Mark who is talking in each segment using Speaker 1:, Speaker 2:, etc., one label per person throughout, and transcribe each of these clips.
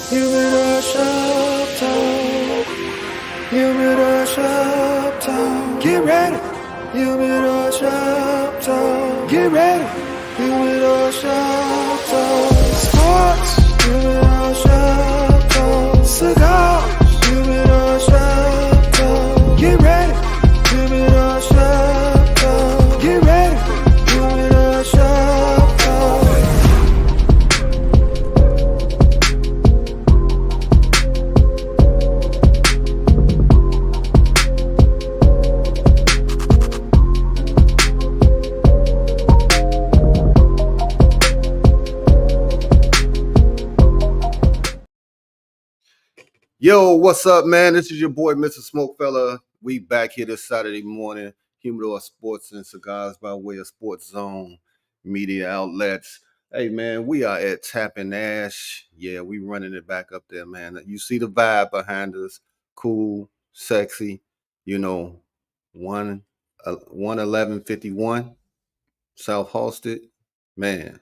Speaker 1: Humidor shop talk. Humidor shop talk. Get ready. Humidor shop talk. Get ready. Humidor shop talk. Sports. Humidor shop talk. Cigars. Humidor shop talk. Get ready. Humidor shop talk. Get ready. Humidor shop talk.
Speaker 2: Yo, what's up, man? This is your boy, Mr. SmokeFella. We back here this Saturday morning. Humidor Sports and Cigars by way of Sports Zone media outlets. Hey, man, we are at Tappan Ash. Yeah, we running it back up there, man. You see the vibe behind us. Cool, sexy. You know, 11151 South Halsted. Man,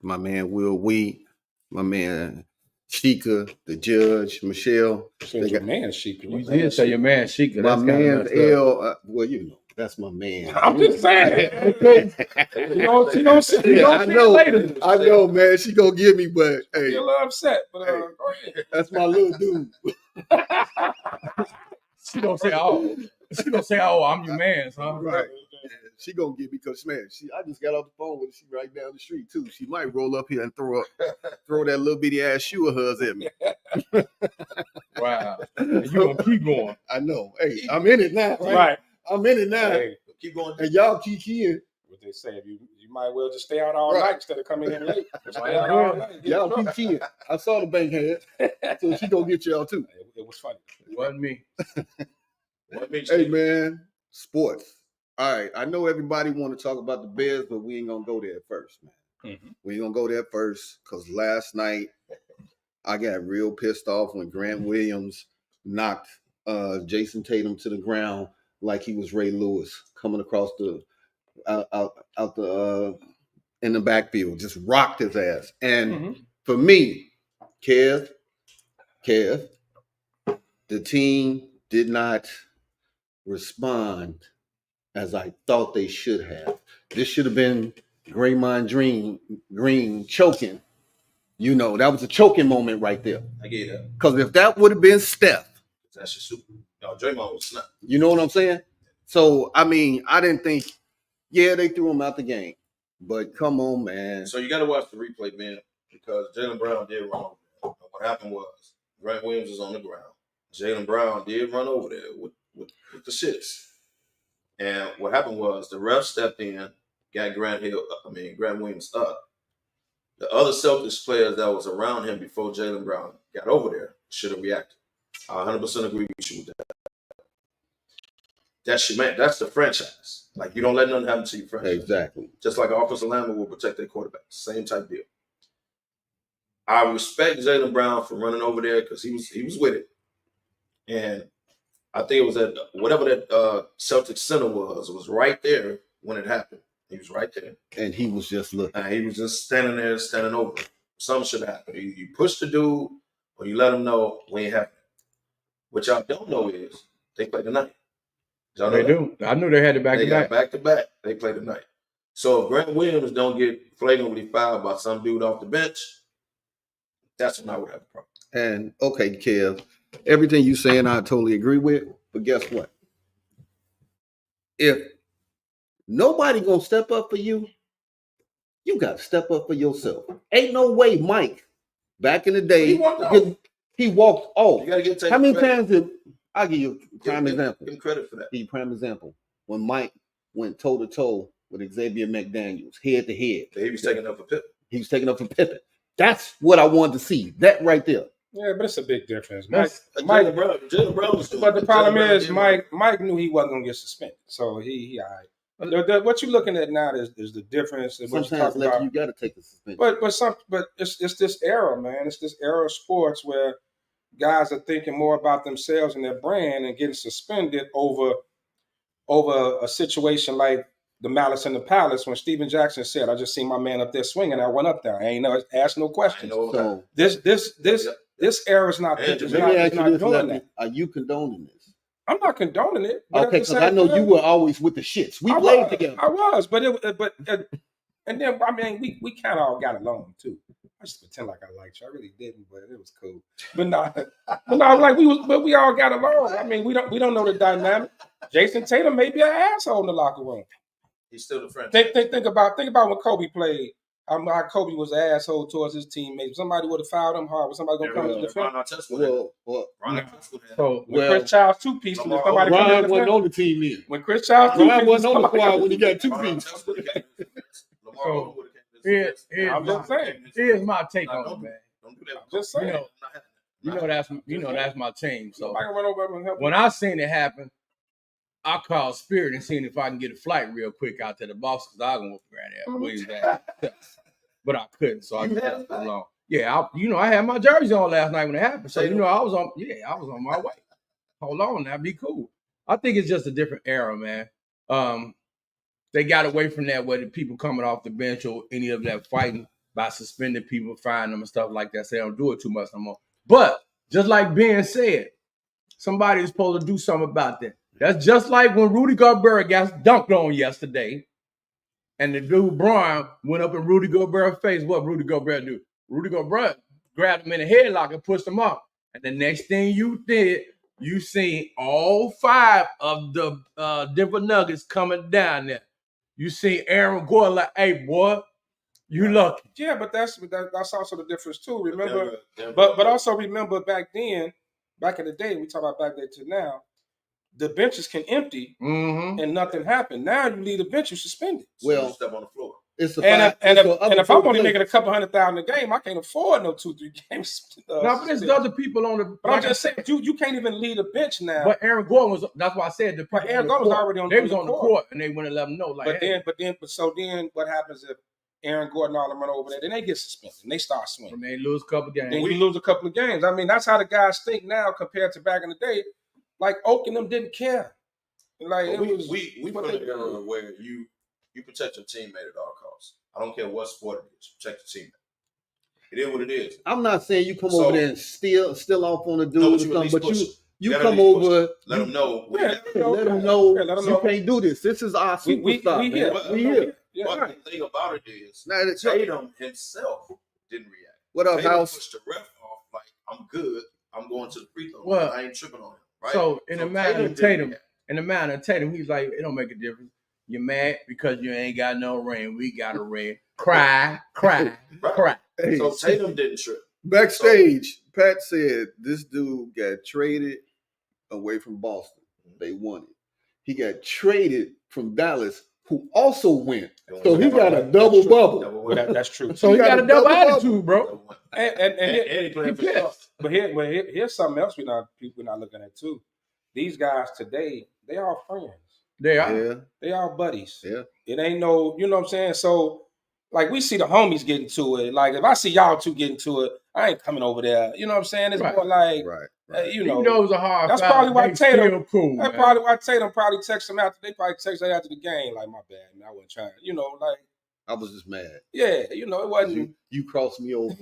Speaker 2: my man Will Wheat, my man Sheikah, the judge, Michelle.
Speaker 3: Said your man Sheikah.
Speaker 4: You did say your man Sheikah.
Speaker 2: My man L. Well, you know, that's my man.
Speaker 3: I'm just saying. You don't see
Speaker 2: I know,
Speaker 3: later.
Speaker 2: I know, man. She gonna give me, but hey,
Speaker 3: You're a little upset, but
Speaker 2: hey,
Speaker 3: go ahead.
Speaker 2: that's my little dude.
Speaker 4: She gonna say, "Oh, I'm your man, huh?"
Speaker 2: Right. She gonna get me because, man, I just got off the phone with her. She right down the street too. She might roll up here and throw that little bitty ass shoe of hers at me.
Speaker 4: Wow. And you gonna keep going.
Speaker 2: I know. Hey, I'm in it now.
Speaker 3: Right.
Speaker 2: I'm in it now.
Speaker 3: Hey,
Speaker 2: Keep going. And y'all keep in.
Speaker 3: what they say, you might well just stay out all
Speaker 2: Right.
Speaker 3: night instead of coming in late. Just stay out all night. Get
Speaker 2: Y'all
Speaker 3: drunk.
Speaker 2: keep in. I saw the bank head, so she gonna get y'all too.
Speaker 3: It was funny.
Speaker 4: It wasn't me.
Speaker 2: Hey, man, sports. All right, I know everybody want to talk about the Bears, but we ain't gonna go there first, man.
Speaker 3: Mhm.
Speaker 2: We ain't gonna go there first because last night I got real pissed off when Grant Williams knocked Jason Tatum to the ground like he was Ray Lewis coming across the out the in the backfield, just rocked his ass. And for me, Kev, the team did not respond as I thought they should have. This should have been Draymond Green choking. You know, that was a choking moment right there.
Speaker 5: I get that.
Speaker 2: Because if that would have been Steph,
Speaker 5: That's just super. No, Draymond was not.
Speaker 2: you know what I'm saying? So, I mean, I didn't think, yeah, they threw him out the game. But come on, man.
Speaker 5: So you got to watch the replay, man, because Jaylen Brown did run over there. What happened was Grant Williams was on the ground. Jaylen Brown did run over there with the shits. And what happened was the ref stepped in, got Grant Williams up. The other Celtics players that was around him before Jaylen Brown got over there should have reacted. I 100% agree with you with that. That's your man. That's the franchise. Like, you don't let nothing happen to your franchise.
Speaker 2: Exactly.
Speaker 5: Just like an offensive lineman will protect their quarterback. Same type deal. I respect Jaylen Brown for running over there because he was with it. And I think it was at whatever that Celtics center was right there when it happened. He was right there.
Speaker 2: And he was just looking.
Speaker 5: And he was just standing there, standing over. Something should happen. You push the dude or you let him know we ain't happening. What y'all don't know is they play tonight. Y'all know
Speaker 4: They
Speaker 5: that?
Speaker 4: do. I knew they had it back
Speaker 5: They
Speaker 4: to
Speaker 5: got
Speaker 4: back.
Speaker 5: back to back. They play tonight. So if Grant Williams don't get flagrantly fouled by some dude off the bench, that's when I would have a problem.
Speaker 2: And okay, Kev, everything you saying I totally agree with. But guess what? If nobody gonna step up for you, you got to step up for yourself. Ain't no way, Mike. Back in the day,
Speaker 5: He walked off.
Speaker 2: He walked off.
Speaker 5: You got to get
Speaker 2: How many
Speaker 5: credit.
Speaker 2: times did I'll give you a prime example?
Speaker 5: Give him credit for that.
Speaker 2: Give you a prime example. When Mike went toe to toe with Xavier McDaniels, head to head.
Speaker 5: He was taking up for Pippen.
Speaker 2: He was taking up for Pippen. That's what I wanted to see. That right there.
Speaker 3: Yeah, but it's a big difference.
Speaker 5: Jaylen Brown was doing
Speaker 3: But the
Speaker 5: it.
Speaker 3: problem
Speaker 5: Jaylen Brown
Speaker 3: is,
Speaker 5: did
Speaker 3: Mike knew he wasn't gonna get suspended, so he all right. What you're looking at now is the difference. What you're
Speaker 2: Sometimes
Speaker 3: talking about.
Speaker 2: you got to take the suspension.
Speaker 3: But it's this era, man. It's this era of sports where guys are thinking more about themselves and their brand and getting suspended over a situation like the Malice in the Palace when Steven Jackson said, "I just seen my man up there swinging. I went up there. I ain't asked no questions."
Speaker 2: So
Speaker 3: This This era is not.
Speaker 5: And
Speaker 3: It's
Speaker 2: Let
Speaker 3: not,
Speaker 2: me
Speaker 3: it's
Speaker 2: ask you
Speaker 3: not
Speaker 2: this,
Speaker 3: doing
Speaker 2: Lefty.
Speaker 3: that.
Speaker 2: Are you condoning this?
Speaker 3: I'm not condoning it. But
Speaker 2: Okay, because I know you were always with the shits. We played together.
Speaker 3: I was, and then I mean, we kind of all got along too. I just pretend like I liked you. I really didn't, but it was cool. But like we all got along. I mean, we don't know the dynamic. Jason Tatum may be an asshole in the locker room.
Speaker 5: He's still the friend.
Speaker 3: Think about when Kobe played. How Kobe was an asshole towards his teammates. Somebody would have fouled him hard. Was somebody gonna come to the defense?
Speaker 2: Well,
Speaker 3: When Chris Childs two piece, if somebody come to
Speaker 2: Brian
Speaker 3: the
Speaker 2: wasn't on
Speaker 3: defense,
Speaker 2: the team then.
Speaker 3: when Chris Childs two
Speaker 2: Brian
Speaker 3: piece,
Speaker 2: wasn't on the squad when he got 2 feet.
Speaker 3: I'm just saying.
Speaker 4: Here's my take on it, man.
Speaker 5: Don't do that.
Speaker 3: I'm just saying.
Speaker 4: You know that's my team. So
Speaker 3: Somebody can run over and help.
Speaker 4: when I seen it happen, I called Spirit and seen if I can get a flight real quick out to the boss because I was gonna grab Williams that. But I couldn't, so I left alone. Yeah, I had my jersey on last night when it happened. So I was on my way. Hold on now, be cool. I think it's just a different era, man. They got away from that where the people coming off the bench or any of that fighting by suspending people, fining them and stuff like that. So they don't do it too much no more. But just like Ben said, somebody is supposed to do something about that. That's just like when Rudy Gobert got dunked on yesterday, and the dude Brian went up in Rudy Gobert's face. What Rudy Gobert do? Rudy Gobert grabbed him in the headlock and pushed him up. And the next thing you did, you seen all 5 of the Denver Nuggets coming down there. You see Aaron Gordon like, hey, boy, you lucky.
Speaker 3: Yeah, but that's also the difference too. Remember, but also remember back in the day, we talk about back then to now, the benches can empty and nothing happened. Now you leave the bench, you suspended.
Speaker 2: Well,
Speaker 5: you step on the floor.
Speaker 2: It's
Speaker 3: and if I'm only making a couple $100,000 a game, I can't afford no 2-3 games.
Speaker 4: No, but there's other people on the.
Speaker 3: But I'm just saying, you can't even lead a bench now.
Speaker 4: But Aaron Gordon was. That's why I said the.
Speaker 3: But Aaron Gordon was already on.
Speaker 4: They was on the court, and they wouldn't let them know. Like,
Speaker 3: but then, what happens if Aaron Gordon all them run over there? Then they get suspended and they start swinging.
Speaker 4: They lose a couple games.
Speaker 3: Then we lose a couple of games. I mean, that's how the guys think now compared to back in the day. Like Oak and them didn't care. Like
Speaker 5: we put in an era where you protect your teammate at all costs. I don't care what sport it is. Protect your teammate. It is what it is.
Speaker 2: I'm not saying you come over there and still off on the dude or something, but you come over.
Speaker 5: Let them know.
Speaker 2: Let them know you can't do this. This is our superstar.
Speaker 5: We here. But the thing about it is, Tatum himself didn't react.
Speaker 2: What up, House?
Speaker 5: Pushed the ref off like, I'm good. I'm going to the free throw.
Speaker 4: Well,
Speaker 5: I ain't tripping on him. Right?
Speaker 4: So in the matter of Tatum, he's like, it don't make a difference. You're mad because you ain't got no ring. We got a ring. Cry.
Speaker 2: Hey,
Speaker 5: so Tatum didn't trip.
Speaker 2: Backstage, Pat said this dude got traded away from Boston. They won it. He got traded from Dallas, who also went. So he got a double bubble.
Speaker 3: That's true.
Speaker 4: So he got a double attitude, bro.
Speaker 5: And he playing for stuff.
Speaker 3: But here's something else we're not looking at too. These guys today, they are friends.
Speaker 4: They are.
Speaker 2: Yeah.
Speaker 3: They are buddies.
Speaker 2: Yeah.
Speaker 3: It ain't no, you know what I'm saying? So, like, we see the homies getting to it. Like, if I see y'all two getting to it, I ain't coming over there. You know what I'm saying? It's more like, you know.
Speaker 4: Even though it was a hard
Speaker 3: that's
Speaker 4: foul,
Speaker 3: probably why Tatum.
Speaker 4: Cool,
Speaker 3: that's probably why Tatum probably text him after. They probably text after the game, like, my bad, man, I wasn't trying. You know, like.
Speaker 2: I was just mad.
Speaker 3: Yeah, you know, it wasn't.
Speaker 2: You crossed me over.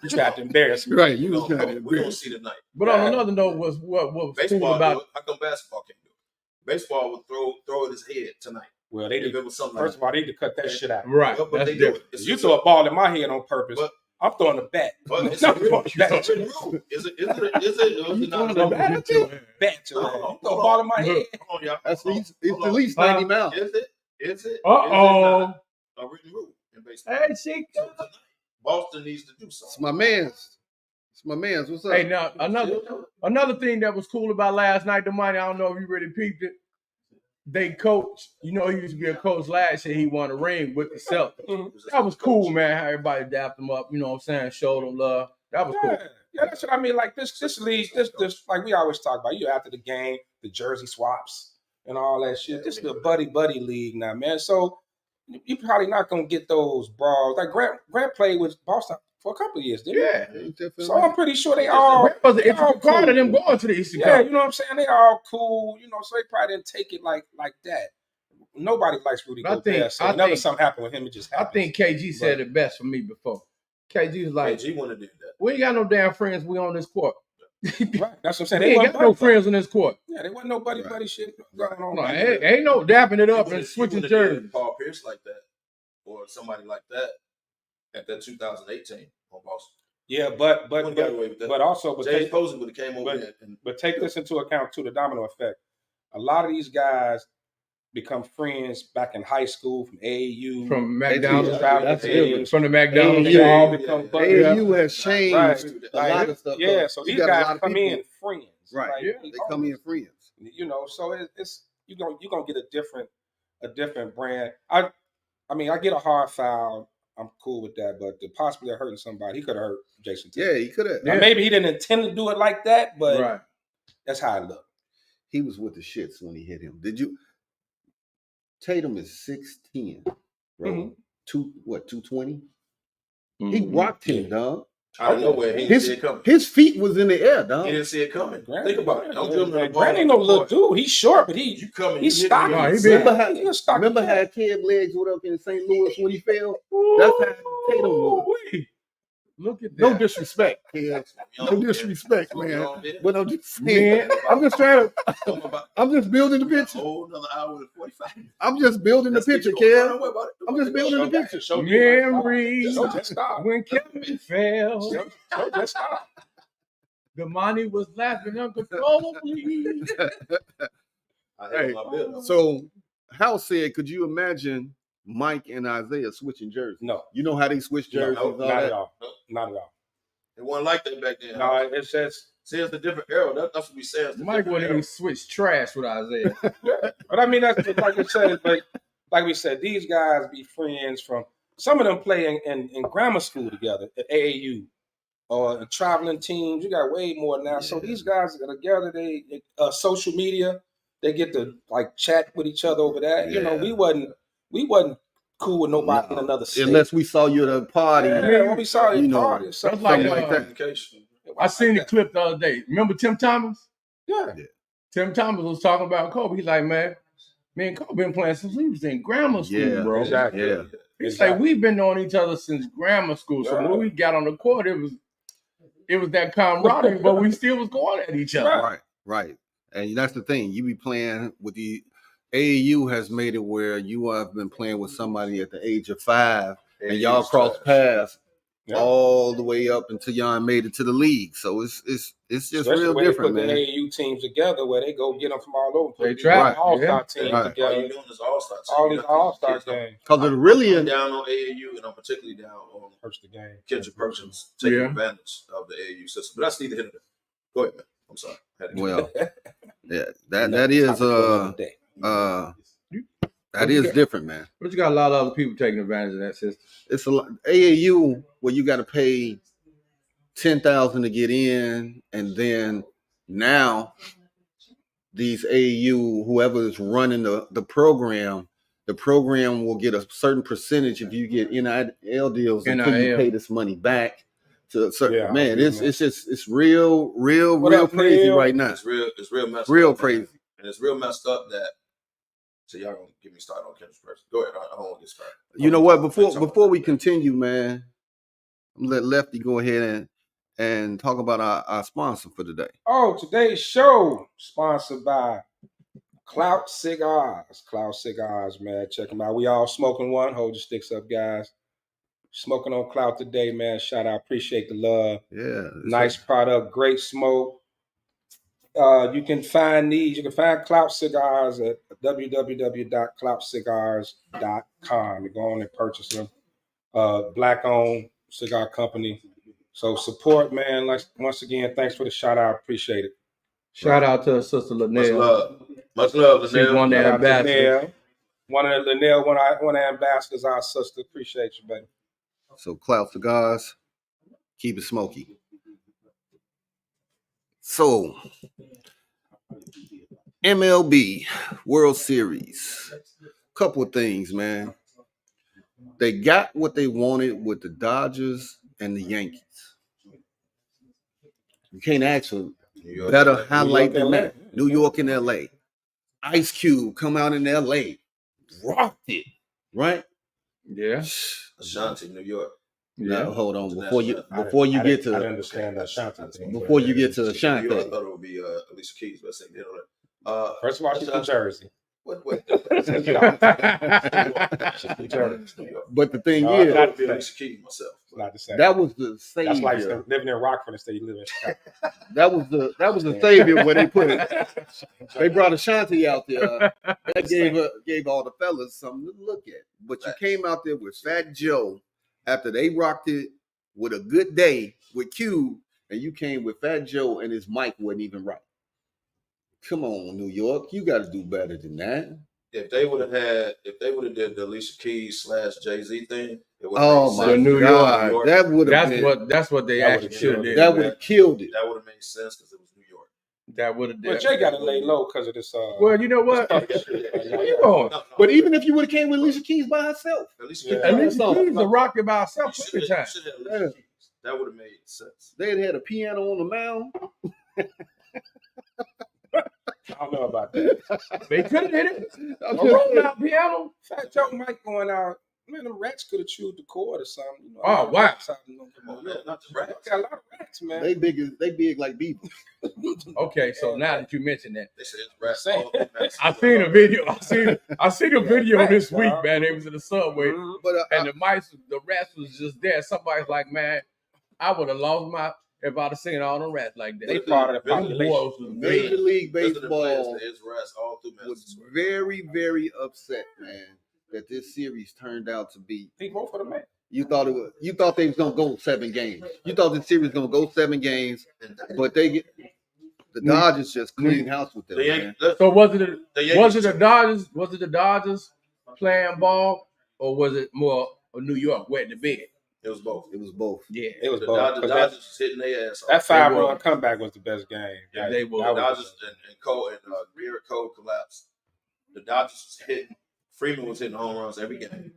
Speaker 3: You tried to embarrass me.
Speaker 2: Right, you was trying to embarrass me.
Speaker 5: We're going to see tonight.
Speaker 4: But on another note, was what was
Speaker 5: baseball
Speaker 4: cool about.
Speaker 5: How come basketball can't do it? Baseball would throw at his head tonight.
Speaker 3: Well, they did. First of all, they need to cut that shit out.
Speaker 4: Right.
Speaker 5: But they do it.
Speaker 3: You throw a ball in my head on purpose. But I'm throwing a bat.
Speaker 5: But it's a written rule. Is it not a bat?
Speaker 3: Throw a ball in my head.
Speaker 2: Hold on, y'all. It's at least 90 miles.
Speaker 5: Is it?
Speaker 4: Uh-oh.
Speaker 5: A written rule in baseball.
Speaker 4: Hey, she.
Speaker 5: Boston needs to do something.
Speaker 2: It's my man's. What's up?
Speaker 4: Hey, now another thing that was cool about last night, the money. I don't know if you really peeped it. They coach. You know, he used to be a coach last year. He won a ring with the Celtics. That was cool, man. How everybody dapped him up. You know what I'm saying? Showed him love. That was cool.
Speaker 3: Yeah, that's what I mean. Like this league, this like we always talk about. You after the game, the jersey swaps and all that shit. This is a buddy league now, man. So you probably not gonna get those brawls. Like Grant played with Boston for a couple of years, didn't he? So I'm pretty sure they all.
Speaker 4: It's all part of them going to the Eastern Conference.
Speaker 3: Yeah, you know what I'm saying? They all cool, you know. So they probably didn't take it like that. Nobody likes Rudy Gobert. So whenever something happened with him, it just happened.
Speaker 4: I think KG said it best for me before. KG was like,
Speaker 5: KG wouldn't have did that.
Speaker 4: We ain't got no damn friends. We on this court.
Speaker 3: Right. That's what I'm saying.
Speaker 4: We
Speaker 3: They
Speaker 4: ain't
Speaker 3: wasn't
Speaker 4: got no
Speaker 3: buddy.
Speaker 4: friends on this court.
Speaker 3: Yeah, they wasn't no buddy shit going on.
Speaker 4: No,
Speaker 3: back then.
Speaker 4: ain't no dapping it up
Speaker 5: You
Speaker 4: and
Speaker 5: would've-
Speaker 4: switching
Speaker 5: you would've did
Speaker 4: jerseys.
Speaker 5: Paul Pierce like that, or somebody like that at that 2018 on Boston.
Speaker 3: Yeah, but
Speaker 5: Wouldn't got away with that.
Speaker 3: also
Speaker 5: James Posey would have came over
Speaker 3: but-
Speaker 5: there and
Speaker 3: But take this into account too, the domino effect. A lot of these guys become friends back in high school from AAU.
Speaker 4: From McDonald's.
Speaker 3: That's
Speaker 2: it.
Speaker 4: From the McDonald's.
Speaker 3: They all
Speaker 2: AAU,
Speaker 3: become
Speaker 5: yeah.
Speaker 3: buddies.
Speaker 2: AAU has changed
Speaker 3: Right.
Speaker 2: a lot of stuff.
Speaker 3: Yeah, so
Speaker 2: You
Speaker 3: these
Speaker 2: got a lot
Speaker 3: guys
Speaker 2: of
Speaker 3: come
Speaker 2: people-
Speaker 3: in friends.
Speaker 2: Right.
Speaker 3: Like,
Speaker 4: Yeah.
Speaker 2: They come in friends.
Speaker 3: You know, so it's you're gonna get a different brand. I mean, I get a hard foul. I'm cool with that, but the possibility of hurting somebody, he could have hurt Jason Tatum.
Speaker 2: Yeah, he could have.
Speaker 3: Now, maybe he didn't intend to do it like that, but
Speaker 4: Right.
Speaker 3: that's how it looked.
Speaker 2: He was with the shits when he hit him. Did you? Tatum is 6'10", bro.
Speaker 3: Mhm.
Speaker 2: 220? He
Speaker 4: Mhm.
Speaker 2: rocked him, dog.
Speaker 5: out of nowhere, he didn't see it coming.
Speaker 2: His feet was in the air,
Speaker 5: He
Speaker 2: dog.
Speaker 5: didn't see it coming.
Speaker 3: Grant,
Speaker 5: Think about it. I'm dribbling the ball.
Speaker 3: Grant ain't no little dude. He's short, but
Speaker 5: You coming?
Speaker 3: he's
Speaker 5: you hit me.
Speaker 3: stocky.
Speaker 4: No, he big.
Speaker 2: Remember how,
Speaker 3: He's stocky.
Speaker 2: remember how kid legs went up in St. Louis when he fell? That's how Tatum was.
Speaker 4: Ooh-wee. Look at that.
Speaker 2: No disrespect, kid. No disrespect,
Speaker 5: Come on,
Speaker 2: man.
Speaker 5: man.
Speaker 2: But I'm just saying.
Speaker 4: Man.
Speaker 2: I'm just trying to.
Speaker 5: I'm about
Speaker 2: I'm just building the
Speaker 5: a
Speaker 2: picture.
Speaker 5: whole another hour and 45.
Speaker 2: I'm just building the
Speaker 5: Let's get
Speaker 2: picture,
Speaker 5: you
Speaker 2: kid.
Speaker 5: going. Don't worry about it.
Speaker 2: I'm just building the picture.
Speaker 3: Show
Speaker 4: Memories.
Speaker 3: Just stop.
Speaker 4: When Kevin fell,
Speaker 3: Just stop.
Speaker 4: the money was laughing uncontrollably.
Speaker 5: I hate my bill.
Speaker 2: So, Hal said, could you imagine Mike and Isaiah switching jerseys?
Speaker 3: No,
Speaker 2: You know how they switch jerseys?
Speaker 5: No,
Speaker 2: all
Speaker 3: not
Speaker 2: that?
Speaker 3: at all. Not at all.
Speaker 5: It wasn't like that back then.
Speaker 3: No, it's just.
Speaker 5: See, it's a different era. That's what we say. It's a
Speaker 4: Mike
Speaker 5: different
Speaker 4: wouldn't
Speaker 5: era.
Speaker 4: even switch trash with Isaiah.
Speaker 3: But I mean, that's like I said. Like we said, these guys be friends from. Some of them play in grammar school together at AAU or in traveling teams. You got way more now. So these guys are together. They social media. They get to like chat with each other over that. You know,
Speaker 2: Yeah.
Speaker 3: we wasn't cool with nobody in another state.
Speaker 2: Unless we saw you at a party.
Speaker 3: yeah, when we saw
Speaker 2: you
Speaker 3: you
Speaker 2: know,
Speaker 3: party, or something
Speaker 4: like,
Speaker 2: something like that.
Speaker 5: Communication.
Speaker 4: I seen the clip the other day. Remember Tim Thomas?
Speaker 3: Yeah.
Speaker 4: Tim Thomas was talking about Kobe. He's like, man, me and Kobe been playing since we was in grammar school,
Speaker 2: Yeah,
Speaker 4: bro.
Speaker 3: Exactly.
Speaker 2: Yeah.
Speaker 4: He's
Speaker 3: Exactly.
Speaker 4: like, we've been knowing each other since grammar school. So when we got on the court, it was that camaraderie, but we still was going at each other.
Speaker 2: Right, right. And that's the thing. You be playing with the AAU has made it where you have been playing with somebody at the age of 5 and y'all cross paths
Speaker 3: Yeah.
Speaker 2: all the way up until y'all made it to the league. So it's just
Speaker 3: Especially
Speaker 2: real
Speaker 3: when
Speaker 2: different,
Speaker 3: they put
Speaker 2: man.
Speaker 3: the AAU teams together where they go get them from all over.
Speaker 4: They
Speaker 3: Put
Speaker 4: try,
Speaker 3: all-star
Speaker 4: yeah.
Speaker 3: teams
Speaker 2: Right.
Speaker 5: All
Speaker 3: together.
Speaker 5: you doing is all-star.
Speaker 3: All these all-star games.
Speaker 2: Because it really
Speaker 5: I'm
Speaker 2: is.
Speaker 5: down on AAU, and I'm particularly down on
Speaker 3: Hurts the game.
Speaker 5: Kendrick Perkins taking
Speaker 4: Yeah.
Speaker 5: advantage of the AAU system. But that's neither here nor there. Go ahead, man. I'm sorry. I had to-
Speaker 2: Well, yeah, that is that is different, man.
Speaker 4: But you got a lot of other people taking advantage of that system.
Speaker 2: It's a lot, AAU where you got to pay $10,000 to get in, and then now these AAU whoever is running the program will get a certain percentage if you get NIL deals until you
Speaker 4: NIL.
Speaker 2: pay this money back. To
Speaker 3: Yeah,
Speaker 2: man,
Speaker 3: yeah,
Speaker 2: it's real
Speaker 3: What up,
Speaker 2: crazy
Speaker 3: Neil?
Speaker 2: right now.
Speaker 5: It's real messed
Speaker 2: Real
Speaker 5: up. man.
Speaker 2: crazy.
Speaker 5: And it's real messed up that. So y'all gonna get me started on Kendrick Perkins. Go ahead. I don't want to get started.
Speaker 2: You know what?
Speaker 5: Let's
Speaker 2: Before
Speaker 5: talk
Speaker 2: before
Speaker 5: about
Speaker 2: we
Speaker 5: that.
Speaker 2: continue, man, I'm gonna let Lefty go ahead and talk about our sponsor for today.
Speaker 3: Oh, today's show sponsored by Clout Cigars. Clout Cigars, man. Check them out. We all smoking one. Hold your sticks up, guys. Smoking on Clout today, man. Shout out. Appreciate the love.
Speaker 2: Yeah,
Speaker 3: Nice product. Great smoke. You can find these. You can find Clout Cigars at www.cloutcigars.com. You go on and purchase them. Black-owned cigar company. So support, man. Like once again, thanks for the shout out. Appreciate it.
Speaker 4: Shout out to Sister
Speaker 5: Much
Speaker 4: Linnell.
Speaker 5: love. Much love,
Speaker 4: She's
Speaker 5: Linnell.
Speaker 4: one of the
Speaker 3: Shout out to
Speaker 4: ambassadors.
Speaker 3: Linnell. One of the Linnell, one of the ambassadors, our sister. Appreciate you, baby.
Speaker 2: So Clout Cigars, keep it smoky. So MLB World Series, couple of things, man. They got what they wanted with the Dodgers and the Yankees. You can't ask for
Speaker 5: New York,
Speaker 2: better
Speaker 5: LA.
Speaker 2: highlight than
Speaker 3: LA.
Speaker 2: that. New York and LA. Ice Cube come out in LA, rocked it, right?
Speaker 4: Yeah.
Speaker 5: Ashanti, New York.
Speaker 2: Now hold on
Speaker 5: Yeah.
Speaker 2: before you
Speaker 3: I
Speaker 2: get
Speaker 3: didn't
Speaker 2: to
Speaker 3: understand the Ashanti thing.
Speaker 2: before you get to
Speaker 5: I
Speaker 2: Ashanti.
Speaker 5: thought it would be Alicia Keys, but I think they don't.
Speaker 3: First of all, she's from Jersey.
Speaker 5: What?
Speaker 3: She's from Jersey.
Speaker 2: But the thing
Speaker 3: No,
Speaker 2: is,
Speaker 5: I would be Alicia Keys myself.
Speaker 3: Not the same.
Speaker 2: that was the
Speaker 3: That's like
Speaker 2: savior.
Speaker 3: living in Rockford instead of living in Chicago.
Speaker 2: That was the savior where they put it. They brought Ashanti out there. That gave all the fellas something to look at. But you came out there with Fat Joe after they rocked it with A Good Day with Q, and you came with Fat Joe and his mic wasn't even right. Come on, New York, you got to do better than that.
Speaker 5: If they would have did the Alicia Keys / Jay-Z thing, it would
Speaker 2: Oh my
Speaker 4: New
Speaker 2: God,
Speaker 4: York.
Speaker 2: that would have been.
Speaker 4: That's what they
Speaker 3: That
Speaker 4: actually
Speaker 3: would've
Speaker 4: should have
Speaker 3: killed
Speaker 4: did.
Speaker 2: That would have killed it.
Speaker 5: That would have made sense because it was New York.
Speaker 4: That would have did.
Speaker 3: But Jay got to lay low because of this.
Speaker 4: Well, you know what? Where you going?
Speaker 5: No,
Speaker 2: But even if you would have came with Alicia Keys by herself,
Speaker 5: Alicia
Speaker 3: Yeah.
Speaker 5: Keys,
Speaker 4: Alicia Keys a rocket by herself
Speaker 5: you
Speaker 4: every
Speaker 5: should
Speaker 4: time.
Speaker 5: have Alicia Keys. That would have made sense.
Speaker 2: they had a piano on the mound.
Speaker 3: I don't know about that.
Speaker 4: They could have did it.
Speaker 2: I'm
Speaker 4: A
Speaker 2: just
Speaker 4: rolled
Speaker 2: saying.
Speaker 4: out piano.
Speaker 3: Fat Joe Mike going out. Man, them rats could have chewed the cord or something. You know,
Speaker 4: Oh, wow.
Speaker 5: Come on, man, not the rats.
Speaker 3: Got a lot of rats, man.
Speaker 2: They big like beavers.
Speaker 4: Okay, so now that you mentioned that,
Speaker 5: They said it's rats.
Speaker 3: Same.
Speaker 5: all through Mexico.
Speaker 4: I seen a video. I seen a video this week, man. They was in the subway,
Speaker 2: But
Speaker 4: and the rats was just there. Somebody's like, man, I would have lost my if I'd have seen all the rats like that.
Speaker 3: They part of the
Speaker 4: Them
Speaker 3: population.
Speaker 4: boys was
Speaker 2: Major
Speaker 4: big.
Speaker 2: League
Speaker 5: Visiting players,
Speaker 2: Baseball
Speaker 5: there's rats all through
Speaker 2: was
Speaker 5: Mexico.
Speaker 2: very, very upset, man, that this series turned out to be.
Speaker 3: He vote for the man.
Speaker 2: You thought they was gonna go 7 games. You thought the series was gonna go 7 games, but the Dodgers just cleaned house with them.
Speaker 5: The
Speaker 2: Man.
Speaker 5: Yankees,
Speaker 4: So was it
Speaker 5: Yankees
Speaker 4: the Dodgers? Was it the Dodgers playing ball, or was it more of New York wet the bed?
Speaker 5: it was both.
Speaker 2: It was both.
Speaker 4: Yeah,
Speaker 3: It was
Speaker 5: The
Speaker 3: both.
Speaker 5: Dodgers,
Speaker 3: 'Cause
Speaker 5: Dodgers was hitting their ass off.
Speaker 3: that 5
Speaker 4: They
Speaker 3: run
Speaker 4: were.
Speaker 3: comeback was the best game.
Speaker 5: Yeah,
Speaker 4: they were.
Speaker 5: The Dodgers and Cole and Garrett Cole collapsed. The Dodgers was hitting. Freeman was hitting home runs every game.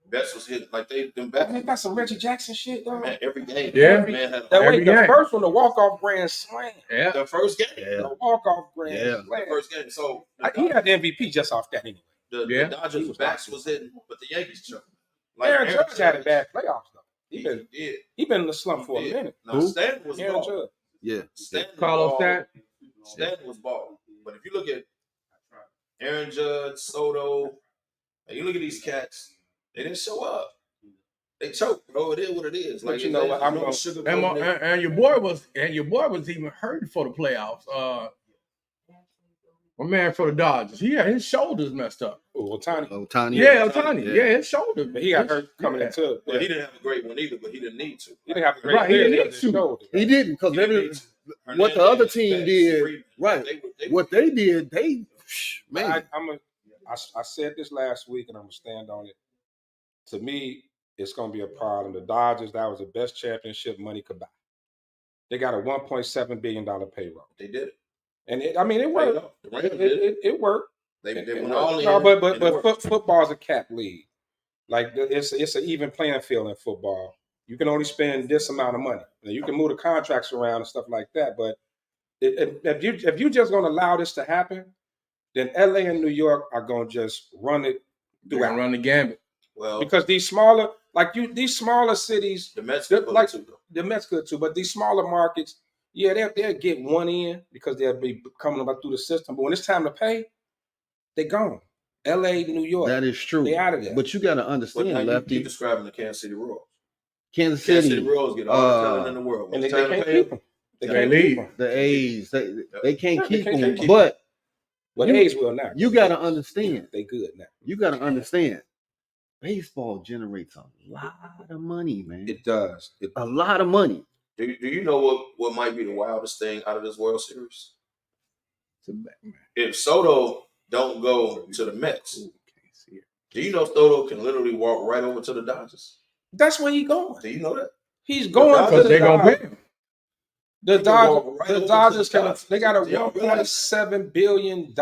Speaker 5: Betts was hitting like them
Speaker 3: Man,
Speaker 5: Betts.
Speaker 3: got some Reggie Jackson shit, though.
Speaker 5: Man, every game.
Speaker 4: Yeah.
Speaker 5: Every man had
Speaker 3: That
Speaker 4: Every
Speaker 3: way, the
Speaker 4: game.
Speaker 3: first one, the walk-off grand slam.
Speaker 4: yeah.
Speaker 5: the first game.
Speaker 2: Yeah.
Speaker 3: The walk-off grand
Speaker 2: Yeah.
Speaker 3: slam.
Speaker 5: The first game. So
Speaker 3: He had the MVP just off that anyway.
Speaker 5: the
Speaker 4: Yeah.
Speaker 5: Dodgers backs was hitting, but the Yankees choked.
Speaker 3: Aaron Judge had a bad playoffs, though.
Speaker 5: He
Speaker 3: He
Speaker 5: did.
Speaker 3: been in the slump for a
Speaker 5: He did.
Speaker 3: minute.
Speaker 5: Now,
Speaker 2: Who?
Speaker 5: Stanton was
Speaker 3: Aaron
Speaker 5: balling.
Speaker 3: Judge.
Speaker 2: Yeah.
Speaker 5: Stanton was
Speaker 4: Carlos
Speaker 5: balling.
Speaker 4: Stanton.
Speaker 5: Stanton was balling. But if you look at Aaron Judge, Soto, and you look at these cats, they didn't show up. They choked, bro. It is what it is.
Speaker 3: But
Speaker 5: Like
Speaker 3: you know what? I'm gonna-
Speaker 4: And your boy was even hurt for the playoffs. My man for the Dodgers, he had his shoulders messed up.
Speaker 3: Oh, Otani.
Speaker 2: Otani.
Speaker 4: Yeah, Otani. Yeah, his shoulder.
Speaker 3: But he got hurt coming
Speaker 4: Yeah.
Speaker 3: into it.
Speaker 5: Well, he didn't have a great one either, but he didn't need to.
Speaker 3: He didn't have a great
Speaker 4: Right, he
Speaker 3: year
Speaker 4: didn't
Speaker 3: because
Speaker 4: need
Speaker 3: of his
Speaker 4: to.
Speaker 3: shoulder.
Speaker 2: He didn't because
Speaker 5: He didn't need to.
Speaker 2: what the other
Speaker 5: Hernandez,
Speaker 2: team
Speaker 5: Betts,
Speaker 2: did,
Speaker 5: Freeman,
Speaker 2: right?
Speaker 5: they
Speaker 2: What they did, man.
Speaker 3: I said this last week, and I'm gonna stand on it. To me, it's gonna be a problem. The Dodgers, that was the best championship money could buy. They got a $1.7 billion payroll,
Speaker 5: They did it.
Speaker 3: and it worked.
Speaker 5: The Rams did it.
Speaker 3: It worked.
Speaker 5: They
Speaker 3: It
Speaker 5: went
Speaker 3: worked.
Speaker 5: all in.
Speaker 3: No,
Speaker 5: and it
Speaker 3: but
Speaker 5: worked.
Speaker 3: football is a cap league. Like it's an even playing field in football. You can only spend this amount of money. Now, you can move the contracts around and stuff like that. But if you're just gonna allow this to happen, then LA and New York are gonna just run it
Speaker 4: They're gonna
Speaker 3: throughout.
Speaker 4: run the gambit.
Speaker 5: Well,
Speaker 3: Because these smaller cities,
Speaker 5: the Mets
Speaker 3: they're
Speaker 5: could
Speaker 3: like-
Speaker 5: too, though.
Speaker 3: the Mets good too, but these smaller markets, yeah, they'll get one in because they'll be coming about through the system. But when it's time to pay, they gone. LA, New York,
Speaker 2: That is true.
Speaker 3: they out of there.
Speaker 2: But you got to
Speaker 5: But
Speaker 2: understand,
Speaker 5: now
Speaker 2: Lefty.
Speaker 5: you describing the Kansas City Royals.
Speaker 2: Kansas
Speaker 5: Kansas
Speaker 2: City,
Speaker 5: City Royals get all the talent in the world.
Speaker 3: and
Speaker 5: When
Speaker 3: they
Speaker 5: it's time to
Speaker 3: can't
Speaker 5: pay
Speaker 3: keep them. They
Speaker 4: They
Speaker 3: can't
Speaker 4: leave.
Speaker 3: keep them.
Speaker 2: the A's, they can't
Speaker 3: Yeah,
Speaker 2: keep
Speaker 3: they can't
Speaker 2: them.
Speaker 3: keep
Speaker 2: But
Speaker 3: Well, the A's will now.
Speaker 2: you got to understand.
Speaker 3: They good now.
Speaker 2: You got to understand. Baseball generates a lot of money, man.
Speaker 3: It does.
Speaker 2: A lot of money.
Speaker 5: Do you know what might be the wildest thing out of this World Series? If Soto don't go to the Mets, do you know Soto can literally walk right over to the Dodgers?
Speaker 3: That's where he going.
Speaker 5: Do you know that?
Speaker 3: He's going
Speaker 5: Dodgers-
Speaker 3: to
Speaker 4: Because
Speaker 3: the
Speaker 4: they're gonna
Speaker 3: Dodgers.
Speaker 4: pay him.
Speaker 3: The
Speaker 5: He can walk
Speaker 3: Dodgers,
Speaker 5: right
Speaker 3: the
Speaker 5: over to
Speaker 3: Dodgers
Speaker 5: the
Speaker 3: can.
Speaker 5: Dodgers.
Speaker 3: They got a
Speaker 5: Do y'all realize?
Speaker 3: $1.7 billion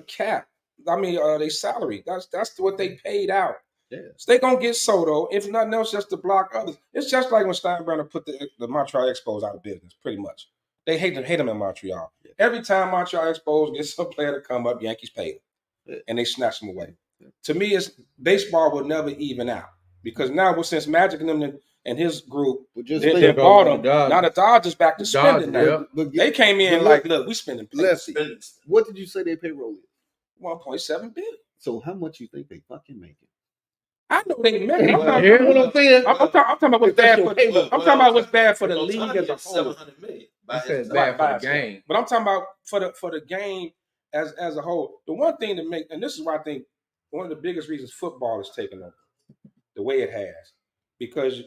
Speaker 3: cap. I mean, they salary. That's what they paid out.
Speaker 2: Yeah.
Speaker 3: So they gonna get Soto, if nothing else, just to block others. It's just like when Steinbrenner put the Montreal Expos out of business, pretty much. They hate them in Montreal.
Speaker 2: Yeah.
Speaker 3: Every time Montreal Expos get some player to come up, Yankees pay them,
Speaker 2: Yeah.
Speaker 3: and they snatch them away. To me, it's baseball will never even out. because now since Magic and them and his group,
Speaker 2: But just
Speaker 3: they
Speaker 2: think,
Speaker 3: bought
Speaker 4: the
Speaker 3: them.
Speaker 4: Dodgers.
Speaker 3: Now the Dodgers back to
Speaker 4: The
Speaker 3: spending
Speaker 4: Dodgers,
Speaker 3: now.
Speaker 4: yeah.
Speaker 3: They came in like, look, we spending
Speaker 2: Lefty, what did you say their payroll is?
Speaker 3: 1.7 billion.
Speaker 2: So how much you think they fucking making?
Speaker 3: I know they make.
Speaker 4: Hear what I'm saying?
Speaker 3: I'm talking about what's bad for. I'm talking about what's bad for the league as a whole.
Speaker 5: $700 million.
Speaker 4: He said bad for the game.
Speaker 3: But I'm talking about for the game as a whole. The one thing to make, and this is why I think one of the biggest reasons football is taking over the way it has, because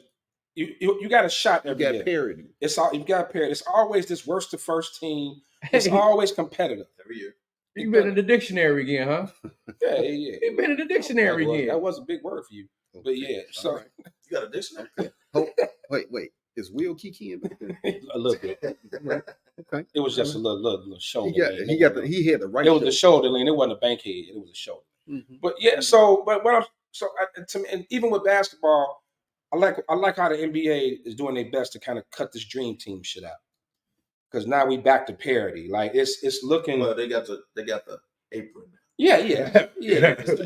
Speaker 3: you got a shot every year.
Speaker 2: Parity.
Speaker 3: You got parity. It's always this worst to first team. It's always competitive
Speaker 5: every year.
Speaker 4: You been in the dictionary again, huh?
Speaker 3: Yeah.
Speaker 4: You been in the dictionary again.
Speaker 3: That was a big word for you. But yeah, so
Speaker 5: right. You got a dictionary?
Speaker 2: Oh, wait. Is Will Kiki in back there?
Speaker 3: A little bit.
Speaker 2: Okay.
Speaker 3: It was just a little shoulder.
Speaker 2: He had the right.
Speaker 3: It was the shoulder lean. It wasn't a bank head. It was a shoulder.
Speaker 2: Mm-hmm.
Speaker 3: But yeah, and even with basketball, I like how the NBA is doing their best to kind of cut this dream team shit out. Because now we back to parity. Like it's looking.
Speaker 5: Well, they got the apron.
Speaker 3: Yeah.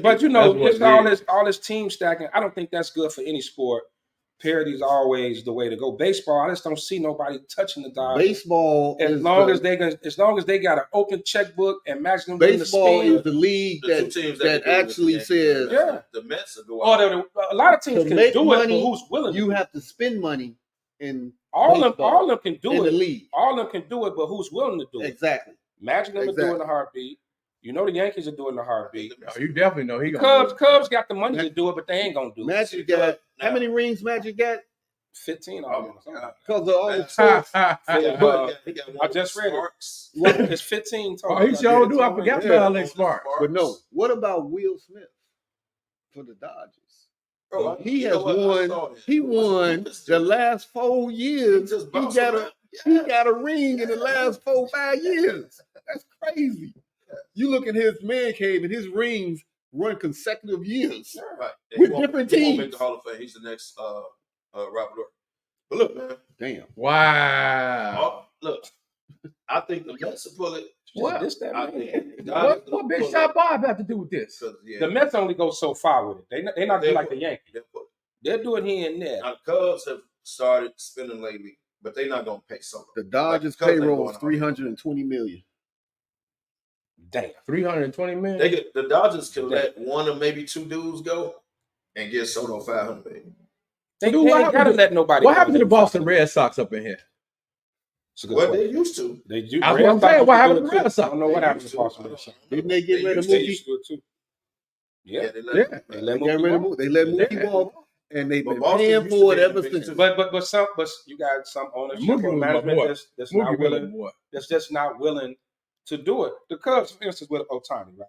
Speaker 3: But just all this team stacking. I don't think that's good for any sport. Parity is always the way to go. Baseball, I just don't see nobody touching the Dodgers.
Speaker 2: Baseball,
Speaker 3: as long as they got an open checkbook and maximum
Speaker 2: baseball
Speaker 3: the
Speaker 2: is the league that actually says
Speaker 5: the Mets will go out.
Speaker 3: A lot of teams can do
Speaker 2: money,
Speaker 3: it, but who's willing?
Speaker 2: You have to spend money in
Speaker 3: all of them can do it.
Speaker 2: The league.
Speaker 3: All of them can do it, but who's willing to do it?
Speaker 2: Exactly.
Speaker 3: Magic them to do it in a heartbeat. You know the Yankees are doing the heartbeat.
Speaker 4: Oh, you definitely know he
Speaker 3: Cubs got the money to do it, but they ain't gonna do it.
Speaker 2: Magic got how many rings? Magic got
Speaker 3: 15.
Speaker 2: Because of all the
Speaker 3: I just read it. It's 15 total.
Speaker 4: Oh, he sure do. I forgot about Alex Sparks.
Speaker 2: But no, what about Will Smith for the Dodgers?
Speaker 5: Bro,
Speaker 2: he has won. He won the last 4 years. He got a ring in the last 4-5 years. That's crazy. You look at his man cave and his rings run consecutive years with different teams.
Speaker 5: He won't make the Hall of Fame. He's the next Robert Orton. But look, man.
Speaker 2: Damn.
Speaker 4: Wow.
Speaker 5: Look, I think the Mets will pull it.
Speaker 4: What?
Speaker 5: What
Speaker 4: Big Shot Bob have to do with this?
Speaker 3: The Mets only go so far with it. They're not like the Yankees. They'll do it here and there.
Speaker 5: Now, the Cubs have started spending lately, but they're not going to pay so.
Speaker 2: The Dodgers payroll is $320 million.
Speaker 3: Damn,
Speaker 4: $320 million.
Speaker 5: The Dodgers can let one or maybe two dudes go and get Soto $500 million.
Speaker 3: They gotta let nobody.
Speaker 4: What happened to the Boston Red Sox up in here?
Speaker 5: What they used to.
Speaker 3: They do.
Speaker 4: I was going to say, what happened to the Red Sox?
Speaker 3: I don't know what happened to Boston Red Sox.
Speaker 2: Didn't they get rid of Mookie?
Speaker 3: Yeah,
Speaker 2: they let Mookie go. And they've been paying for it ever since.
Speaker 3: But you got some ownership or management that's not willing. That's just not willing to do it. The Cubs, for instance, with Ohtani, right?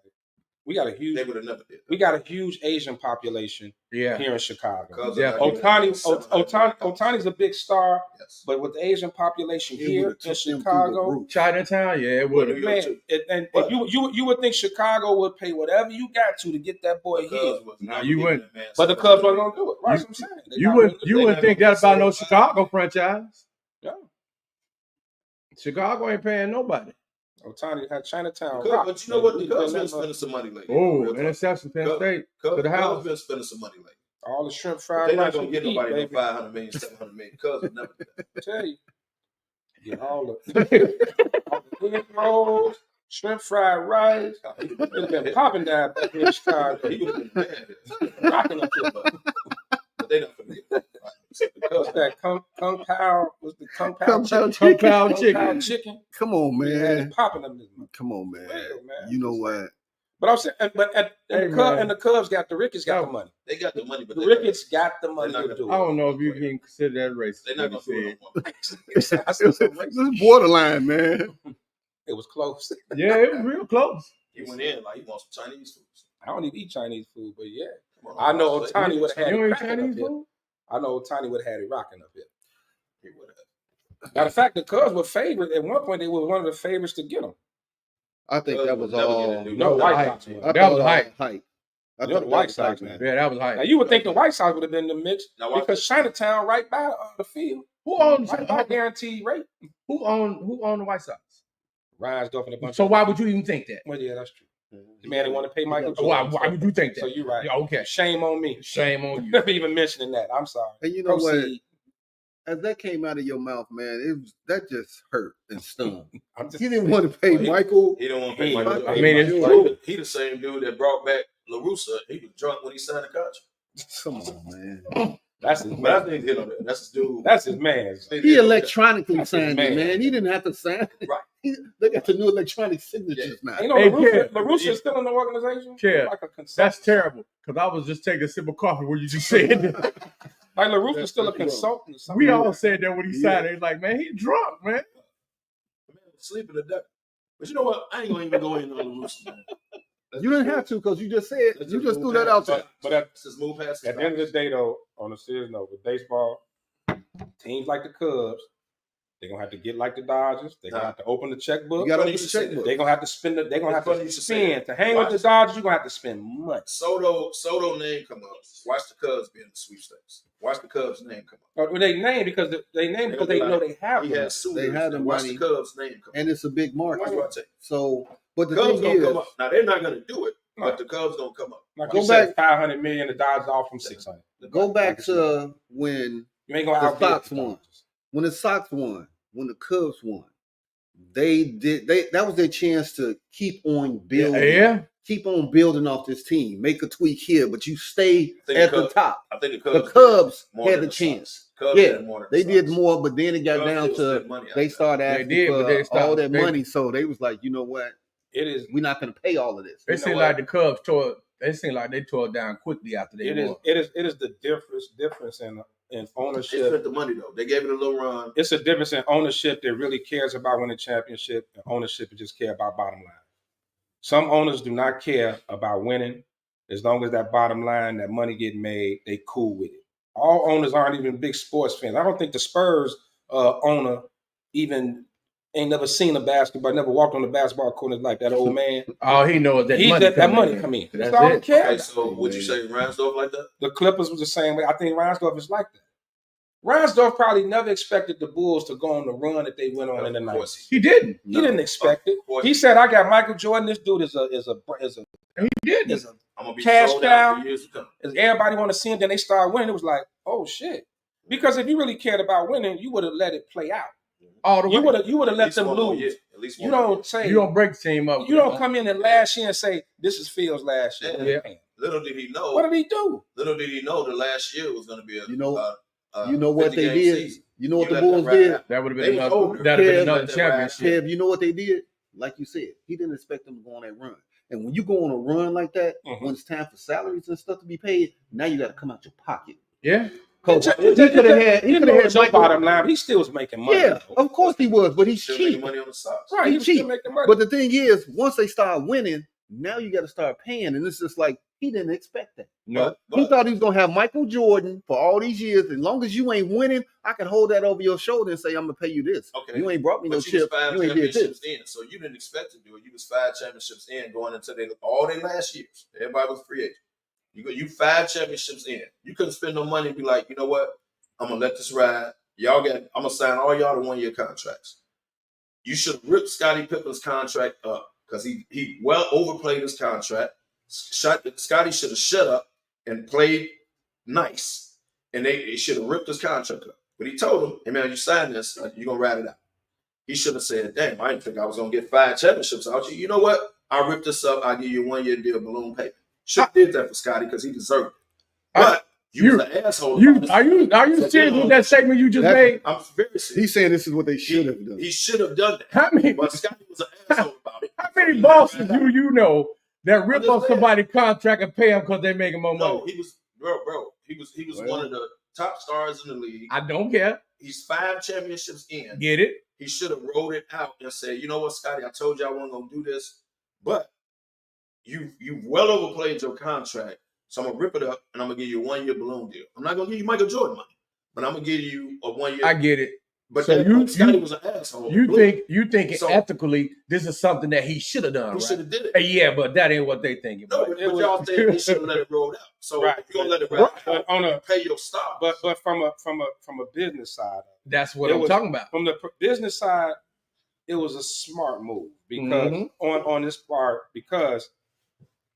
Speaker 3: We got a huge.
Speaker 5: They would have never did.
Speaker 3: We got a huge Asian population here in Chicago. Ohtani's a big star, but with the Asian population here in Chicago,
Speaker 4: Chinatown, it would have.
Speaker 3: And you would think Chicago would pay whatever you got to get that boy here.
Speaker 4: No, you wouldn't.
Speaker 3: But the Cubs weren't gonna do it. Right? I'm saying
Speaker 4: you wouldn't think that about no Chicago franchise.
Speaker 3: Yeah,
Speaker 4: Chicago ain't paying nobody.
Speaker 3: Ohtani had Chinatown.
Speaker 5: But you know what? The Cubs been spending some money lately.
Speaker 4: Oh, interception, Penn State to the house.
Speaker 5: Cubs been spending some money lately.
Speaker 3: All the shrimp fried rice.
Speaker 5: They're not gonna get nobody no $500 million, $700 million. Cubs would never do that.
Speaker 3: I tell you, get all the egg rolls, shrimp fried rice. It'd have been popping down back here in Chicago.
Speaker 5: He would have been bad. Rocking up here, but they not gonna get that.
Speaker 3: Because that Kung Pao was the Kung Pao chicken.
Speaker 2: Come on, man.
Speaker 3: Popping up this month.
Speaker 2: Come on, man. You know what?
Speaker 3: But I'm saying, the Cubs got the Ricketts got the money.
Speaker 5: They got the money, but
Speaker 3: the Ricketts got the money to do it.
Speaker 4: I don't know if you can consider that racist.
Speaker 5: They're not gonna do it.
Speaker 2: This is borderline, man.
Speaker 3: It was close.
Speaker 4: Yeah, it was real close.
Speaker 5: He went in like he wants some Chinese food.
Speaker 3: I don't even eat Chinese food, but yeah, I know Ohtani would have had it Chinese food. I know Ohtani would have had it rocking up here.
Speaker 5: He would have.
Speaker 3: Matter of fact, the Cubs were favored at one point. They were one of the favorites to get him.
Speaker 2: I think that was all.
Speaker 3: No, White Sox.
Speaker 4: That was hype.
Speaker 2: I thought the White Sox, man.
Speaker 4: Yeah, that was hype.
Speaker 3: Now you would think the White Sox would have been in the mix because Chinatown right by the field.
Speaker 4: Who owns
Speaker 3: right by guaranteed rate?
Speaker 4: Who owned the White Sox?
Speaker 3: Reinsdorf and a bunch.
Speaker 4: So why would you even think that?
Speaker 3: Well, yeah, that's true. The man didn't want to pay Michael
Speaker 4: Why
Speaker 3: Jordan.
Speaker 4: would you think that?
Speaker 3: So you're right.
Speaker 4: Yeah, okay.
Speaker 3: Shame on me.
Speaker 4: Shame on you.
Speaker 3: Never even mentioning that. I'm sorry.
Speaker 2: And you know
Speaker 3: Proceed.
Speaker 2: what? As that came out of your mouth, man, that just hurt and stung.
Speaker 3: I'm just
Speaker 2: He didn't want to pay Michael.
Speaker 5: He didn't want to pay
Speaker 3: He-
Speaker 5: Michael.
Speaker 3: I
Speaker 4: mean, it's
Speaker 5: true. He the same dude that brought back LaRussa. He was drunk when he signed the contract.
Speaker 2: Come on, man.
Speaker 3: That's his
Speaker 5: But I
Speaker 3: man.
Speaker 5: think you know that's his dude.
Speaker 3: That's his man.
Speaker 2: He electronically
Speaker 3: That's his
Speaker 2: signed
Speaker 3: man.
Speaker 2: it, man. He didn't have to sign it.
Speaker 5: Right.
Speaker 2: They got the new electronic signatures now.
Speaker 3: You know,
Speaker 4: Hey,
Speaker 3: LaRussa
Speaker 4: Kev.
Speaker 3: is still in the organization?
Speaker 4: Kev,
Speaker 3: Like a consultant.
Speaker 4: That's terrible. Because I was just taking a sip of coffee where you just said that.
Speaker 3: Like LaRussa is still a
Speaker 2: That's wrong.
Speaker 3: consultant or something.
Speaker 4: We all said that when he signed it. He's like, man, he drunk, man.
Speaker 5: Man, sleeping to death. But you know what? I ain't gonna even go in on LaRussa, man.
Speaker 2: You didn't have to because you just said
Speaker 5: Let's
Speaker 2: you just
Speaker 5: move
Speaker 2: threw that out there.
Speaker 3: But at
Speaker 5: Just move past
Speaker 3: the end of the day, though, on a serious note, with baseball, teams like the Cubs, they're gonna have to get like the Dodgers. They're gonna have to open the checkbook.
Speaker 2: You got to
Speaker 5: Funny
Speaker 2: open the
Speaker 5: you should say
Speaker 2: checkbook.
Speaker 3: They're gonna have to spend. They're gonna
Speaker 5: It's
Speaker 3: have
Speaker 5: funny
Speaker 3: to
Speaker 5: you should say
Speaker 3: spend
Speaker 5: that.
Speaker 3: to hang with the Dodgers. You're gonna have to spend money.
Speaker 5: Soto name come up. Watch the Cubs be in the sweepstakes. Watch the Cubs name come up.
Speaker 3: Or they name because they know they have
Speaker 5: He
Speaker 3: them.
Speaker 5: has suitors.
Speaker 2: They had the
Speaker 5: and watch
Speaker 2: money.
Speaker 5: the Cubs name come up.
Speaker 2: And it's a big market.
Speaker 5: Watch what I tell you.
Speaker 2: So, but the
Speaker 5: Cubs
Speaker 2: thing
Speaker 5: gonna
Speaker 2: is,
Speaker 5: come up. Now they're not gonna do it,
Speaker 3: No.
Speaker 5: but the Cubs gonna come up.
Speaker 3: Like
Speaker 2: Go
Speaker 3: you said,
Speaker 2: back-
Speaker 3: 500 million. The Dodgers off from 600.
Speaker 2: go back to when
Speaker 3: You ain't gonna
Speaker 2: the
Speaker 3: outbid
Speaker 2: Sox
Speaker 3: the
Speaker 2: won.
Speaker 3: Dodgers.
Speaker 2: When the Sox won, when the Cubs won, that was their chance to keep on building.
Speaker 4: Yeah.
Speaker 2: Keep on building off this team. Make a tweak here, but you stay
Speaker 5: think
Speaker 2: at
Speaker 5: the
Speaker 2: the
Speaker 5: Cubs-
Speaker 2: top.
Speaker 5: I think
Speaker 2: The
Speaker 5: the
Speaker 2: Cubs
Speaker 5: more
Speaker 2: had
Speaker 5: than
Speaker 2: the
Speaker 5: Sox.
Speaker 2: chance.
Speaker 5: Cubs
Speaker 2: Yeah,
Speaker 5: did more than
Speaker 2: they
Speaker 5: the
Speaker 2: did
Speaker 5: Sox.
Speaker 2: more, but then it got
Speaker 5: Cubs
Speaker 2: down
Speaker 5: still
Speaker 2: to
Speaker 5: spent money out
Speaker 2: they
Speaker 5: there.
Speaker 2: started
Speaker 4: They
Speaker 2: asking
Speaker 4: did, but they
Speaker 2: for all
Speaker 4: stopped.
Speaker 2: that
Speaker 4: They-
Speaker 2: money. So they was like, you know what?
Speaker 3: It is.
Speaker 2: We're not going to pay all of this.
Speaker 4: It
Speaker 3: You know
Speaker 4: seemed
Speaker 3: what?
Speaker 4: like the Cubs tore. They seemed like they tore it down quickly after they
Speaker 3: It is.
Speaker 4: won.
Speaker 3: It is the difference in
Speaker 5: They
Speaker 3: ownership.
Speaker 5: spent the money though. They gave it a little run.
Speaker 3: It's a difference in ownership that really cares about winning championship and ownership that just care about bottom line. Some owners do not care about winning. As long as that bottom line, that money getting made, they cool with it. All owners aren't even big sports fans. I don't think the Spurs owner even ain't never seen a basketball, never walked on the basketball court in his life. That old man.
Speaker 4: All he knows that
Speaker 3: He
Speaker 4: money
Speaker 3: let that
Speaker 4: coming
Speaker 3: money
Speaker 4: in.
Speaker 3: come in.
Speaker 4: That's
Speaker 3: That's all he
Speaker 4: it.
Speaker 3: cares
Speaker 5: Okay,
Speaker 3: about.
Speaker 5: so would you say Ransdorf like that?
Speaker 3: The Clippers was the same way. I think Reinsdorf is like that. Reinsdorf probably never expected the Bulls to go on the run that they went on in the
Speaker 5: Of
Speaker 3: night.
Speaker 5: course
Speaker 4: He didn't.
Speaker 3: He didn't expect it.
Speaker 5: Of course.
Speaker 3: He said, "I got Michael Jordan. This dude is a
Speaker 4: He didn't.
Speaker 5: I'm gonna be
Speaker 3: Cash
Speaker 5: sold out
Speaker 3: cow.
Speaker 5: for years to come.
Speaker 3: As everybody want to see him." Then they start winning. It was like, "Oh shit!" Because if you really cared about winning, you would have let it play out.
Speaker 4: All the way.
Speaker 3: You would have
Speaker 5: At
Speaker 3: let
Speaker 5: least
Speaker 3: them
Speaker 5: one more
Speaker 3: lose.
Speaker 5: year. At least
Speaker 3: You
Speaker 5: one more
Speaker 3: don't
Speaker 5: year.
Speaker 3: say
Speaker 4: You don't break the team up.
Speaker 3: you don't come in and last year and say this is Phil's last year.
Speaker 4: Yeah.
Speaker 5: Little did he know.
Speaker 3: What did he do?
Speaker 5: Little did he know the last year was going to be a.
Speaker 2: You know-
Speaker 5: a
Speaker 2: You know what they
Speaker 5: 50-game
Speaker 2: did?
Speaker 5: season.
Speaker 2: You know what
Speaker 5: You
Speaker 2: the
Speaker 5: let
Speaker 2: Bulls
Speaker 5: that ride
Speaker 2: did?
Speaker 5: out.
Speaker 4: That would have
Speaker 5: They
Speaker 4: been
Speaker 5: was
Speaker 4: another.
Speaker 5: older.
Speaker 4: That'd have been
Speaker 2: Kev,
Speaker 4: another
Speaker 5: let that ride.
Speaker 4: championship.
Speaker 2: Kev, you know what they did? Like you said, he didn't expect them to go on that run. And when you go on a run like that,
Speaker 3: Mhm.
Speaker 2: when it's time for salaries and stuff to be paid, now you got to come out your pocket.
Speaker 4: Yeah.
Speaker 2: Because he
Speaker 3: It-
Speaker 2: could have had, he
Speaker 3: You
Speaker 2: could
Speaker 3: know
Speaker 2: have
Speaker 3: it's
Speaker 2: had
Speaker 3: your
Speaker 2: Michael.
Speaker 3: bottom line. But he still was making money.
Speaker 2: Yeah,
Speaker 3: though.
Speaker 2: of course he was, but he's
Speaker 5: Still making
Speaker 2: cheap.
Speaker 5: money on the Sox.
Speaker 3: Right, he
Speaker 2: He's
Speaker 3: was still
Speaker 2: cheap.
Speaker 3: making money.
Speaker 2: But the thing is, once they start winning, now you got to start paying, and it's just like he didn't expect that.
Speaker 4: No.
Speaker 2: He thought he was gonna have Michael Jordan for all these years. As long as you ain't winning, I can hold that over your shoulder and say I'm gonna pay you this.
Speaker 5: Okay.
Speaker 2: You ain't brought me no
Speaker 5: But you was
Speaker 2: chips.
Speaker 5: 5
Speaker 2: You ain't did this.
Speaker 5: championships in, so you didn't expect to do it. You was 5 championships in going into all their last years. Everybody was free agent. You 5 championships in. You couldn't spend no money and be like, you know what? I'm gonna let this ride. I'm gonna sign all y'all to 1-year contracts. You should have ripped Scottie Pippen's contract up because he well overplayed his contract. Scottie should have shut up and played nice, and they should have ripped his contract up. But he told him, "Hey man, you signed this, you're gonna ride it out." He should have said, "Damn, I didn't think I was gonna get 5 championships out you. You know what? I'll rip this up. I'll give you a 1-year deal, balloon payment." Should have did that for Scottie because he deserved it. But you was an asshole. about this.
Speaker 4: Are you serious with that statement you just
Speaker 2: That-
Speaker 4: made?
Speaker 5: I'm very serious.
Speaker 2: He's saying this is what they should have done.
Speaker 5: He should have done that.
Speaker 4: How many
Speaker 5: But Scottie was an asshole about it.
Speaker 4: how many bosses do you know that rip
Speaker 5: just
Speaker 4: off
Speaker 5: saying.
Speaker 4: somebody's contract and pay them because they making more money?
Speaker 5: No, he was bro. He was one of the top stars in the league.
Speaker 4: I don't care.
Speaker 5: He's 5 championships in.
Speaker 4: Get it?
Speaker 5: He should have rolled it out and said, "You know what, Scottie? I told you I wasn't gonna do this, but you well overplayed your contract. So I'm gonna rip it up and I'm gonna give you a 1-year balloon deal. I'm not gonna give you Michael Jordan money, but I'm gonna give you a 1-year."
Speaker 4: I get it.
Speaker 5: But
Speaker 4: So
Speaker 5: Scottie was an asshole.
Speaker 4: You think
Speaker 5: So-
Speaker 4: ethically this is something that he should have done,
Speaker 5: he should
Speaker 4: right?
Speaker 5: have did it?
Speaker 4: Yeah, but that ain't what they thinking.
Speaker 5: No,
Speaker 4: Bro.
Speaker 5: but y'all think he should have let it roll out. So
Speaker 3: Right.
Speaker 5: if you're gonna let it roll out,
Speaker 3: But on a
Speaker 5: pay your stars.
Speaker 3: but from a business side,
Speaker 4: That's what
Speaker 3: It
Speaker 4: I'm
Speaker 3: was-
Speaker 4: talking about.
Speaker 3: from the business side, it was a smart move because
Speaker 4: Mhm.
Speaker 3: on this part, because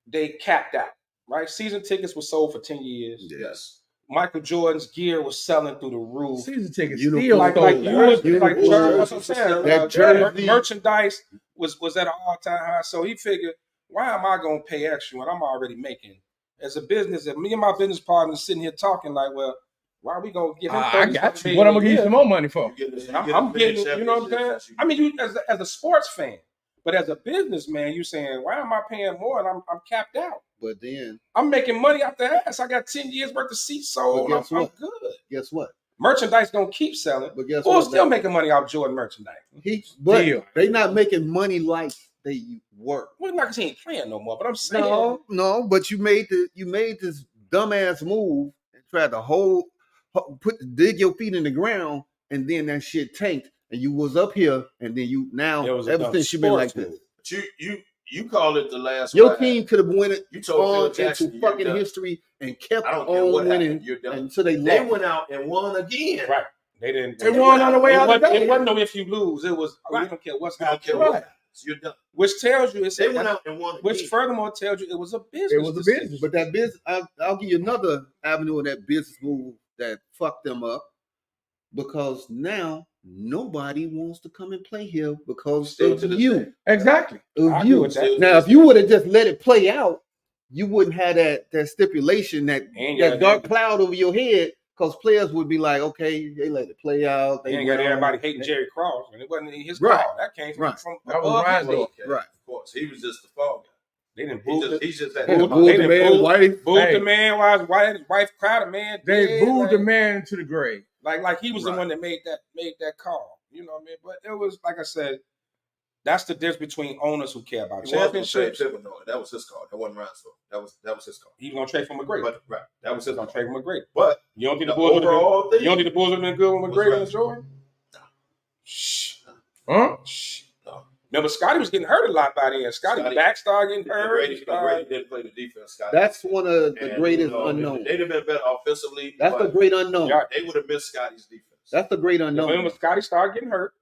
Speaker 3: they capped out. Right, season tickets were sold for 10 years.
Speaker 5: Yes.
Speaker 3: Michael Jordan's gear was selling through the roof.
Speaker 4: Season tickets
Speaker 2: Uniform.
Speaker 4: still
Speaker 3: Like
Speaker 4: sold.
Speaker 3: jersey, like
Speaker 2: Uniform.
Speaker 3: jersey, that's what I'm saying.
Speaker 2: That jersey.
Speaker 3: Merchandise was at an all-time high. So he figured, why am I gonna pay extra when I'm already making? As a business, and me and my business partner sitting here talking like, well, why are we gonna give him
Speaker 4: I got you. What I'm gonna give you some more money for?
Speaker 3: I'm getting, you know what I'm saying? I mean, you as a sports fan, but as a businessman, you saying, why am I paying more and I'm capped out?
Speaker 2: But then
Speaker 3: I'm making money out the ass. I got 10 years worth of seats sold.
Speaker 2: But guess
Speaker 3: I'm
Speaker 2: what?
Speaker 3: good.
Speaker 2: Guess what?
Speaker 3: Merchandise gonna keep selling.
Speaker 2: But guess
Speaker 3: Who's
Speaker 2: what?
Speaker 3: still making money off Jordan merchandise?
Speaker 2: But
Speaker 4: Deal.
Speaker 2: they not making money like they were.
Speaker 3: Well, not because he ain't playing no more, but I'm saying
Speaker 2: No. But you made this dumbass move and tried to dig your feet in the ground, and then that shit tanked, and you was up here, and then you now
Speaker 3: it was a
Speaker 2: ever
Speaker 3: dumb
Speaker 2: since you been like
Speaker 3: sports
Speaker 2: this.
Speaker 3: move.
Speaker 5: But you called it the last.
Speaker 2: Your
Speaker 5: ride.
Speaker 2: team could have won it
Speaker 5: You told Phil
Speaker 2: on
Speaker 5: Jackson
Speaker 2: into
Speaker 5: you're
Speaker 2: fucking
Speaker 5: done.
Speaker 2: history and kept
Speaker 5: I don't care
Speaker 2: on
Speaker 5: what
Speaker 2: winning
Speaker 5: happened. You're done.
Speaker 2: until they
Speaker 5: They
Speaker 2: lost.
Speaker 5: went out and won again.
Speaker 3: Right. They didn't.
Speaker 4: They won on the way out.
Speaker 3: It wasn't no if you lose. It was we don't care what's
Speaker 5: You don't care
Speaker 3: happening.
Speaker 5: what happens. You're done.
Speaker 3: Which tells you
Speaker 5: They went out and won again.
Speaker 3: which furthermore tells you it was a business.
Speaker 4: It was a
Speaker 3: decision.
Speaker 4: business.
Speaker 2: But that business, I'll give you another avenue of that business move that fucked them up, because now nobody wants to come and play here because
Speaker 5: Still
Speaker 2: of
Speaker 5: to this
Speaker 2: you.
Speaker 5: day.
Speaker 4: Exactly.
Speaker 3: I
Speaker 2: Of
Speaker 3: agree
Speaker 2: you.
Speaker 3: with that.
Speaker 2: Now, if you would have just let it play out, you wouldn't have that stipulation, that dark cloud over your head, because players would be like, okay, they let it play out.
Speaker 3: They ain't got everybody hating Jerry Cross, and it wasn't his
Speaker 2: Right.
Speaker 3: call. That came from
Speaker 4: That was
Speaker 3: above
Speaker 4: Ryan's
Speaker 3: his
Speaker 4: door.
Speaker 3: league.
Speaker 5: Okay,
Speaker 2: Right.
Speaker 5: Of course. He was just the fall guy.
Speaker 3: They didn't
Speaker 5: He
Speaker 3: boo
Speaker 5: just,
Speaker 3: the,
Speaker 5: he just had
Speaker 2: They
Speaker 3: Booed-
Speaker 2: booed
Speaker 3: they
Speaker 2: the
Speaker 3: done
Speaker 2: man's
Speaker 3: booed-
Speaker 2: wife.
Speaker 3: booed
Speaker 4: Hey.
Speaker 3: the man while his wife cried. A man
Speaker 4: They
Speaker 3: dead,
Speaker 4: booed
Speaker 3: like,
Speaker 4: the man into the grave.
Speaker 3: like he was the
Speaker 5: Right.
Speaker 3: one that made that call. You know what I mean? But it was like I said, that's the difference between owners who care about
Speaker 5: He was going to trade
Speaker 3: championships.
Speaker 5: Pippen, though. That was his call. That wasn't Ryan's fault. That was his call.
Speaker 3: He was gonna trade for McGregor.
Speaker 5: But right, that was his
Speaker 3: He's gonna
Speaker 5: call.
Speaker 3: trade for McGregor.
Speaker 5: But
Speaker 3: You don't think
Speaker 5: the
Speaker 3: the Bulls would have
Speaker 5: overall
Speaker 3: been?
Speaker 5: thing,
Speaker 3: You don't think the Bulls would have been good with
Speaker 5: was
Speaker 3: McGregor
Speaker 5: right.
Speaker 3: and Jordan?
Speaker 5: No.
Speaker 3: Shh.
Speaker 4: Huh?
Speaker 3: Shh.
Speaker 5: No.
Speaker 3: Remember, Scotty was getting hurt a lot by then. Scotty back started getting hurt.
Speaker 5: McGrady didn't play the defense. Scott.
Speaker 2: That's one of the
Speaker 5: And,
Speaker 2: greatest
Speaker 5: you know,
Speaker 2: unknowns.
Speaker 5: They'd have been better offensively.
Speaker 2: That's
Speaker 5: but
Speaker 2: the great unknown.
Speaker 3: Yeah.
Speaker 5: They would have missed Scotty's defense.
Speaker 2: That's the great unknown.
Speaker 3: Remember, Scotty started getting hurt.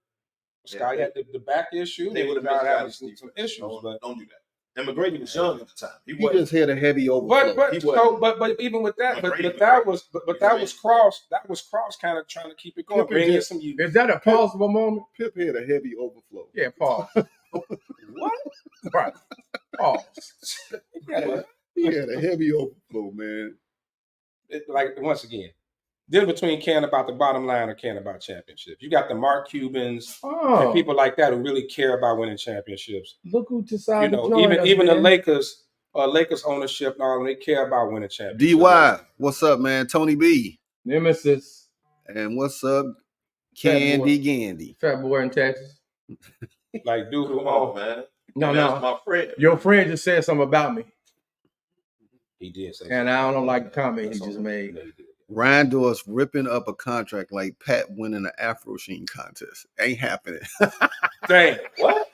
Speaker 3: Scotty
Speaker 5: Yeah.
Speaker 3: had the back issue.
Speaker 5: They would have
Speaker 3: started having
Speaker 5: missed Scotty's
Speaker 3: some
Speaker 5: defense.
Speaker 3: issues. But
Speaker 5: Don't do that. And McGrady was young at the time. He
Speaker 2: He
Speaker 5: wasn't.
Speaker 2: just had a heavy overflow.
Speaker 3: but even with that, but that was Cross. That was Cross kind of trying to keep it going,
Speaker 2: Pippen
Speaker 3: bring in
Speaker 2: just-
Speaker 3: some youth.
Speaker 4: Is that a possible moment?
Speaker 2: Pip had a heavy overflow.
Speaker 4: Yeah, pause.
Speaker 3: What?
Speaker 4: Right. Pause.
Speaker 3: Yeah,
Speaker 2: He had a heavy overflow, man.
Speaker 3: like once again, difference between caring about the bottom line or caring about championships. You got the Mark Cubans
Speaker 4: Oh,
Speaker 3: and people like that who really care about winning championships.
Speaker 4: look who
Speaker 3: You
Speaker 4: decided
Speaker 3: know,
Speaker 4: to join us,
Speaker 3: even the
Speaker 4: man.
Speaker 3: Lakers ownership and all, they care about winning championships.
Speaker 2: DY, what's up, man? Tony B.
Speaker 4: Nemesis,
Speaker 2: And what's up,
Speaker 4: Fat
Speaker 2: Candy Gandy?
Speaker 4: fat boy in Texas.
Speaker 3: Like, dude,
Speaker 5: Come on, man.
Speaker 4: No,
Speaker 5: And
Speaker 4: no.
Speaker 5: that's my friend.
Speaker 4: Your friend just said something about me,
Speaker 3: he did say
Speaker 4: and I don't like the comment he just made.
Speaker 2: Ryan Doris ripping up a contract like Pat winning an Afro Sheen contest. Ain't happening.
Speaker 3: Dang, what?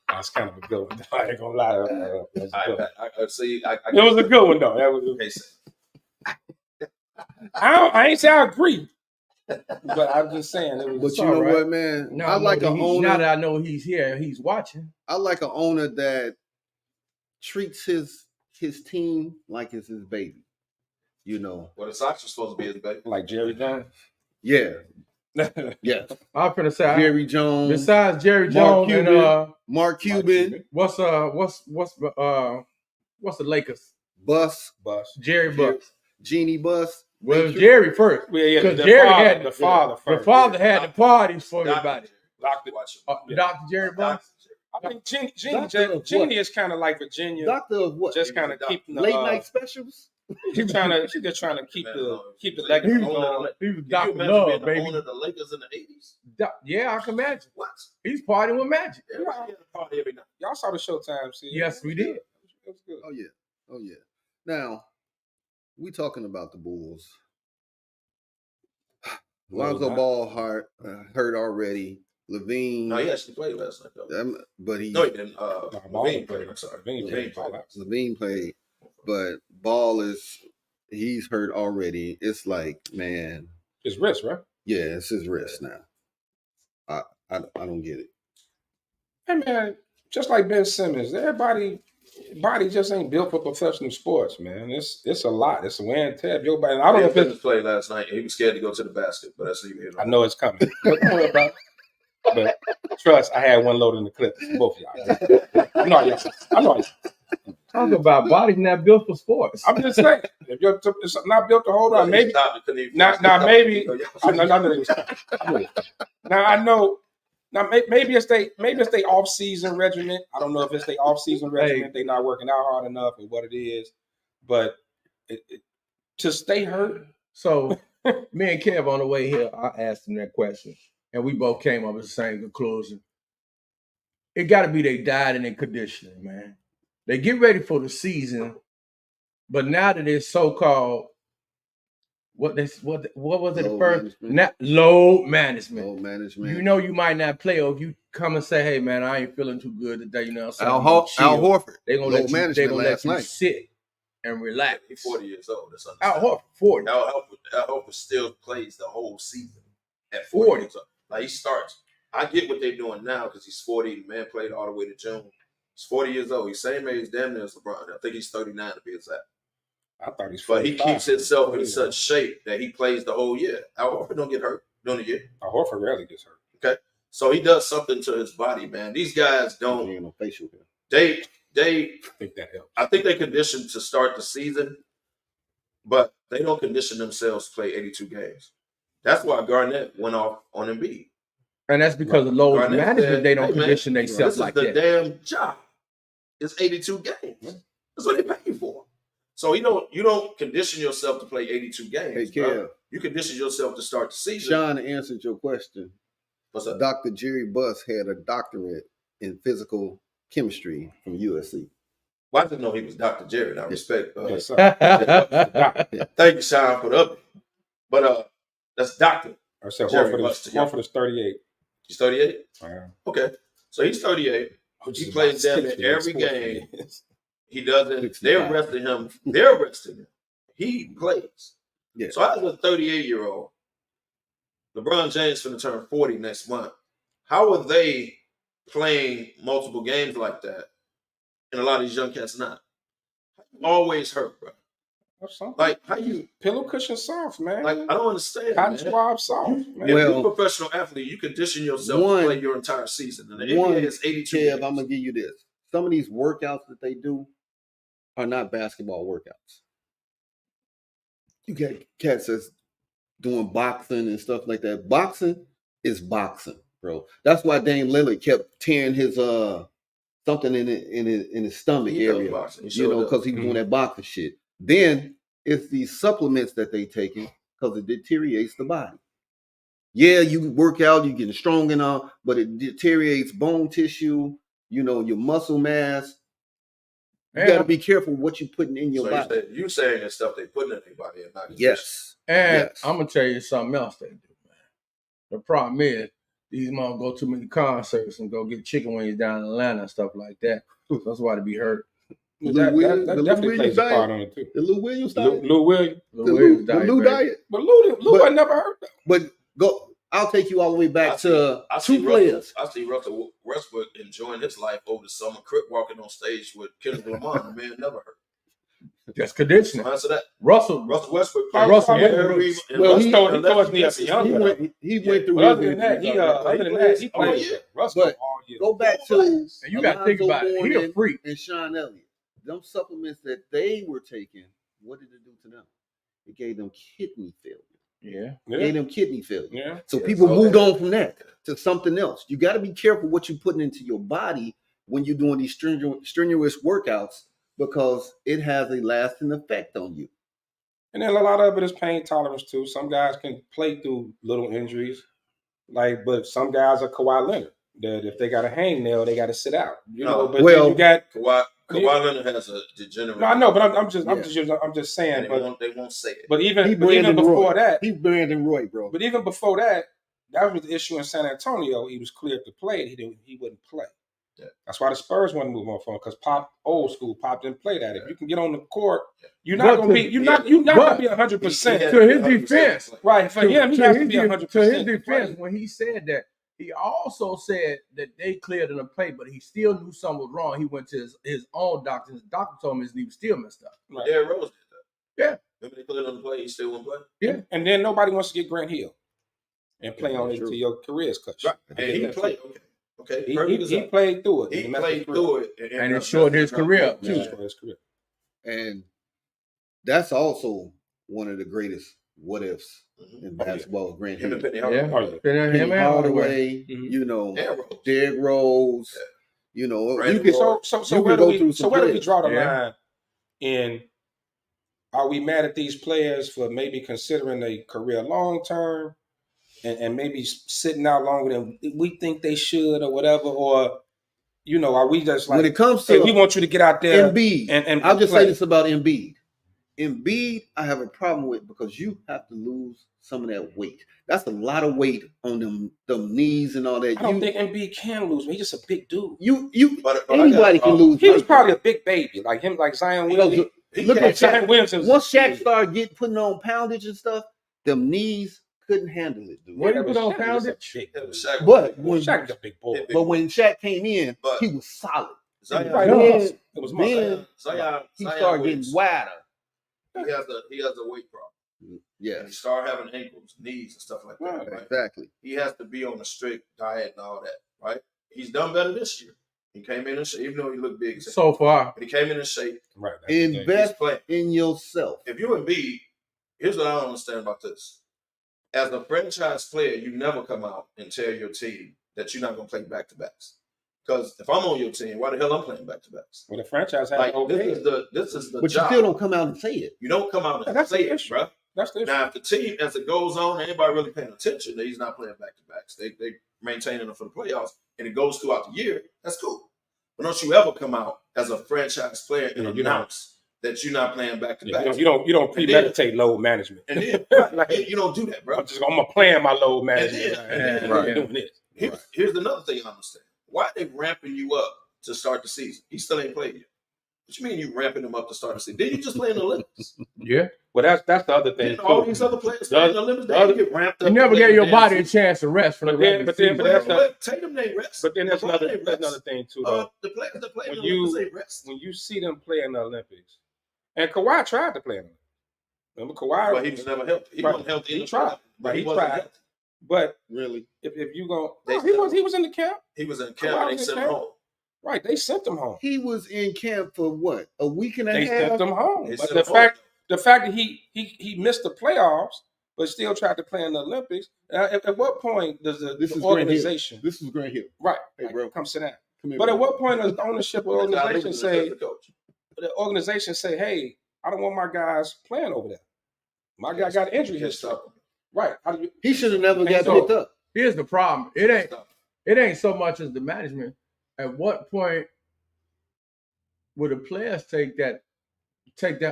Speaker 3: That's kind of a good one. I ain't gonna lie. That was a good one.
Speaker 5: I see.
Speaker 3: It was a good one though. That was.
Speaker 5: Okay, so
Speaker 3: I ain't say I agree, but I'm just saying it was.
Speaker 2: But
Speaker 3: It's
Speaker 2: you
Speaker 3: all
Speaker 2: know
Speaker 3: right.
Speaker 2: what, man?
Speaker 4: No,
Speaker 2: I like an
Speaker 4: now
Speaker 2: owner.
Speaker 4: that I know he's here and he's watching.
Speaker 2: I like an owner that treats his team like it's his baby. You know.
Speaker 5: well, the Sox are supposed to be his baby.
Speaker 3: Like Jerry Jones.
Speaker 2: Yeah. Yeah.
Speaker 4: I'm finna say,
Speaker 2: Jerry Jones.
Speaker 4: besides Jerry
Speaker 2: Mark
Speaker 4: Jones and
Speaker 2: Cuban. Mark Cuban.
Speaker 4: what's the Lakers?
Speaker 2: Bus.
Speaker 3: Bus.
Speaker 4: Jerry Bucks.
Speaker 2: Genie Bus.
Speaker 4: Well, it was Jerry first.
Speaker 3: Yeah, yeah.
Speaker 4: Because
Speaker 3: The
Speaker 4: Jerry
Speaker 3: father,
Speaker 4: had
Speaker 3: the father
Speaker 4: The
Speaker 3: first.
Speaker 4: father had the parties for everybody.
Speaker 3: Doctor.
Speaker 5: Watch it.
Speaker 4: Dr. Jerry Bucks.
Speaker 3: I think
Speaker 2: Doctor of
Speaker 3: Genie is kind of like Virginia,
Speaker 2: Doctor of what?
Speaker 3: just kind of keeping the
Speaker 2: Late night specials?
Speaker 3: She's just trying to keep the
Speaker 5: He
Speaker 3: legacy
Speaker 5: was
Speaker 3: going.
Speaker 4: He was
Speaker 5: Can you
Speaker 4: Dr.
Speaker 5: imagine
Speaker 4: Love,
Speaker 5: being the
Speaker 4: baby.
Speaker 5: owner of the Lakers in the 80s?
Speaker 4: Yeah, I can imagine.
Speaker 5: What?
Speaker 4: He's partying with Magic.
Speaker 5: Everybody had a party every night.
Speaker 3: Y'all saw the Showtime series.
Speaker 4: Yes, we did.
Speaker 3: It was good.
Speaker 2: Oh yeah. Oh yeah. Now, we talking about the Bulls. Lonzo Ball hurt already. Levine.
Speaker 5: No, he actually played last night, though.
Speaker 2: But he
Speaker 5: No, he didn't.
Speaker 3: Levine
Speaker 5: played. I'm sorry.
Speaker 3: Levine played.
Speaker 2: Levine played, but Ball he's hurt already. It's like, man,
Speaker 3: His wrist, right?
Speaker 2: yeah, it's his wrist now. I don't get it.
Speaker 3: Hey man, just like Ben Simmons, everybody body just ain't built for professional sports, man. It's a lot. It's a wear and tear. Your body. I don't know if
Speaker 5: it's played last night. He was scared to go to the basket, but that's even.
Speaker 3: I know it's coming. But don't worry about it. But trust, I had one loaded in the clip. Both of y'all. I know y'all.
Speaker 4: Talk about bodies not built for sports.
Speaker 3: I'm just saying, if it's not built to hold on, maybe. Now maybe. Now I know. Now maybe it's they off season regimen. I don't know if it's their off season regimen. They not working out hard enough or what it is, but to stay hurt.
Speaker 4: So me and Kev on the way here, I asked him that question, and we both came up with the same conclusion. It got to be their diet and their conditioning, man. They get ready for the season, but now that it's so-called what was it
Speaker 2: Load
Speaker 4: first?
Speaker 2: management.
Speaker 4: Load management.
Speaker 2: Load management.
Speaker 4: You know you might not play, or if you come and say, "Hey man, I ain't feeling too good today," you know,
Speaker 2: Al Horford.
Speaker 4: They're gonna let you sit and relax.
Speaker 5: He's 40 years old. That's
Speaker 4: Al Horford, 40.
Speaker 5: Al Horford still plays the whole season at 40 years old. Like he starts. I get what they're doing now because he's 40. The man played all the way to June. He's 40 years old. He's same age damn near as LeBron. I think he's 39 to be exact.
Speaker 3: I thought he's 45.
Speaker 5: But he keeps himself in such shape that he plays the whole year. Al Horford don't get hurt during the year.
Speaker 3: Al Horford rarely gets hurt.
Speaker 5: Okay. So he does something to his body, man. These guys don't.
Speaker 2: No facial hair.
Speaker 5: They
Speaker 3: I think that helps.
Speaker 5: I think they conditioned to start the season, but they don't condition themselves to play 82 games. That's why Garnett went off on Embiid.
Speaker 4: And that's because of load management. They don't condition themselves like that.
Speaker 5: This is the damn job. It's 82 games. That's what they pay you for. So you don't condition yourself to play 82 games.
Speaker 2: Hey, Kev.
Speaker 5: You condition yourself to start the season.
Speaker 2: Sean answered your question.
Speaker 5: What's up?
Speaker 2: Dr. Jerry Buss had a doctorate in physical chemistry from USC.
Speaker 5: Well, I didn't know he was Dr. Jerry. And I respect.
Speaker 3: Yes, sir.
Speaker 5: Thank you, Sean, for the update. But that's Dr.
Speaker 3: I said
Speaker 5: Jerry
Speaker 3: Horford is 38.
Speaker 5: He's 38?
Speaker 3: Wow.
Speaker 5: Okay. So he's 38. He plays damn near every game. He doesn't. They're arresting him. He plays.
Speaker 2: Yeah.
Speaker 5: So as a 38-year-old, LeBron James finna turn 40 next month. How are they playing multiple games like that? And a lot of these young cats not. Always hurt, bro. Like how you
Speaker 3: pillow cushion soft, man.
Speaker 5: Like I don't understand.
Speaker 3: Cotton swab soft. Man.
Speaker 5: If you're a professional athlete, you condition yourself to play your entire season. And the NBA is 82
Speaker 2: Kev, I'm gonna give you this. Some of these workouts that they do are not basketball workouts. You got cats that's doing boxing and stuff like that. Boxing is boxing, bro. That's why Dame Lillard kept tearing his something in his stomach area. Because he's doing that boxing shit. Then it's these supplements that they taking because it deteriorates the body. Yeah, you work out, you're getting strong and all, but it deteriorates bone tissue, your muscle mass. You got to be careful what you're putting in your body.
Speaker 5: You saying that stuff they putting in their body and not
Speaker 2: yes.
Speaker 4: And I'm gonna tell you something else they do, man. The problem is these mom go to many concerts and go get chicken wings down in Atlanta and stuff like that. That's why they be hurt.
Speaker 3: That definitely plays a part on it too.
Speaker 2: The Lou Williams diet.
Speaker 3: Lou Williams.
Speaker 4: The
Speaker 2: Lou diet.
Speaker 3: But Lou I never heard that.
Speaker 2: But go. I'll take you all the way back to two players.
Speaker 5: I see Russell Westbrook enjoying his life over the summer. Crip walking on stage with Kendrick Lamar. The man never heard.
Speaker 4: That's conditioning.
Speaker 5: Answer that.
Speaker 4: Russell
Speaker 5: Westbrook.
Speaker 2: He went through.
Speaker 3: Other than that, he played Russell all year.
Speaker 2: Go back to
Speaker 4: and you got to think about it. He a freak.
Speaker 2: And Sean Elliott. Them supplements that they were taking, what did it do to them? It gave them kidney failure.
Speaker 4: Yeah.
Speaker 2: It gave them kidney failure.
Speaker 3: Yeah.
Speaker 2: So people moved on from that to something else. You got to be careful what you're putting into your body when you're doing these strenuous workouts because it has a lasting effect on you.
Speaker 3: And then a lot of it is pain tolerance too. Some guys can play through little injuries, but some guys are Kawhi Leonard. That if they got a hangnail, they got to sit out. But then you got
Speaker 5: Kawhi Leonard has a degenerate.
Speaker 3: No, I know, but I'm just saying.
Speaker 5: They won't say it.
Speaker 3: But even before that,
Speaker 2: he's Brandon Roy, bro.
Speaker 3: But even before that was the issue in San Antonio. He was cleared to play. He wouldn't play. Yeah. That's why the Spurs want to move on from him because old school Pop didn't play that. If you can get on the court, you're not going to be 100%.
Speaker 4: To his defense,
Speaker 3: right? For him, he has to be 100%.
Speaker 4: To his defense, when he said that, He also said that they cleared him the plate, but he still knew something was wrong. He went to his own doctor. His doctor told him his knee was still messed up.
Speaker 5: Right. Derrick Rose did that.
Speaker 4: Yeah.
Speaker 5: Remember they cleared on the play, he still won't play?
Speaker 4: Yeah.
Speaker 3: And then nobody wants to get Grant Hill and play on it until your career is cut short.
Speaker 5: Right. And he played. Okay.
Speaker 3: He played through it.
Speaker 5: He played through it.
Speaker 4: And it shortened his career up, too.
Speaker 2: And that's also one of the greatest what ifs in basketball. Grant Hill.
Speaker 4: Him
Speaker 2: Hardaway, you know, Derrick Rose, you know,
Speaker 3: so where do we draw the line in? Are we mad at these players for maybe considering a career long term and maybe sitting out longer than we think they should or whatever? Or, you know, are we just like,
Speaker 2: when it comes to,
Speaker 3: we want you to get out there
Speaker 2: Embiid,
Speaker 3: and
Speaker 2: I'll just
Speaker 3: play.
Speaker 2: say this about Embiid. Embiid, I have a problem with because you have to lose some of that weight. That's a lot of weight on them knees and all that.
Speaker 3: I don't think Embiid can lose. He's just a big dude.
Speaker 2: But anybody can lose.
Speaker 3: He was probably a big baby, like him, like Zion Williamson.
Speaker 2: Look at Shaq.
Speaker 3: Once
Speaker 2: Shaq started putting on poundage and stuff, them knees couldn't handle it, dude.
Speaker 4: What he put on poundage?
Speaker 2: But when
Speaker 3: Shaq's a big boy.
Speaker 2: But when Shaq came in, he was solid.
Speaker 5: Zion,
Speaker 2: he started getting wider.
Speaker 5: He has a weight problem.
Speaker 2: Yeah.
Speaker 5: And he started having ankles, knees, and stuff like that. Right?
Speaker 2: Exactly.
Speaker 5: He has to be on a strict diet and all that, right? He's done better this year. He came in shape, even though he looked big.
Speaker 4: So far.
Speaker 5: But he came in shape.
Speaker 3: Right.
Speaker 2: Invest in yourself.
Speaker 5: If you're Embiid, here's what I don't understand about this. As a franchise player, you never come out and tell your team that you're not going to play back-to-backs. Because if I'm on your team, why the hell I'm playing back-to-backs?
Speaker 3: Well, the franchise has
Speaker 5: this is the
Speaker 2: but
Speaker 5: job.
Speaker 2: you still don't come out and say it.
Speaker 5: You don't come out and say it, bro.
Speaker 3: That's the issue.
Speaker 5: Now, if the team, as it goes on, anybody really paying attention, that he's not playing back-to-backs. They maintaining them for the playoffs, and it goes throughout the year. That's cool. But don't you ever come out as a franchise player and announce that you're not playing back-to-backs.
Speaker 3: You don't premeditate load management.
Speaker 5: And then you don't do that, bro.
Speaker 3: I'm gonna plan my load management.
Speaker 5: And then, doing this. Here's another thing I understand. Why are they ramping you up to start the season? He still ain't played yet. What you mean you ramping him up to start the season? Didn't you just play in the Olympics?
Speaker 4: Yeah.
Speaker 3: Well, that's the other thing.
Speaker 5: Didn't all these other players play in the Olympics? They get ramped up.
Speaker 4: You never gave your body a chance to rest for the
Speaker 3: but that's not.
Speaker 5: Tatum ain't rest.
Speaker 3: But then that's another thing too, though.
Speaker 5: The players that play in the Olympics ain't rest.
Speaker 3: When you see them play in the Olympics, and Kawhi tried to play in them. Remember Kawhi?
Speaker 5: But he was never healthy. He wasn't healthy.
Speaker 3: He tried. But he tried. But
Speaker 2: really,
Speaker 3: if you go, he was in the camp.
Speaker 5: He was in camp and they sent him home.
Speaker 3: Right, they sent him home.
Speaker 2: He was in camp for what? A week and a half?
Speaker 3: They sent him home.
Speaker 5: They
Speaker 3: but
Speaker 5: sent
Speaker 3: the fact that he missed the playoffs, but still tried to play in the Olympics. At what point does the organization?
Speaker 2: This is Grant Hill.
Speaker 3: Right.
Speaker 2: Hey, bro.
Speaker 3: Come sit down.
Speaker 2: Come here,
Speaker 3: but
Speaker 2: bro.
Speaker 3: at what point does the ownership or organization say, hey, I don't want my guys playing over there. My guy got injury history. Right.
Speaker 2: He should have never got picked up.
Speaker 4: Here's the problem. It ain't so much as the management. At what point would the players take that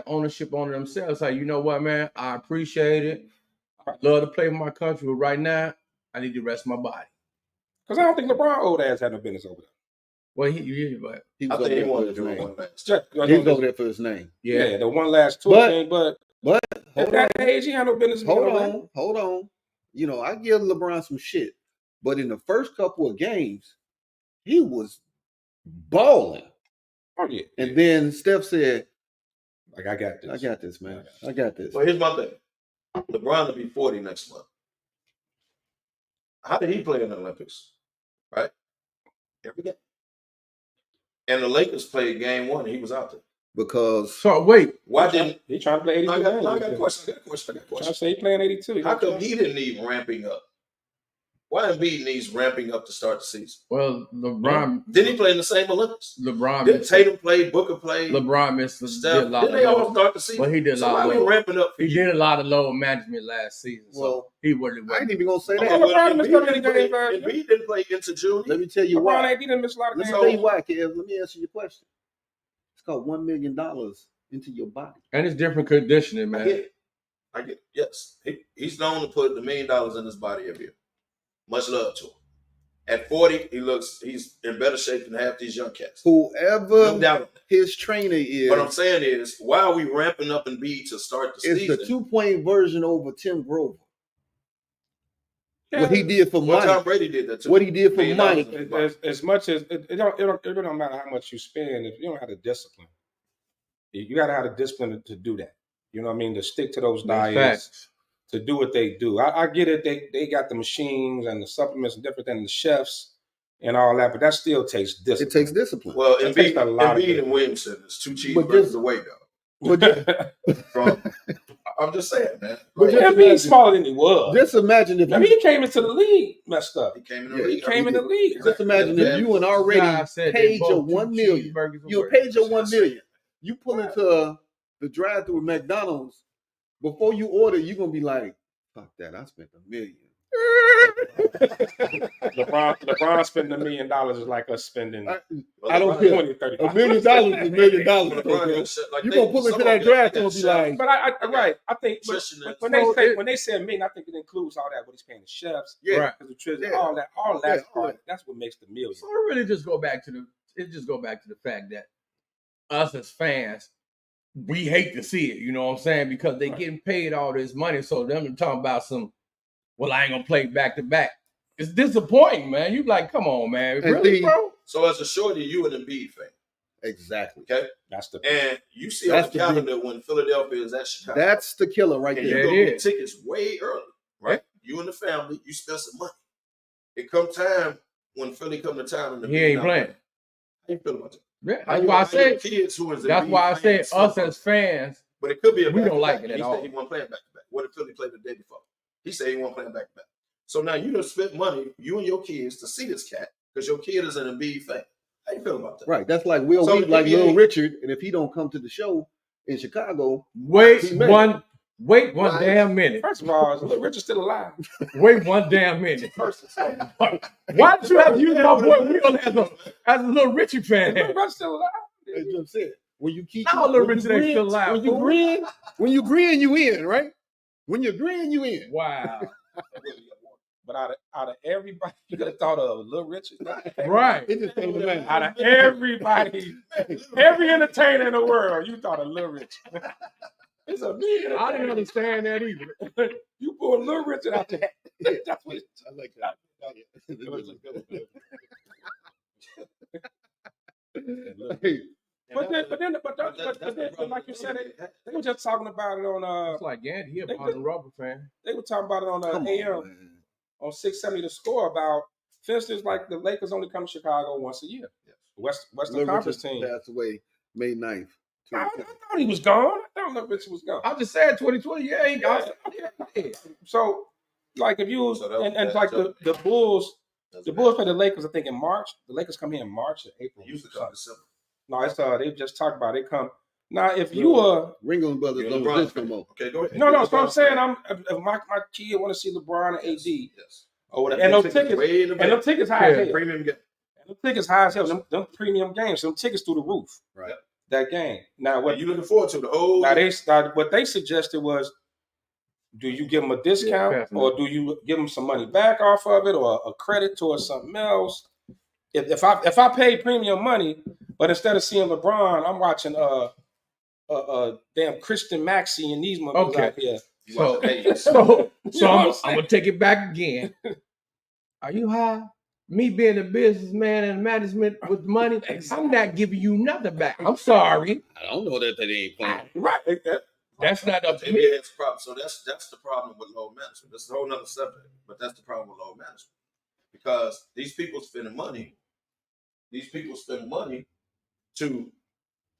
Speaker 4: ownership on themselves? Like, you know what, man? I appreciate it. I love to play for my country, but right now, I need to rest my body.
Speaker 3: Because I don't think LeBron old ass had no business over there.
Speaker 4: Well,
Speaker 2: he was
Speaker 5: I
Speaker 2: over
Speaker 5: think he
Speaker 2: there for
Speaker 5: wanted to
Speaker 2: his
Speaker 5: do
Speaker 2: name.
Speaker 5: one last.
Speaker 2: He was over there for his name.
Speaker 3: Yeah, the one last tour thing, but at that age, he had no business.
Speaker 2: Hold on. You know, I give LeBron some shit, but in the first couple of games, he was balling.
Speaker 3: Oh yeah.
Speaker 2: And then Steph said,
Speaker 3: "Like I got this,
Speaker 2: man. I got this."
Speaker 5: Well, here's my thing. LeBron will be 40 next month. How did he play in the Olympics? Right? Every game. And the Lakers played game one, and he was out there.
Speaker 2: Because
Speaker 4: wait,
Speaker 3: why didn't he trying to play 82?
Speaker 5: I got a question.
Speaker 3: I say he playing 82.
Speaker 5: How come he didn't need ramping up? Why Embiid needs ramping up to start the season?
Speaker 4: Well, LeBron
Speaker 5: didn't he play in the same Olympics? Didn't Tatum play? Booker played?
Speaker 4: LeBron missed
Speaker 5: Steph. Didn't they all start the season?
Speaker 4: Well, he did a lot.
Speaker 5: Why are we ramping up?
Speaker 4: He did a lot of low management last season.
Speaker 2: Well,
Speaker 4: he wasn't.
Speaker 2: I ain't even gonna say that.
Speaker 5: Embiid didn't play into June.
Speaker 2: Let me tell you why.
Speaker 3: He didn't miss a lot of games.
Speaker 2: Let me tell you why, Kev. Let me answer your question. It's called $1 million into your body,
Speaker 4: and it's different conditioning, man.
Speaker 5: I get it. Yes, he's known to put $1 million in his body every year. Much love to him. At 40, he's in better shape than half these young cats.
Speaker 2: Whoever
Speaker 5: no doubt
Speaker 2: his trainer is.
Speaker 5: What I'm saying is, why are we ramping up Embiid to start the season?
Speaker 2: It's the 2-point version over Tim Grover. What he did for
Speaker 5: Well, Tom
Speaker 2: Mike.
Speaker 5: Brady did that too.
Speaker 2: What he did for
Speaker 5: $1
Speaker 2: Mike.
Speaker 5: million.
Speaker 3: As much as it don't matter how much you spend, if you don't have the discipline, you got to have the discipline to do that. You know what I mean? To stick to those diets, to do what they do. I get it. They got the machines and the supplements and different than the chefs and all that, but that still takes discipline.
Speaker 2: It takes discipline.
Speaker 5: Well,
Speaker 3: It takes a lot of
Speaker 5: Embiid and Williamson is two
Speaker 2: But
Speaker 5: cheeseburgers away, though.
Speaker 2: But
Speaker 5: I'm just saying, man.
Speaker 2: But
Speaker 3: But
Speaker 2: just
Speaker 3: he's smaller than he was.
Speaker 2: just imagine if
Speaker 3: I mean, he came into the league messed up.
Speaker 5: He came in
Speaker 2: Yeah,
Speaker 5: the
Speaker 3: He
Speaker 5: league.
Speaker 3: came in the league.
Speaker 2: just imagine if you and already paid your 1 million. You paid your 1 million. You pull into the drive-through at McDonald's. Before you order, you're gonna be like, "Fuck that! I spent $1 million."
Speaker 3: LeBron spending $1 million is like us spending
Speaker 2: I don't care.
Speaker 3: $20, $30.
Speaker 2: $1 million is $1 million. You gonna pull into that drive-through and be like,
Speaker 3: But I think when they say $1 million, I think it includes all that what he's paying the chefs,
Speaker 2: "Yeah,
Speaker 3: all that part. That's what makes the $1 million.
Speaker 4: So it really just go back to the fact that us as fans, we hate to see it, you know what I'm saying? Because they getting paid all this money. So them talking about well, I ain't gonna play back to back. It's disappointing, man. You like, come on, man. Really, bro?
Speaker 5: So as a shorty, you an Embiid fan.
Speaker 2: exactly."
Speaker 5: Okay? And you see on the calendar when Philadelphia is at Chicago.
Speaker 2: That's the killer right
Speaker 5: and
Speaker 2: there.
Speaker 5: you go get tickets way early, right? You and the family, you spend some money. It come time when Philly come to town and
Speaker 4: He ain't playing.
Speaker 5: How you feel about that?
Speaker 4: Yeah, that's why I said.
Speaker 5: Kids who is
Speaker 4: That's why I said us as fans.
Speaker 5: But it could be
Speaker 4: we don't like it at
Speaker 5: he
Speaker 4: all.
Speaker 5: said he wasn't playing back to back. What if Philly played the day before? He said he wasn't playing back to back. So now you done spent money, you and your kids, to see this cat because your kid is an Embiid fan. How you feel about that?
Speaker 2: Right. That's like Will Wheaton, like Little Richard, and if he don't come to the show in Chicago,
Speaker 4: wait one damn minute.
Speaker 3: First of all, is Little Richard still alive?
Speaker 4: Wait one damn minute. Why did you have to use my boy Will as a Little Richard fan?
Speaker 3: Little Richard still alive?
Speaker 2: that's what I'm saying. When you keep
Speaker 4: Now Little Richard ain't still alive.
Speaker 2: when you grin, you in, right? When you grin, you in.
Speaker 4: Wow.
Speaker 3: But out of everybody, you could have thought of Little Richard.
Speaker 4: Right.
Speaker 2: It just came to mind.
Speaker 3: Out of everybody, every entertainer in the world, you thought of Little Richard. It's a million.
Speaker 4: I didn't understand that either.
Speaker 3: You pulled Little Richard out there. That's what
Speaker 2: I like that. Hey,
Speaker 3: But then, like you said, they were just talking about it on.
Speaker 4: It's like Andy, he a Boston Rubber fan.
Speaker 3: They were talking about it on
Speaker 2: come
Speaker 3: AM
Speaker 2: on, man.
Speaker 3: on 670 The Score about, for instance, like the Lakers only come to Chicago once a year.
Speaker 2: Yes.
Speaker 3: Western
Speaker 2: Little
Speaker 3: Conference
Speaker 2: Richard
Speaker 3: team.
Speaker 2: passed away May 9th.
Speaker 3: I thought he was gone. I thought Little Richard was gone.
Speaker 4: I just said 2020. Yeah.
Speaker 3: So, like if you
Speaker 5: So that was
Speaker 3: and
Speaker 5: bad
Speaker 3: like
Speaker 5: joke.
Speaker 3: the Bulls play the Lakers. I think in March. The Lakers come here in March or April.
Speaker 5: It used to come December.
Speaker 3: No, it's they just talked about it. They come now. If you are
Speaker 2: Ringo Brothers don't
Speaker 5: LeBron
Speaker 2: exist no more.
Speaker 5: Okay, go ahead.
Speaker 3: no, so I'm saying if my kid want to see LeBron and AD
Speaker 5: Yes.
Speaker 3: or whatever, and those tickets high as hell.
Speaker 5: Premium game.
Speaker 3: And them tickets high as hell. Them premium games. Them tickets through the roof.
Speaker 2: Right.
Speaker 3: That game. Now
Speaker 5: What
Speaker 3: what
Speaker 5: you looking forward to? The whole.
Speaker 3: now what they suggested was, do you give them a discount or do you give them some money back off of it or a credit towards something else? If I pay premium money, but instead of seeing LeBron, I'm watching damn Christian Maxey and these motherfuckers out here.
Speaker 4: So I'm gonna take it back again. Are you high? Me being a businessman and management with money, I'm not giving you nothing back. I'm sorry.
Speaker 2: I don't know that they ain't playing.
Speaker 3: Right.
Speaker 4: That's not up to
Speaker 5: Maybe
Speaker 4: me.
Speaker 5: that's the problem. So that's the problem with load management. That's a whole nother subject, but that's the problem with load management. Because these people spending money to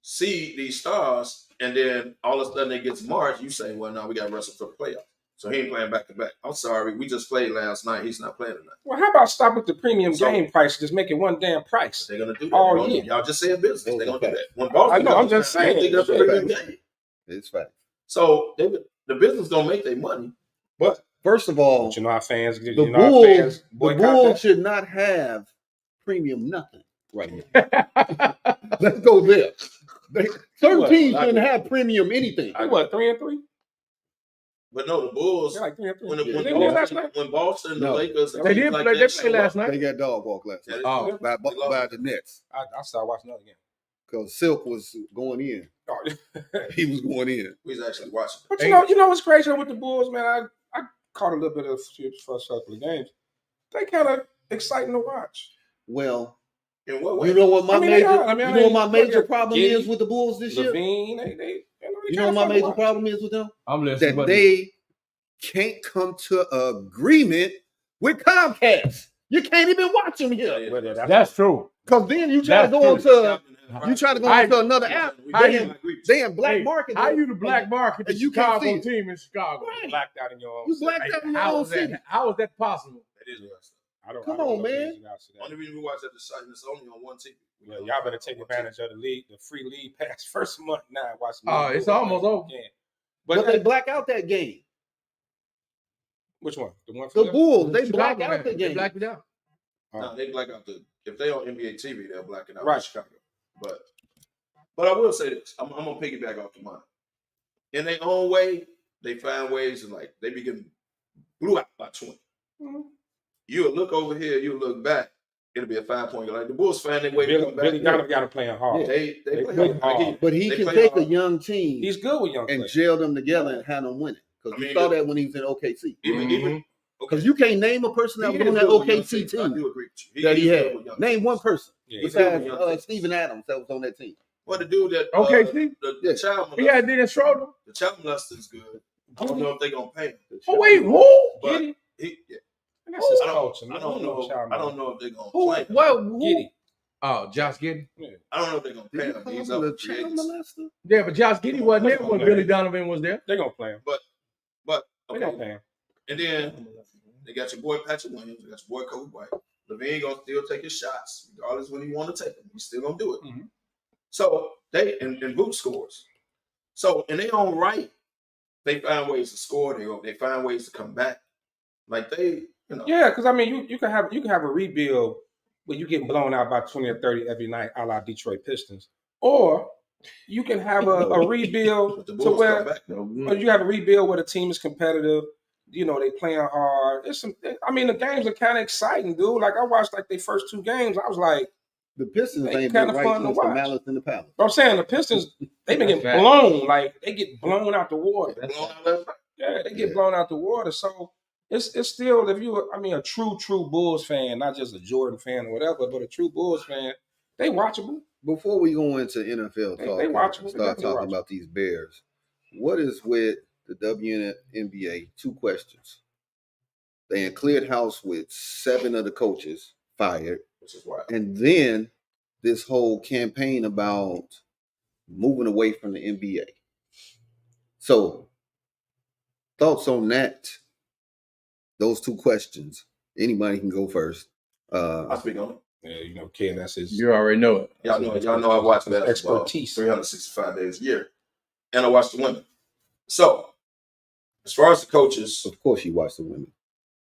Speaker 5: see these stars, and then all of a sudden it gets March, you say, well, now we got to wrestle for the playoffs. So he ain't playing back to back. I'm sorry, we just played last night. He's not playing tonight.
Speaker 3: Well, how about stop with the premium game price? Just make it one damn price.
Speaker 5: They're gonna do that.
Speaker 3: Oh, yeah.
Speaker 5: Y'all just said business. They're gonna do that. When
Speaker 3: I
Speaker 5: Boston
Speaker 3: know. I'm
Speaker 5: comes
Speaker 3: just
Speaker 5: around, they
Speaker 3: saying.
Speaker 5: think that's a premium game.
Speaker 2: It's fact.
Speaker 5: So the business gonna make their money, but
Speaker 2: First of all,
Speaker 3: But you know how fans.
Speaker 2: the
Speaker 3: You know how fans
Speaker 2: Bulls
Speaker 3: boycott
Speaker 2: should not have premium nothing right now. Let's go there. Certain teams shouldn't have premium anything.
Speaker 3: that. What 3-3?
Speaker 5: but no, the Bulls.
Speaker 3: They're like 3-3.
Speaker 5: When
Speaker 3: Did they lose last night?
Speaker 5: Boston, the
Speaker 2: No.
Speaker 5: Lakers,
Speaker 4: They did play. They played last night.
Speaker 2: They got dog walk last night
Speaker 4: Oh.
Speaker 2: by the Nets
Speaker 3: I started watching another game.
Speaker 2: because Silk was going in.
Speaker 3: Oh.
Speaker 2: He was going in.
Speaker 5: We was actually watching.
Speaker 3: But you know what's crazy with the Bulls, man? caught a little bit of the first couple of games. They kind of exciting to watch.
Speaker 2: Well,
Speaker 5: In what way?
Speaker 2: you know what my
Speaker 3: they are.
Speaker 2: you know what my major
Speaker 3: look at
Speaker 2: problem
Speaker 3: Giddy,
Speaker 2: is with the Bulls this year?
Speaker 3: Levine,
Speaker 2: You know what my major problem is with them?
Speaker 4: I'm listening.
Speaker 2: That they can't come to agreement with Comcast. You can't even watch them here.
Speaker 4: That's true.
Speaker 2: Because then you try to go onto another app. They in black market.
Speaker 4: How you the black market the Chicago team in Chicago?
Speaker 3: You blacked out in your own.
Speaker 2: You blacked out in your own city.
Speaker 4: How is that possible?
Speaker 5: That is messed up.
Speaker 2: Come on, man.
Speaker 5: Only reason we watch that is it's only on one TV.
Speaker 3: Yeah, y'all better take advantage of the free league pass first month now. Watch.
Speaker 4: It's almost over.
Speaker 2: But they black out that game.
Speaker 3: Which one? The one
Speaker 2: for the Bulls. They
Speaker 4: Chicago,
Speaker 2: black out the game.
Speaker 4: They black it out.
Speaker 5: No, they black out if they on NBA TV, they'll black it out
Speaker 3: right.
Speaker 5: in Chicago. But I will say this. I'm gonna piggyback off the mine. In their own way, they find ways to they be getting blew out by 20. Mm-hmm. You'll look over here, you'll look back, it'll be a 5-point game. Like the Bulls find their way to come back.
Speaker 3: Billy Donovan got to play hard.
Speaker 2: Yeah.
Speaker 5: They play hard.
Speaker 2: But he can take a young team.
Speaker 3: He's good with young
Speaker 2: and
Speaker 3: players.
Speaker 2: gel them together and have them winning. Because we saw that when he was in OKC.
Speaker 5: Even
Speaker 2: because you can't name a person that was on that OKC team.
Speaker 5: I do agree with you.
Speaker 2: That he had. Name one person besides Steven Adams that was on that team.
Speaker 5: Well, the dude that
Speaker 4: the
Speaker 5: child molester.
Speaker 4: He had Dennis Schroeder.
Speaker 5: The child molester is good. I don't know if they're gonna pay him.
Speaker 4: Oh wait, who?
Speaker 5: But
Speaker 3: that's his culture.
Speaker 5: I don't know if they're gonna
Speaker 4: play him. Who?
Speaker 3: Giddy.
Speaker 4: Oh, Josh Giddy.
Speaker 5: Yeah. I don't know if they're gonna pay him. He's up for
Speaker 4: yeah, but Josh Giddy wasn't there when Billy Donovan was there.
Speaker 3: They're gonna play him.
Speaker 5: But
Speaker 3: they're gonna pay him.
Speaker 5: And then they got your boy Patrick Williams, they got your boy Kobe White. Levine gonna still take his shots, regardless when he want to take them. He's still gonna do it. Mm-hmm. So they and boot scores. So in their own right, they find ways to score. They find ways to come back. Like they,
Speaker 3: Yeah, because I mean, you can have a rebuild where you get blown out by 20 or 30 every night, a la Detroit Pistons, or you can have a rebuild to where you have a rebuild where the team is competitive. They playing hard. The games are kind of exciting, dude. Like I watched their first 2 games. I was like,
Speaker 2: the Pistons ain't been right since the Malice in the Palace.
Speaker 3: But I'm saying the Pistons, they've been getting blown. Like they get blown out the water. They get blown out the water. So it's still, if you, a true Bulls fan, not just a Jordan fan or whatever, but a true Bulls fan, they watchable.
Speaker 2: Before we go into NFL talk,
Speaker 3: they watchable.
Speaker 2: Start talking about these Bears. What is with the WNBA? 2 questions. They cleared house with 7 of the coaches fired.
Speaker 5: Which is wild.
Speaker 2: And then this whole campaign about moving away from the NBA. So, thoughts on that? Those 2 questions. Anybody can go first.
Speaker 5: I'll speak on it.
Speaker 3: Yeah, Ken, that's his.
Speaker 4: You already know it.
Speaker 5: Y'all know I watch that
Speaker 3: expertise
Speaker 5: 365 days a year, and I watch the women. So, as far as the coaches,
Speaker 2: of course, you watch the women.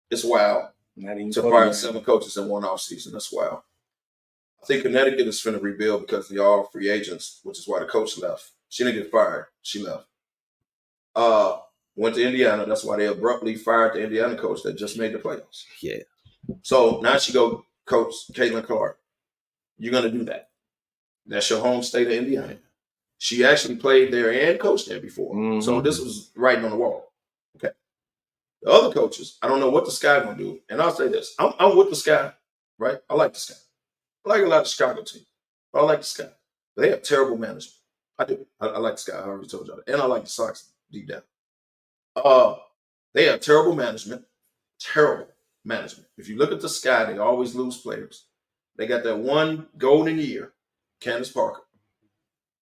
Speaker 5: It's wild. To fire 7 coaches in one off season. That's wild. I think Connecticut is finna rebuild because they're all free agents, which is why the coach left. She didn't get fired. She left. Went to Indiana. That's why they abruptly fired the Indiana coach that just made the playoffs.
Speaker 2: Yeah.
Speaker 5: So now she go coach Caitlin Clark. You're gonna do that. That's your home state of Indiana. She actually played there and coached there before. Mm-hmm. So this was writing on the wall. Okay. The other coaches, I don't know what the Sky gonna do. And I'll say this. I'm with the Sky, right? I like the Sky. I like a lot of Chicago teams. I like the Sky. But they have terrible management. I do. I like the Sky. I already told y'all that. And I like the Sox deep down. They have terrible management. Terrible management. If you look at the Sky, they always lose players. They got that one golden year, Candace Parker.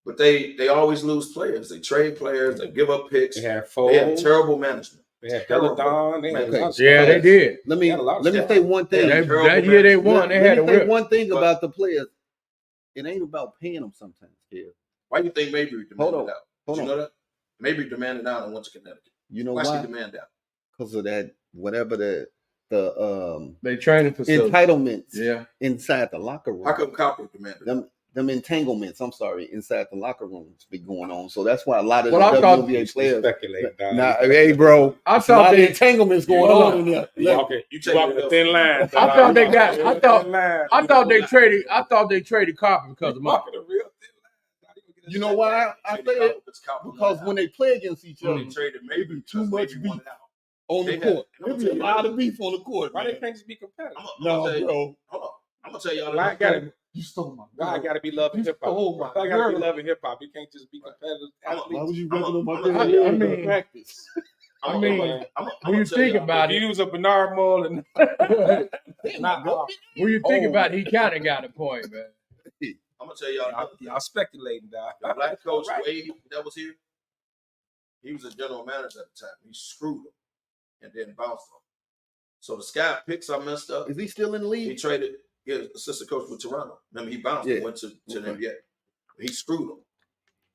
Speaker 5: But they always lose players. They trade players. They give up picks. They have terrible management.
Speaker 3: They had Peloton.
Speaker 4: They did.
Speaker 2: Let me say one thing.
Speaker 4: That year they won. They had a
Speaker 2: say one thing about the players. It ain't about paying them sometimes, kid.
Speaker 5: Why do you think Mabry demanded out? Did you know that? Mabry demanded out and went to Connecticut.
Speaker 2: You know
Speaker 5: why?
Speaker 2: Why
Speaker 5: she demand out?
Speaker 2: Because of that, whatever the
Speaker 4: they training facility
Speaker 2: entitlements inside the locker room.
Speaker 5: How come Copper demanded
Speaker 2: them entanglements, inside the locker rooms be going on. So that's why a lot of
Speaker 4: the
Speaker 2: WNBA players
Speaker 3: speculate.
Speaker 2: Hey, bro,
Speaker 4: I thought
Speaker 2: the entanglements going on in there.
Speaker 3: Okay, you walking a thin line.
Speaker 4: I thought they got. I thought they traded. I thought they traded Copper because of money.
Speaker 2: You know why I say it? Because when they play against each other,
Speaker 5: they traded maybe
Speaker 2: too much beef. on the
Speaker 5: They
Speaker 2: court.
Speaker 5: had-
Speaker 2: There'll be a lot of beef on the court.
Speaker 3: Why
Speaker 2: man.
Speaker 3: they can't just be competitive?
Speaker 2: No,
Speaker 5: bro.
Speaker 2: bro.
Speaker 5: I'm gonna tell y'all.
Speaker 3: Why gotta
Speaker 2: You stole my
Speaker 3: why I
Speaker 2: girl.
Speaker 3: gotta be loving
Speaker 2: You
Speaker 3: hip hop?
Speaker 2: stole my
Speaker 3: Why I gotta be
Speaker 2: girl.
Speaker 3: loving hip hop? You can't just be competitive
Speaker 2: Why
Speaker 3: athletes.
Speaker 2: was you
Speaker 5: I'm
Speaker 2: rubbing on my
Speaker 5: a-
Speaker 2: girl?
Speaker 4: I
Speaker 2: Yeah,
Speaker 4: mean-
Speaker 2: practice.
Speaker 5: I'm
Speaker 4: mean, when you think about
Speaker 3: The
Speaker 4: it,
Speaker 3: views of Bernard Moore and not all.
Speaker 4: when you think
Speaker 2: Oh.
Speaker 4: about it, he kind of got a point, man.
Speaker 5: I'm gonna tell y'all.
Speaker 3: Y'all speculating, dog.
Speaker 5: The black coach
Speaker 3: Right.
Speaker 5: Wade that was here, he was a general manager at the time. He screwed him and then bounced him. So the Sky picks I messed up.
Speaker 2: Is he still in the
Speaker 5: He
Speaker 2: league?
Speaker 5: traded his assistant coach with Toronto. Remember, he bounced
Speaker 2: Yeah.
Speaker 5: and went to the
Speaker 2: Okay.
Speaker 5: NBA. He screwed him.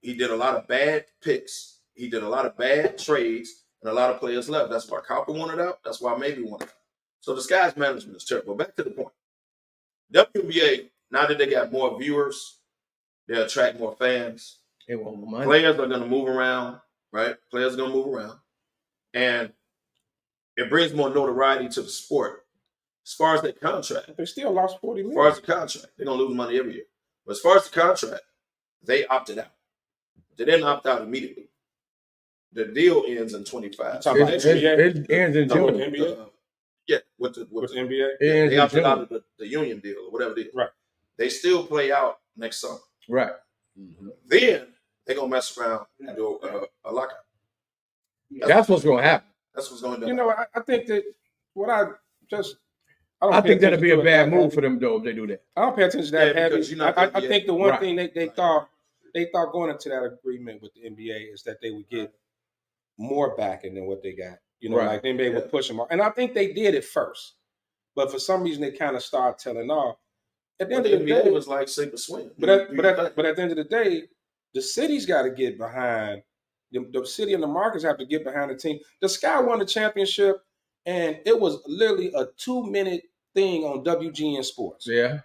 Speaker 5: He did a lot of bad picks. He did a lot of bad trades, and a lot of players left. That's why Copper wanted out. That's why Maybe wanted out. So the Sky's management is terrible. Back to the point. WNBA, now that they got more viewers, they attract more fans.
Speaker 4: They want more money.
Speaker 5: Players are going to move around, right? Players are going to move around. And it brings more notoriety to the sport. As far as their contract,
Speaker 3: They still lost 40
Speaker 5: as
Speaker 3: million.
Speaker 5: far as the contract, they're going to lose money every year. But as far as the contract, they opted out. They didn't opt out immediately. The deal ends in 25.
Speaker 3: You talking about
Speaker 4: It ends in
Speaker 3: Talking
Speaker 4: June.
Speaker 3: about NBA?
Speaker 5: Yeah, with
Speaker 3: With
Speaker 5: the
Speaker 3: NBA?
Speaker 4: It ends
Speaker 5: they
Speaker 4: in
Speaker 5: opted out
Speaker 4: June.
Speaker 5: of the union deal or whatever it is.
Speaker 3: Right.
Speaker 5: They still play out next summer.
Speaker 4: Right.
Speaker 5: Then they're going to mess around and do a lockout.
Speaker 4: That's what's going to happen.
Speaker 5: That's what's going to
Speaker 3: You
Speaker 5: happen.
Speaker 3: know, I think that what I just don't
Speaker 4: I
Speaker 3: pay
Speaker 4: think that'd be a
Speaker 3: attention to it
Speaker 4: bad
Speaker 3: that
Speaker 4: move
Speaker 3: heavy.
Speaker 4: for them, though, if they do that.
Speaker 3: I don't pay attention to that
Speaker 5: Yeah,
Speaker 3: heavy.
Speaker 5: because you're not
Speaker 3: I
Speaker 5: gonna
Speaker 3: think the one
Speaker 4: Right.
Speaker 3: thing they thought going into that agreement with the NBA is that they would get more backing than what they got. You know,
Speaker 4: Right.
Speaker 3: like the NBA
Speaker 5: Yeah.
Speaker 3: would push them off. And I think they did it first. But for some reason, they kind of started telling off. At the
Speaker 5: Well,
Speaker 3: end
Speaker 5: the
Speaker 3: of the
Speaker 5: NBA
Speaker 3: day,
Speaker 5: was like sink or swim.
Speaker 3: but at the end of the day, the city's got to get behind. The city and the markets have to get behind the team. The Sky won the championship, and it was literally a 2-minute thing on WGN Sports,
Speaker 4: Yeah.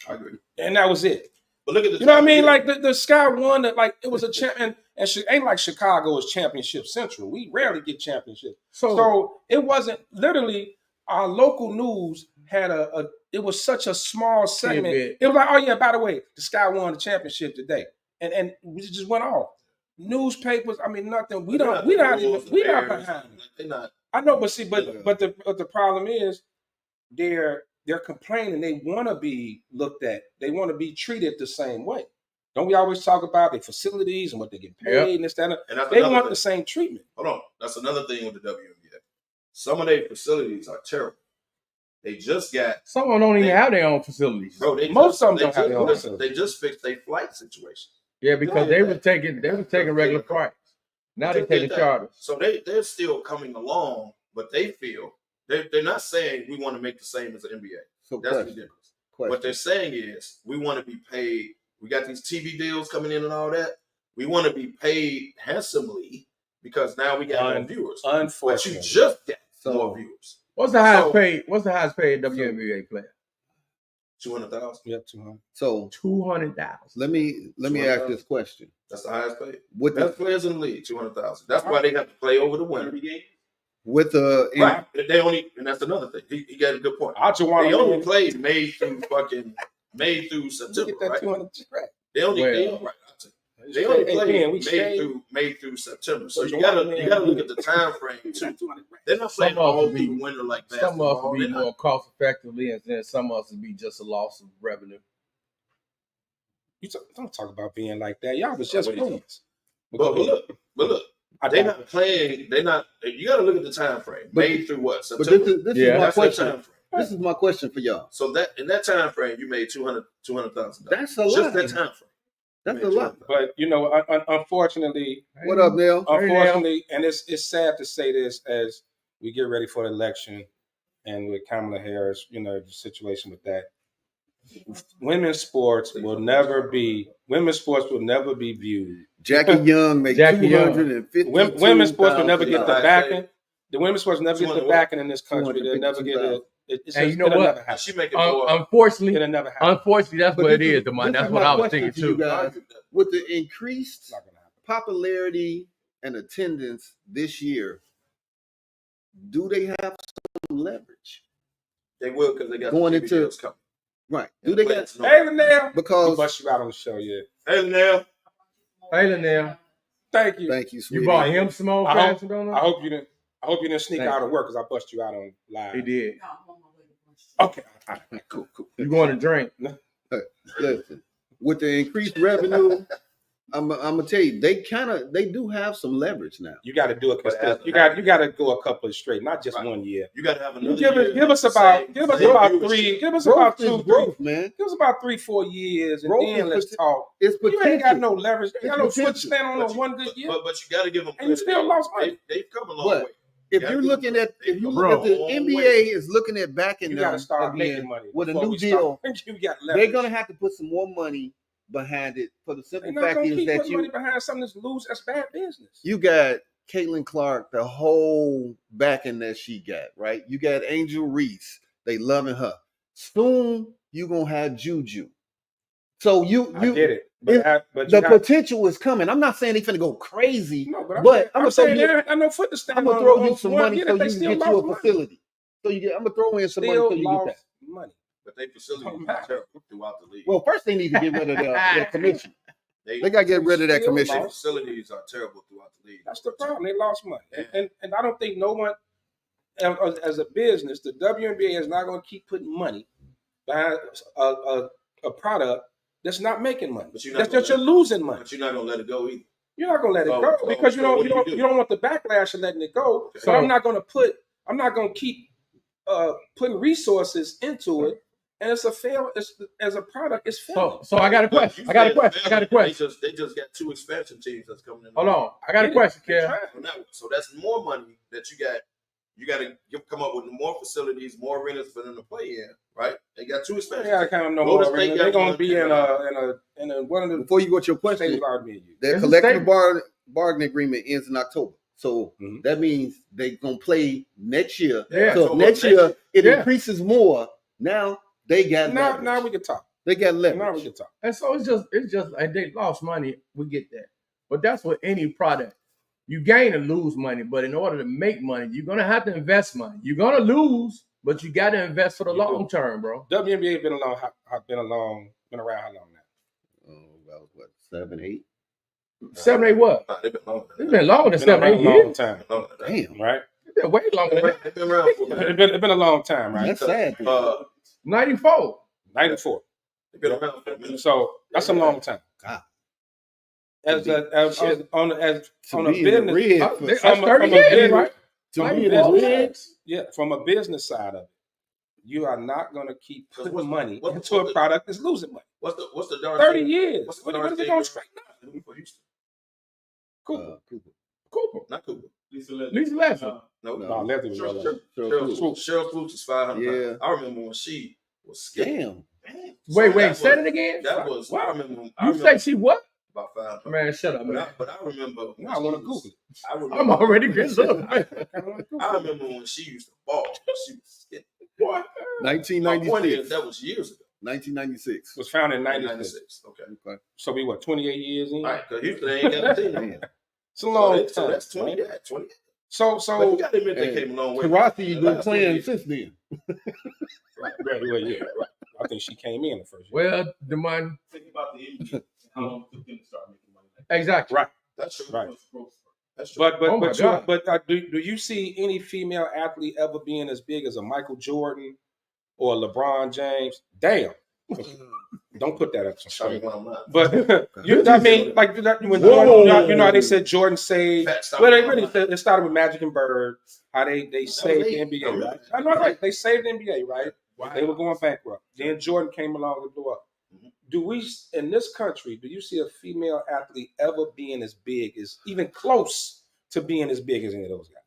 Speaker 5: I agree.
Speaker 3: and that was it.
Speaker 5: But look at the
Speaker 3: You know what I mean? Like the Sky won it, like it was a champion, and ain't like Chicago is championship central. We rarely get championships, so it wasn't literally our local news had a. It was such a small segment.
Speaker 4: Tidbit.
Speaker 3: It was like, oh yeah, by the way, the Sky won the championship today, and we just went off. Newspapers, I mean, nothing. We not behind.
Speaker 5: They're not.
Speaker 3: I know, but see, but the problem is they're complaining. They want to be looked at. They want to be treated the same way. Don't we always talk about their facilities and what they get paid
Speaker 4: Yep.
Speaker 3: and this, that, and
Speaker 5: And that's
Speaker 3: they
Speaker 5: another
Speaker 3: want
Speaker 5: thing.
Speaker 3: the same treatment.
Speaker 5: Hold on. That's another thing with the WNBA. Some of their facilities are terrible. They just got,
Speaker 4: Some of them don't even have their own facilities.
Speaker 5: bro.
Speaker 3: Most of them don't have their own
Speaker 5: listen,
Speaker 3: facilities.
Speaker 5: They just fixed their flight situation.
Speaker 4: Yeah, because
Speaker 5: Yeah.
Speaker 4: they were taking regular flights. Now they're taking charters.
Speaker 5: So they're still coming along, but they feel they're not saying we want to make the same as the NBA.
Speaker 2: So
Speaker 5: That's
Speaker 2: question,
Speaker 5: ridiculous.
Speaker 2: question.
Speaker 5: What they're saying is we want to be paid. We got these TV deals coming in and all that. We want to be paid handsomely because now we got more viewers. But you
Speaker 3: Unfortunately,
Speaker 5: just got more viewers.
Speaker 4: What's the highest
Speaker 5: So-
Speaker 4: paid? What's the highest paid WNBA player?
Speaker 5: 200,000.
Speaker 3: yep, 200.
Speaker 2: So
Speaker 4: 200,000.
Speaker 2: let me ask this question.
Speaker 5: That's the highest paid.
Speaker 2: With
Speaker 5: Best
Speaker 2: the
Speaker 5: players in the league, 200,000. That's why they have to play over the winter.
Speaker 2: with the
Speaker 5: Right. They only, and that's another thing. He got a good point.
Speaker 3: I just want
Speaker 5: They only
Speaker 3: to
Speaker 5: played May through September,
Speaker 3: get that
Speaker 5: right?
Speaker 3: 200 right.
Speaker 5: They only They only play May through September. So you gotta look at the time frame too. They're not playing
Speaker 4: Some of
Speaker 5: all
Speaker 4: us
Speaker 5: through
Speaker 4: be-
Speaker 5: the winter like
Speaker 4: Some
Speaker 5: basketball.
Speaker 4: of us will be
Speaker 5: They're not-
Speaker 4: more cost effectively, and then some of us will be just a loss of revenue.
Speaker 3: Don't talk about being like that. Y'all was just
Speaker 5: What are you
Speaker 3: pleased.
Speaker 5: But look, they're not playing. They're not. You got to look at the time frame.
Speaker 2: But-
Speaker 5: May through what?
Speaker 2: But
Speaker 5: September.
Speaker 2: this
Speaker 4: Yeah.
Speaker 2: is my
Speaker 5: That's the
Speaker 2: question.
Speaker 5: time frame.
Speaker 2: This is my question for y'all.
Speaker 5: So that in that time frame, you made $200,000.
Speaker 2: That's a
Speaker 5: Just
Speaker 2: lot.
Speaker 5: that time frame.
Speaker 2: That's
Speaker 5: You
Speaker 2: a
Speaker 5: made
Speaker 2: lot.
Speaker 3: But you know, unfortunately,
Speaker 2: What up, Neil?
Speaker 3: unfortunately, and it's sad to say this as we get ready for the election, and with Kamala Harris, you know, the situation with that. Women's sports will never be viewed.
Speaker 2: Jackie Young made
Speaker 4: Jackie Young.
Speaker 2: $250,000.
Speaker 3: Women's sports will never get the
Speaker 5: $200,000.
Speaker 3: backing. The women's sports will never get the
Speaker 5: 200
Speaker 3: backing in this country. They'll never get it.
Speaker 4: And you know
Speaker 3: it'll
Speaker 4: what?
Speaker 3: Never happen.
Speaker 5: She making more.
Speaker 4: Unfortunately,
Speaker 3: It'll never happen.
Speaker 4: that's
Speaker 2: But
Speaker 4: what it
Speaker 2: this
Speaker 4: is, man.
Speaker 2: this
Speaker 4: That's
Speaker 2: is
Speaker 4: what
Speaker 2: my
Speaker 4: I was
Speaker 2: question
Speaker 4: thinking
Speaker 2: to you
Speaker 4: too.
Speaker 2: guys. With the increased
Speaker 3: It's not gonna happen.
Speaker 2: popularity and attendance this year, do they have some leverage?
Speaker 5: They will because they got
Speaker 2: Going
Speaker 5: the TV
Speaker 2: into-
Speaker 5: deals coming.
Speaker 2: Right.
Speaker 5: And
Speaker 2: Do they
Speaker 5: the
Speaker 2: got
Speaker 5: players know.
Speaker 3: Hey, Linnell. We
Speaker 2: because
Speaker 3: bust you out on the show, yeah.
Speaker 5: Hey, Linnell.
Speaker 4: Hey, Linnell,
Speaker 3: Thank you.
Speaker 2: thank you, sweetie.
Speaker 4: you bought him some old
Speaker 3: I hope-
Speaker 4: fashioned donuts?
Speaker 3: I hope you didn't. I hope you didn't sneak
Speaker 4: Thank
Speaker 3: out
Speaker 4: you.
Speaker 3: of work because I bust you out on live.
Speaker 4: He did.
Speaker 3: Okay. All right. Cool.
Speaker 4: You going to drink?
Speaker 2: Listen, with the increased revenue, I'm gonna tell you, they do have some leverage now.
Speaker 3: You got to do it
Speaker 5: But
Speaker 3: because
Speaker 5: as
Speaker 3: you got to go a couple of straight, not just
Speaker 5: Right.
Speaker 3: 1 year.
Speaker 5: You got to have
Speaker 3: You
Speaker 5: another year.
Speaker 3: give us
Speaker 5: to
Speaker 3: about
Speaker 5: same viewership.
Speaker 3: give us
Speaker 2: Growth
Speaker 3: about
Speaker 2: is
Speaker 3: 2, 3,
Speaker 2: growth, man.
Speaker 3: give us about 3-4 years, and
Speaker 2: Growth
Speaker 3: then
Speaker 2: is
Speaker 3: let's talk.
Speaker 2: It's
Speaker 3: You
Speaker 2: potential.
Speaker 3: ain't got no leverage. You ain't got
Speaker 2: It's
Speaker 3: no foot to
Speaker 2: potential.
Speaker 3: stand on
Speaker 5: But
Speaker 3: no
Speaker 5: you-
Speaker 3: one good year.
Speaker 5: But you got to give them
Speaker 3: And you
Speaker 5: credit.
Speaker 3: still lost money.
Speaker 5: They've come a long
Speaker 2: But
Speaker 5: way.
Speaker 2: if
Speaker 5: gotta
Speaker 2: you're
Speaker 5: give
Speaker 2: looking
Speaker 5: them
Speaker 2: at,
Speaker 5: credit.
Speaker 2: if you
Speaker 5: They've
Speaker 2: look
Speaker 5: come
Speaker 2: at
Speaker 5: a
Speaker 2: the
Speaker 5: long
Speaker 2: NBA
Speaker 5: way.
Speaker 2: is looking at backing
Speaker 3: You got to
Speaker 2: them
Speaker 3: start
Speaker 2: again
Speaker 3: making money
Speaker 2: with a
Speaker 3: before
Speaker 2: new
Speaker 3: we
Speaker 2: deal.
Speaker 3: start. You got
Speaker 2: They're
Speaker 3: leverage.
Speaker 2: gonna have to put some more money behind it. For the
Speaker 3: They're
Speaker 2: simple
Speaker 3: not
Speaker 2: fact
Speaker 3: gonna
Speaker 2: is
Speaker 3: keep
Speaker 2: that
Speaker 3: putting money behind something that's lose. That's bad business.
Speaker 2: you got Caitlin Clark, the whole backing that she got, right? You got Angel Reese, they loving her. Soon you gonna have Juju. So
Speaker 3: I get it,
Speaker 2: the
Speaker 3: you have,
Speaker 2: potential is coming. I'm not saying they're gonna go crazy,
Speaker 3: no, but
Speaker 2: I'm
Speaker 3: I'm saying
Speaker 2: gonna
Speaker 3: there ain't no foot to stand
Speaker 2: I'm
Speaker 3: on.
Speaker 2: gonna throw you
Speaker 3: on
Speaker 2: some
Speaker 3: 1
Speaker 2: money
Speaker 3: year
Speaker 2: so
Speaker 3: that
Speaker 2: you
Speaker 3: they
Speaker 2: can
Speaker 3: still
Speaker 2: get you a
Speaker 3: lost money.
Speaker 2: facility. I'm gonna throw in some money
Speaker 3: Still
Speaker 2: so you get that.
Speaker 3: lost money.
Speaker 5: But they facilities
Speaker 3: Don't
Speaker 5: are
Speaker 3: matter.
Speaker 5: terrible throughout the league.
Speaker 2: Well, first they need to get rid of their commission.
Speaker 5: They
Speaker 2: They gotta get rid of that
Speaker 3: Still
Speaker 2: commission.
Speaker 5: Their
Speaker 3: lost.
Speaker 5: facilities are terrible throughout the league.
Speaker 3: That's the problem. They lost money,
Speaker 5: Yeah.
Speaker 3: and I don't think no one, as a business, the WNBA is not going to keep putting money behind a product that's not making money.
Speaker 5: But you're not
Speaker 3: That's
Speaker 5: gonna
Speaker 3: you're losing money.
Speaker 5: But you're not gonna let it go either.
Speaker 3: You're not going to let it
Speaker 5: So-
Speaker 3: go
Speaker 5: so-
Speaker 3: because
Speaker 5: so what do?
Speaker 3: you don't want the backlash of letting it go.
Speaker 5: Okay.
Speaker 3: But I'm not going to keep putting resources into it, and it's a fail. As a product, it's failing.
Speaker 4: So I got a
Speaker 5: But
Speaker 4: question.
Speaker 5: you
Speaker 4: I got a
Speaker 5: said
Speaker 4: question. I got a question.
Speaker 5: They just got 2 expansion teams that's coming in.
Speaker 4: Hold on. I got a question, Kev.
Speaker 5: So that's more money that you got. You got to come up with more facilities, more arenas for them to play in, right? They got 2 expansion.
Speaker 3: They got to kind of know
Speaker 5: Golden
Speaker 3: more.
Speaker 5: State
Speaker 3: They're
Speaker 5: got
Speaker 3: going
Speaker 5: one,
Speaker 3: to be
Speaker 5: and,
Speaker 3: in a one of the
Speaker 2: Before you go to your question,
Speaker 3: states already.
Speaker 2: their
Speaker 4: It's a
Speaker 2: collective
Speaker 4: statement.
Speaker 2: bargaining agreement ends in October. So
Speaker 3: Mhm.
Speaker 2: that means they're gonna play next year.
Speaker 4: Yeah.
Speaker 2: So
Speaker 5: October
Speaker 2: next
Speaker 5: next
Speaker 2: year it
Speaker 4: Yeah.
Speaker 2: increases more. Now they got leverage.
Speaker 3: Now we can talk.
Speaker 2: They got
Speaker 3: Now we
Speaker 2: leverage.
Speaker 3: can talk.
Speaker 4: And so it's just like they lost money. We get that, but that's with any product. You gain or lose money, but in order to make money, you're gonna have to invest money. You're gonna lose, but you got to invest for the
Speaker 3: You
Speaker 4: long
Speaker 3: do.
Speaker 4: term, bro.
Speaker 3: WNBA been around how long now?
Speaker 2: Oh, about what, 7, 8?
Speaker 4: 7, 8 what?
Speaker 5: They've been longer.
Speaker 4: It's been longer than
Speaker 3: Been
Speaker 4: 7,
Speaker 3: around
Speaker 4: 8
Speaker 3: a long
Speaker 4: years.
Speaker 3: time,
Speaker 2: Damn,
Speaker 3: right?
Speaker 4: It's been way longer than that.
Speaker 5: They've been around for a minute.
Speaker 3: It's been a long time, right?
Speaker 2: that's sad.
Speaker 4: 94.
Speaker 3: 94.
Speaker 5: They've been around for a minute.
Speaker 3: So that's a long time.
Speaker 2: God.
Speaker 3: As
Speaker 2: To
Speaker 3: on a
Speaker 2: be in the
Speaker 3: business,
Speaker 2: red
Speaker 4: That's
Speaker 3: From a
Speaker 4: 30 years,
Speaker 3: business-
Speaker 4: right?
Speaker 2: to
Speaker 3: from
Speaker 2: be
Speaker 3: a
Speaker 2: in the
Speaker 3: business-
Speaker 2: red.
Speaker 3: from a business side of it, you are not going to keep putting
Speaker 5: What's-
Speaker 3: money
Speaker 5: what's-
Speaker 3: into a product that's losing money.
Speaker 5: What's the darn
Speaker 3: 30
Speaker 5: thing?
Speaker 3: years.
Speaker 5: What's the
Speaker 3: What
Speaker 5: darn
Speaker 3: is it
Speaker 5: thing
Speaker 3: going
Speaker 5: you're
Speaker 3: straight now?
Speaker 5: doing for Houston?
Speaker 3: Cooper.
Speaker 2: Cooper.
Speaker 4: Cooper.
Speaker 5: Not Cooper.
Speaker 4: Lisa Leslie.
Speaker 5: No,
Speaker 2: No.
Speaker 3: No, Leslie was
Speaker 5: Cheryl-
Speaker 3: yellow.
Speaker 5: Cheryl Swoops is 500.
Speaker 2: Yeah.
Speaker 5: I remember when she was skinny.
Speaker 2: Damn.
Speaker 4: Wait,
Speaker 5: that
Speaker 4: say
Speaker 5: was-
Speaker 4: it again.
Speaker 5: That was. I remember. I
Speaker 4: You
Speaker 5: remember
Speaker 4: say she what?
Speaker 5: about 500.
Speaker 4: Man, shut up, man.
Speaker 5: But I remember.
Speaker 3: No, I want to Google it.
Speaker 5: I remember.
Speaker 4: I'm already getting up.
Speaker 5: I remember when she used to ball. She was skinny. What?
Speaker 2: 1996.
Speaker 5: That was years ago.
Speaker 2: 1996.
Speaker 3: Was founded in 96.
Speaker 5: Okay.
Speaker 2: Okay.
Speaker 3: So we 28 years in?
Speaker 5: All right, because Houston ain't got a team.
Speaker 2: Damn.
Speaker 3: It's a long
Speaker 5: So
Speaker 3: time.
Speaker 5: that's 20.
Speaker 3: right?
Speaker 5: Yeah, 20.
Speaker 3: So
Speaker 5: But you got to admit they
Speaker 2: Hey,
Speaker 5: came a long way.
Speaker 2: Karate
Speaker 5: The
Speaker 2: been
Speaker 5: last
Speaker 2: playing
Speaker 5: 20 years.
Speaker 2: since then.
Speaker 3: right. I think she came in the first year.
Speaker 4: Well, the money.
Speaker 6: Think about the NBA. How long it took them to start making money?
Speaker 4: Exactly.
Speaker 3: Right.
Speaker 5: That's true.
Speaker 3: Right.
Speaker 5: That's true.
Speaker 3: But
Speaker 4: Oh my God.
Speaker 3: do you see any female athlete ever being as big as a Michael Jordan or LeBron James? Damn. Don't put that up some
Speaker 5: Sorry,
Speaker 3: straight.
Speaker 5: when I'm not.
Speaker 3: But I mean, like when
Speaker 2: Whoa.
Speaker 3: Jordan, you know how they said Jordan saved.
Speaker 5: Fat stop.
Speaker 3: Well, they really said it started with Magic and Bird. How they saved the
Speaker 5: late.
Speaker 3: NBA,
Speaker 5: Oh, really?
Speaker 3: right? I know, right? They saved the NBA, right?
Speaker 5: Wow.
Speaker 3: They were going bankrupt. Then Jordan came along and blew up.
Speaker 5: Mhm.
Speaker 3: Do we in this country? Do you see a female athlete ever being as big as, even close to being as big as any of those guys?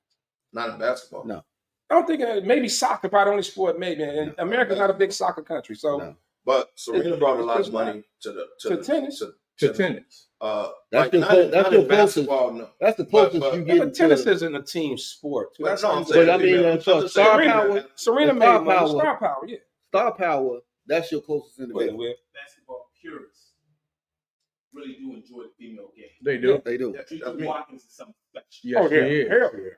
Speaker 5: Not in basketball.
Speaker 2: No.
Speaker 3: I don't think maybe soccer, probably the only sport maybe. And America's not a big soccer country, so
Speaker 2: No.
Speaker 5: But Serena brought a lot
Speaker 3: It's
Speaker 5: of money to the
Speaker 3: to tennis.
Speaker 4: To tennis.
Speaker 2: That's
Speaker 5: like
Speaker 2: your
Speaker 5: not,
Speaker 2: close- that's
Speaker 5: not
Speaker 2: your
Speaker 5: in
Speaker 2: closest.
Speaker 5: basketball. No.
Speaker 2: That's the closest
Speaker 5: But-
Speaker 2: you
Speaker 3: Yeah,
Speaker 2: get.
Speaker 3: but tennis isn't a team sport.
Speaker 5: But
Speaker 3: That's
Speaker 5: no,
Speaker 3: what
Speaker 5: I'm
Speaker 3: I'm
Speaker 5: saying-
Speaker 3: saying.
Speaker 2: But I mean,
Speaker 5: I'm
Speaker 2: so
Speaker 5: just saying
Speaker 2: star
Speaker 5: Serena-
Speaker 2: power,
Speaker 3: Serena
Speaker 2: the
Speaker 3: made
Speaker 2: star
Speaker 3: money.
Speaker 2: power.
Speaker 3: Star power, yeah.
Speaker 2: star power, that's your closest individual.
Speaker 3: Well,
Speaker 6: Basketball purists really do enjoy the female game.
Speaker 4: They do.
Speaker 2: They do.
Speaker 6: That
Speaker 5: That's
Speaker 6: Tracy
Speaker 5: me.
Speaker 6: Watkins is something special.
Speaker 4: Yes,
Speaker 3: oh,
Speaker 4: she
Speaker 3: yeah.
Speaker 4: is.
Speaker 3: Hell yeah.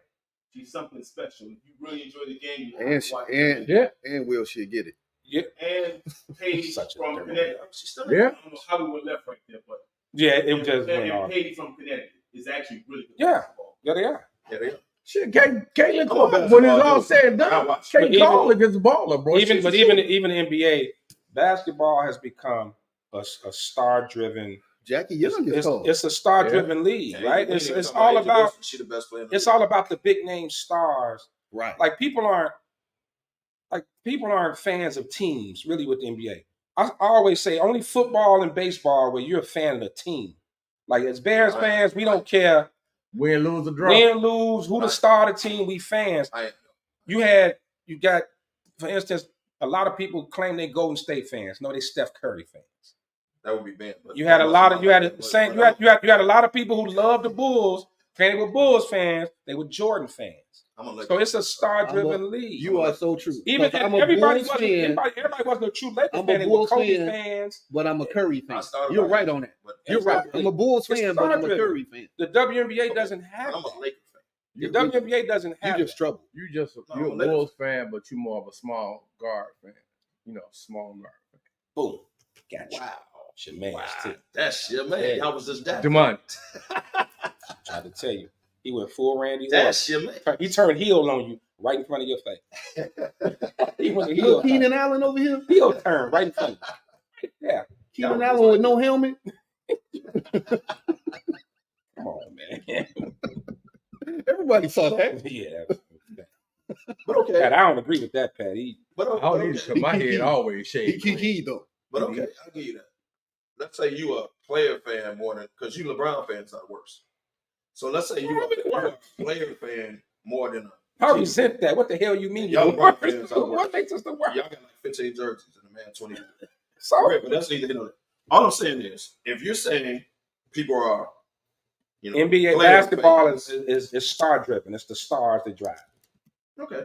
Speaker 6: She's something special. If you really enjoy the game, you
Speaker 2: And
Speaker 6: have
Speaker 2: she-
Speaker 6: to watch
Speaker 2: and-
Speaker 6: the game.
Speaker 4: Yeah.
Speaker 2: And Will should get it.
Speaker 3: Yeah.
Speaker 6: And Paige
Speaker 3: Such a
Speaker 6: from
Speaker 3: terrible
Speaker 6: Connecticut.
Speaker 5: She's still
Speaker 4: Yeah.
Speaker 6: I don't know how we went left right there, but
Speaker 3: Yeah, it just went
Speaker 6: and
Speaker 3: off.
Speaker 6: Paige from Connecticut is actually really good.
Speaker 3: Yeah.
Speaker 6: basketball.
Speaker 3: Yeah, they are.
Speaker 5: Yeah, they are.
Speaker 4: Shit, Caitlin
Speaker 5: I'm a
Speaker 4: Clark, when it's
Speaker 5: basketball
Speaker 4: all
Speaker 5: dude.
Speaker 4: said and
Speaker 5: I
Speaker 4: done,
Speaker 5: watch.
Speaker 4: can't call against the baller, bro.
Speaker 3: Even the NBA, basketball has become a star-driven.
Speaker 2: Jackie Young is cold.
Speaker 3: It's a star-driven league,
Speaker 5: Yeah,
Speaker 3: right?
Speaker 5: we
Speaker 3: It's
Speaker 5: ain't even
Speaker 3: all
Speaker 5: talking
Speaker 3: about.
Speaker 5: She the best player in the
Speaker 3: It's
Speaker 5: league.
Speaker 3: all about the big name stars.
Speaker 2: Right.
Speaker 3: Like people aren't fans of teams really with the NBA. I always say only football and baseball where you're a fan of the team. Like as Bears fans, we don't care
Speaker 4: win, lose, or draw.
Speaker 3: win, lose, who the star of the team. We fans. You got, for instance, a lot of people claim they Golden State fans. No, they Steph Curry fans.
Speaker 5: That would be banned.
Speaker 3: You had a lot of people who love the Bulls. They were Bulls fans. They were Jordan fans. So it's a star-driven league.
Speaker 2: You are so true.
Speaker 3: Even
Speaker 2: I'm a
Speaker 3: everybody
Speaker 2: Bulls fan.
Speaker 3: everybody wasn't a true Lakers
Speaker 2: I'm
Speaker 3: fan.
Speaker 2: a
Speaker 3: They were
Speaker 2: Bulls
Speaker 3: Kobe
Speaker 2: fan,
Speaker 3: fans.
Speaker 2: but I'm a Curry fan. You're right on that. You're right. I'm a Bulls fan, but I'm a Curry fan.
Speaker 3: The WNBA doesn't have
Speaker 5: I'm a
Speaker 3: that.
Speaker 5: Lakers fan.
Speaker 3: The WNBA doesn't have
Speaker 2: You just trouble.
Speaker 4: You're a Bulls fan, but you're more of a small guard fan. You know, small guard fan.
Speaker 3: Boom. Gotcha. Wow. Your man. Too.
Speaker 5: That's your man. Y'all was just that.
Speaker 4: Demont.
Speaker 3: Tried to tell you. He went full Randy.
Speaker 5: That's your man.
Speaker 3: He turned heel on you right in front of your face. He went
Speaker 2: Little Keenan Allen over here.
Speaker 3: Heel turn right in front of you. Yeah.
Speaker 2: Keenan Allen with no helmet.
Speaker 3: Come on, man.
Speaker 2: Everybody saw that.
Speaker 3: Yeah.
Speaker 5: But okay.
Speaker 3: Pat, I don't agree with that, Pat.
Speaker 4: I don't need to cut my head always shaved.
Speaker 2: He though.
Speaker 5: But okay, I'll give you that. Let's say you a player fan more than, because you LeBron fans are worse. So let's say you a player fan more than a.
Speaker 3: I resent that. What the hell you mean?
Speaker 5: Y'all LeBron fans are
Speaker 3: What
Speaker 5: worse.
Speaker 3: makes us the worst?
Speaker 5: Y'all got like 15 jerseys and a man 20.
Speaker 3: Sorry,
Speaker 5: but that's neither here nor there. All I'm saying is, if you're saying people are,
Speaker 3: NBA basketball is star driven. It's the stars that drive.
Speaker 5: Okay.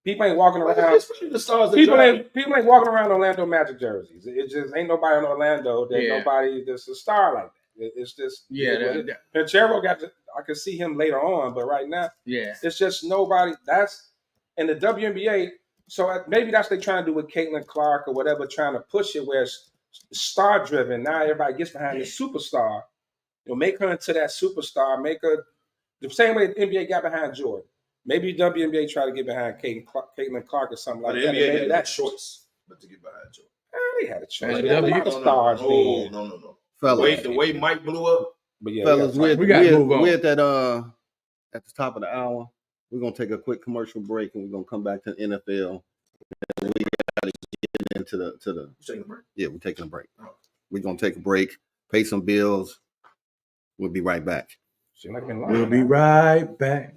Speaker 3: People ain't walking around.
Speaker 5: Especially the stars that
Speaker 3: People
Speaker 5: drive.
Speaker 3: ain't walking around Orlando Magic jerseys. It just ain't nobody in Orlando. There's nobody that's a star like that. It's just Pinchero I can see him later on, but right now, it's just nobody. That's in the WNBA. So maybe that's what they're trying to do with Caitlin Clark or whatever, trying to push it where it's star driven. Now everybody gets behind the superstar. Make her into that superstar. Make her the same way the NBA got behind Jordan. Maybe WNBA try to get behind Caitlin Clark or something like that.
Speaker 5: The NBA had
Speaker 3: that
Speaker 5: choice, but to get behind Jordan.
Speaker 3: They had a choice. They had a lot of stars.
Speaker 5: No.
Speaker 2: Fellas,
Speaker 5: the way Mike blew up.
Speaker 2: But fellas, we're at that at the top of the hour. We're gonna take a quick commercial break, and we're gonna come back to the NFL. And we gotta get into the.
Speaker 5: You taking a break?
Speaker 2: Yeah, we're taking a break. We're gonna take a break, pay some bills. We'll be right back.
Speaker 4: We'll be right back.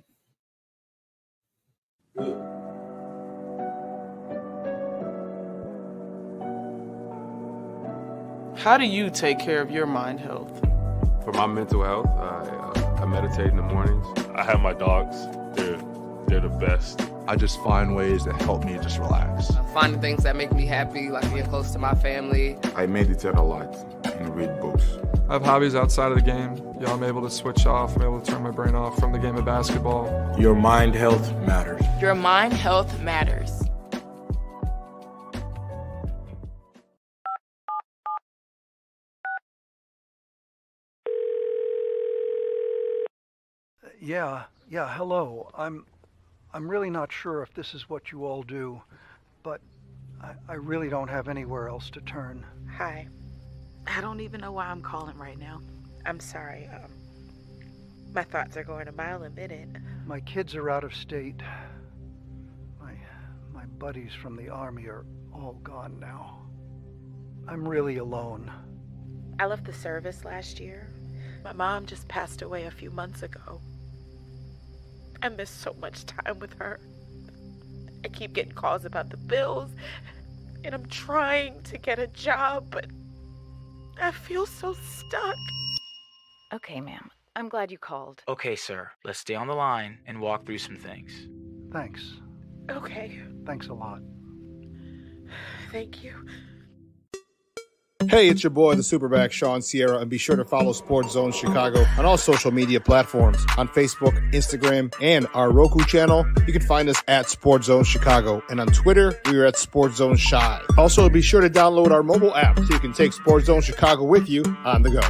Speaker 7: How do you take care of your mind health?
Speaker 8: For my mental health, I meditate in the mornings.
Speaker 9: I have my dogs. They're the best. I just find ways that help me just relax.
Speaker 7: Finding things that make me happy, like being close to my family.
Speaker 8: I meditate a lot and read books.
Speaker 10: I have hobbies outside of the game. I'm able to switch off. I'm able to turn my brain off from the game of basketball.
Speaker 9: Your mind health matters.
Speaker 11: Your mind health matters.
Speaker 12: Yeah, hello. I'm really not sure if this is what you all do, but I really don't have anywhere else to turn.
Speaker 13: Hi. I don't even know why I'm calling right now. I'm sorry. My thoughts are going a mile a minute.
Speaker 12: My kids are out of state. My buddies from the Army are all gone now. I'm really alone.
Speaker 13: I left the service last year. My mom just passed away a few months ago. I miss so much time with her. I keep getting calls about the bills, and I'm trying to get a job, but I feel so stuck.
Speaker 14: Okay, ma'am. I'm glad you called.
Speaker 15: Okay, sir. Let's stay on the line and walk through some things.
Speaker 12: Thanks.
Speaker 13: Okay.
Speaker 12: Thanks a lot.
Speaker 13: Thank you.
Speaker 16: Hey, it's your boy, the Superback, Sean Sierra, and be sure to follow Sports Zone Chicago on all social media platforms, on Facebook, Instagram, and our Roku channel. You can find us at Sports Zone Chicago, and on Twitter, we are at Sports Zone Shy. Also, be sure to download our mobile app so you can take Sports Zone Chicago with you on the go.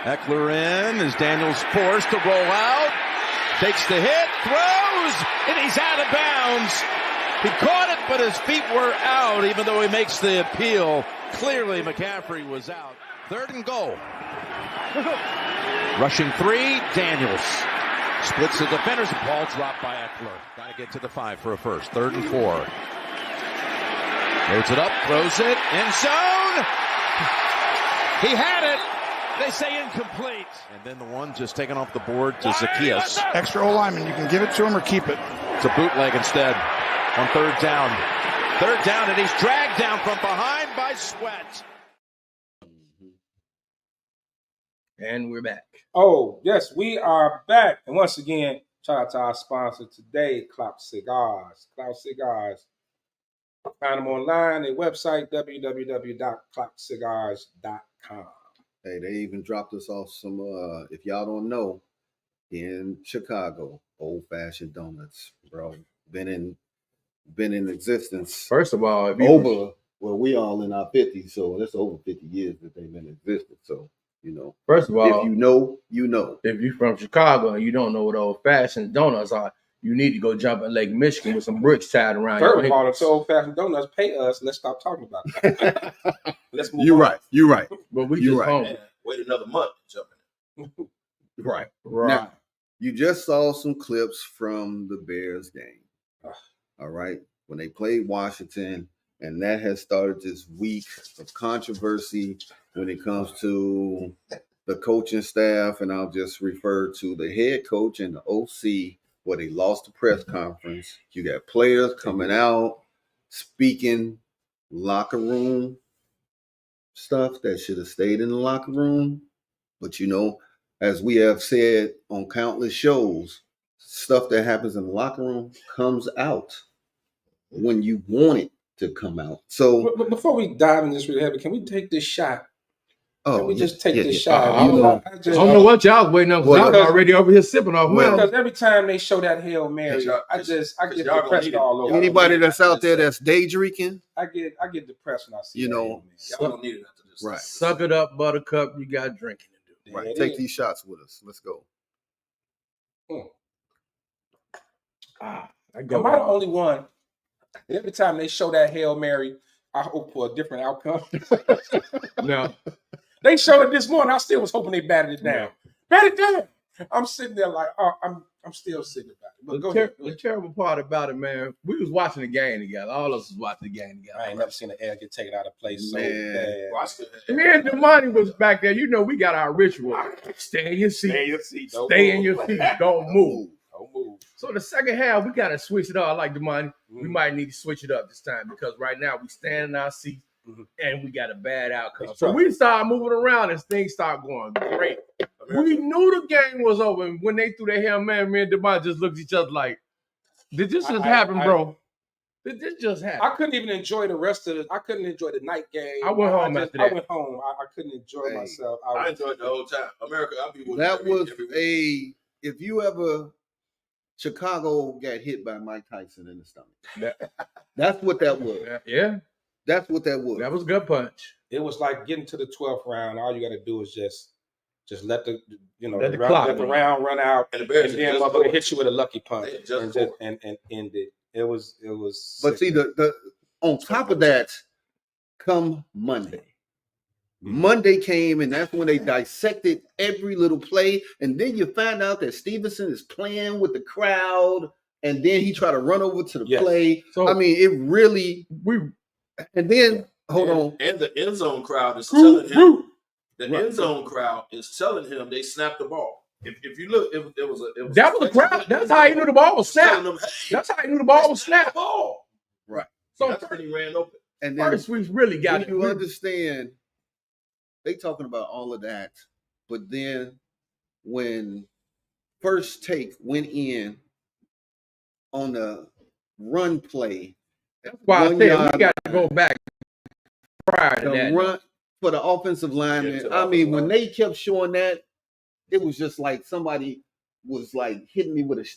Speaker 17: Eckler in as Daniels forced to roll out. Takes the hit, throws, and he's out of bounds. He caught it, but his feet were out, even though he makes the appeal. Clearly, McCaffrey was out. 3rd and goal. Rushing 3, Daniels. Splits the defenders, and ball dropped by Eckler. Got to get to the 5 for a first. 3rd and 4. Loads it up, throws it, end zone. He had it. They say incomplete. And then the one just taken off the board to Zacchaeus.
Speaker 18: Extra O-lineman, you can give it to him or keep it.
Speaker 17: It's a bootleg instead on 3rd down. 3rd down, and he's dragged down from behind by Sweat.
Speaker 4: And we're back.
Speaker 3: Oh, yes, we are back. And once again, shout out to our sponsor today, Clout Cigars. Clout Cigars. Find them online, their website, www.cloutcigars.com.
Speaker 2: Hey, they even dropped us off some, if y'all don't know, in Chicago, old-fashioned donuts, bro. Been in existence.
Speaker 4: First of all,
Speaker 2: we all in our 50s, so that's over 50 years that they've been in existence. So,
Speaker 4: first of all,
Speaker 2: if you know, you know.
Speaker 4: If you're from Chicago and you don't know what old-fashioned donuts are, you need to go jump in Lake Michigan with some bricks tied around your
Speaker 3: First of all, if so old-fashioned donuts pay us, let's stop talking about that. Let's move on.
Speaker 2: You're right.
Speaker 4: But we
Speaker 2: You're
Speaker 4: just
Speaker 2: right.
Speaker 4: home.
Speaker 5: Wait another month to jump in.
Speaker 2: Right. Now, you just saw some clips from the Bears game. All right. When they played Washington, and that has started this week of controversy when it comes to the coaching staff. And I'll just refer to the head coach and the OC, where they lost the press conference. You got players coming out, speaking locker room stuff that should have stayed in the locker room. But, as we have said on countless shows, stuff that happens in the locker room comes out when you want it to come out. So
Speaker 3: but before we dive in this really heavy, can we take this shot? Can we just take this shot?
Speaker 4: I don't know what y'all was waiting on, because I was already over here sipping off milk.
Speaker 3: Because every time they show that Hail Mary, I get depressed all over.
Speaker 2: Anybody that's out there that's day drinking,
Speaker 3: I get depressed when I see that.
Speaker 5: Y'all don't need it after this.
Speaker 2: Right.
Speaker 4: Suck it up, buttercup. You got drinking to do.
Speaker 2: Right. Take these shots with us. Let's go.
Speaker 3: Am I the only one? Every time they show that Hail Mary, I hope for a different outcome.
Speaker 4: No.
Speaker 3: They showed it this morning. I still was hoping they batted it down. Bat it down. I'm sitting there like, I'm still sitting about it. But go ahead.
Speaker 4: The terrible part about it, man, we was watching the game together. All of us was watching the game together.
Speaker 3: I ain't never seen an air get taken out of place so
Speaker 2: Man.
Speaker 3: bad.
Speaker 4: Me and Damani was back there. We got our ritual. Stay in your seat.
Speaker 3: Stay in your seat.
Speaker 4: Stay in your seat. Don't move.
Speaker 3: Don't move.
Speaker 4: So the second half, we got to switch it up. I like Damani. We might need to switch it up this time, because right now we stand in our seats and we got a bad outcome. So we started moving around and things started going great. We knew the game was over. And when they threw their Hail Mary, me and Damani just looked at each other like, did this just happen, bro? Did this just happen?
Speaker 3: I couldn't even enjoy the rest of it. I couldn't enjoy the night game.
Speaker 4: I went home after that.
Speaker 3: I went home. I couldn't enjoy myself.
Speaker 5: I enjoyed the whole time. America, I'll be with
Speaker 2: That
Speaker 5: you
Speaker 2: was if you ever, Chicago got hit by Mike Tyson in the stomach. That's what that was.
Speaker 4: Yeah.
Speaker 2: That's what that was.
Speaker 4: That was a gut punch.
Speaker 3: It was like getting to the 12th round. All you got to do is just let the round run out, and then motherfucker hit you with a lucky punch and end it. It was.
Speaker 2: But see, the on top of that, come Monday. Monday came, and that's when they dissected every little play. And then you find out that Stevenson is playing with the crowd, and then he tried to run over to the play. So, I mean, it really and then hold on.
Speaker 5: And the end zone crowd is telling him. The end zone crowd is telling him they snapped the ball. If you look, it was
Speaker 4: that was a crowd. That's how he knew the ball was snapped. That's how he knew the ball was snapped.
Speaker 2: Right.
Speaker 4: So
Speaker 5: that's when he ran open.
Speaker 2: And then
Speaker 4: first we really got it.
Speaker 2: You understand? They talking about all of that, but then when First Take went in on the run play,
Speaker 4: that's why I said we got to go back prior to that.
Speaker 2: Run for the offensive lineman. I mean, when they kept showing that, it was just like somebody was like hitting me with a.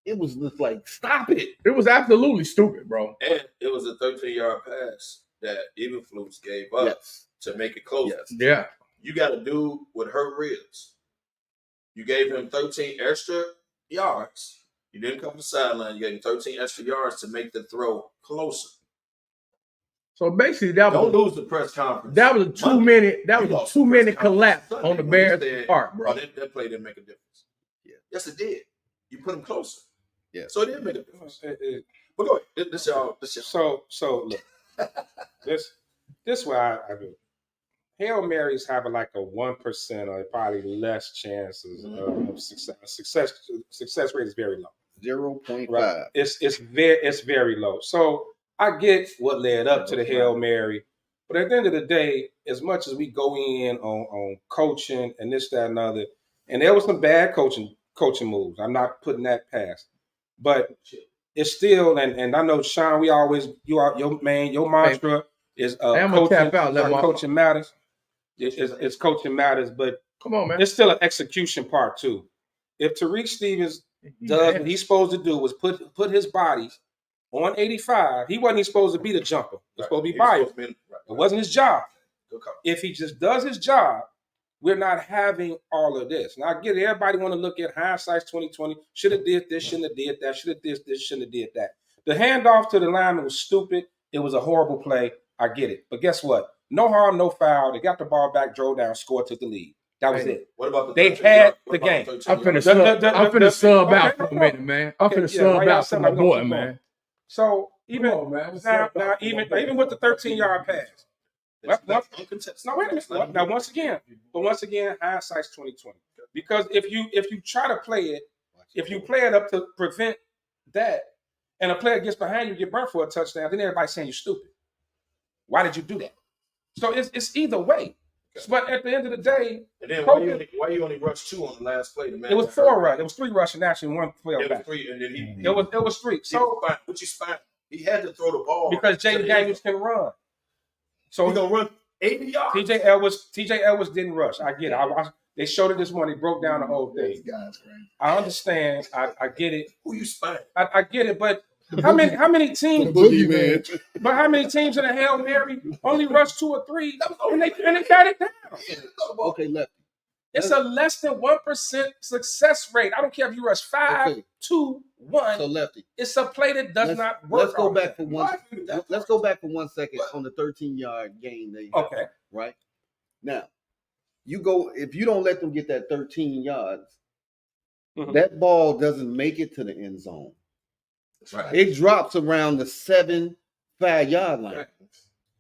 Speaker 2: It was just like, stop it.
Speaker 4: It was absolutely stupid, bro.
Speaker 5: And it was a 13-yard pass that Eberflus gave up to make it close.
Speaker 4: Yeah.
Speaker 5: You got a dude with hurt ribs. You gave him 13 extra yards. You didn't cover the sideline. You gave him 13 extra yards to make the throw closer.
Speaker 4: So basically, that
Speaker 5: Don't
Speaker 4: was
Speaker 5: lose the press conference.
Speaker 4: That was a 2 minute. That was a 2 minute collapse on the Bears' part, bro.
Speaker 5: Oh, that play didn't make a difference. Yeah. Yes, it did. You put him closer.
Speaker 2: Yeah.
Speaker 5: So it did make a difference. But go ahead. This y'all.
Speaker 3: So look, this why I do. Hail Marys have like a 1% or probably less chances of success. Success rate is very low.
Speaker 2: 0.5.
Speaker 3: Right. It's very low. So I get what led up to the Hail Mary, but at the end of the day, as much as we go in on coaching and this, that, and other, and there was some bad coaching moves. I'm not putting that past, but it's still. And I know Sean, we always your mantra is coaching matters. It's coaching matters, but
Speaker 4: come on, man,
Speaker 3: it's still an execution part too. If Tariq Stevens does what he's supposed to do was put his body on 85, he wasn't supposed to be the jumper. He's supposed to be biased. It wasn't his job. If he just does his job, we're not having all of this. Now I get it. Everybody want to look at hindsight's 2020. Should have did this, shouldn't have did that. Should have did this, shouldn't have did that. The handoff to the lineman was stupid. It was a horrible play. I get it. But guess what? No harm, no foul. They got the ball back, drove down, scored, took the lead. That was it.
Speaker 5: What about
Speaker 3: they had the game?
Speaker 4: I'm finna sub out for a minute, man. I'm finna sub out for my boy, man.
Speaker 3: So even now, even with the 13-yard pass. No, wait a minute. Now once again, hindsight's 2020. Because if you try to play it, if you play it up to prevent that, and a player gets behind you, get burnt for a touchdown, then everybody's saying you're stupid. Why did you do that? So it's either way. But at the end of the day,
Speaker 5: and then why you only rushed 2 on the last play?
Speaker 3: It was 4 rush. It was 3 rushing actually, 1 fell back.
Speaker 5: It was 3, and then
Speaker 3: it was 3. So
Speaker 5: which is fine. He had to throw the ball
Speaker 3: because Jaden Daniels can run. So
Speaker 5: he's gonna run 80 yards.
Speaker 3: TJ Edwards didn't rush. I get it. They showed it this morning. He broke down the whole thing. I understand. I get it.
Speaker 5: Who you spying?
Speaker 3: I get it, but how many teams? But how many teams in the Hail Mary only rush 2 or 3 and they got it down?
Speaker 2: Okay, look.
Speaker 3: It's a less than 1% success rate. I don't care if you rush 5, 2, 1.
Speaker 2: So Lefty,
Speaker 3: it's a play that does not work.
Speaker 2: Let's go back for one. Let's go back for 1 second on the 13-yard gain they had.
Speaker 3: Okay.
Speaker 2: Right now, if you don't let them get that 13 yards, that ball doesn't make it to the end zone.
Speaker 5: Right.
Speaker 2: It drops around the 7-5-yard line.
Speaker 5: Right.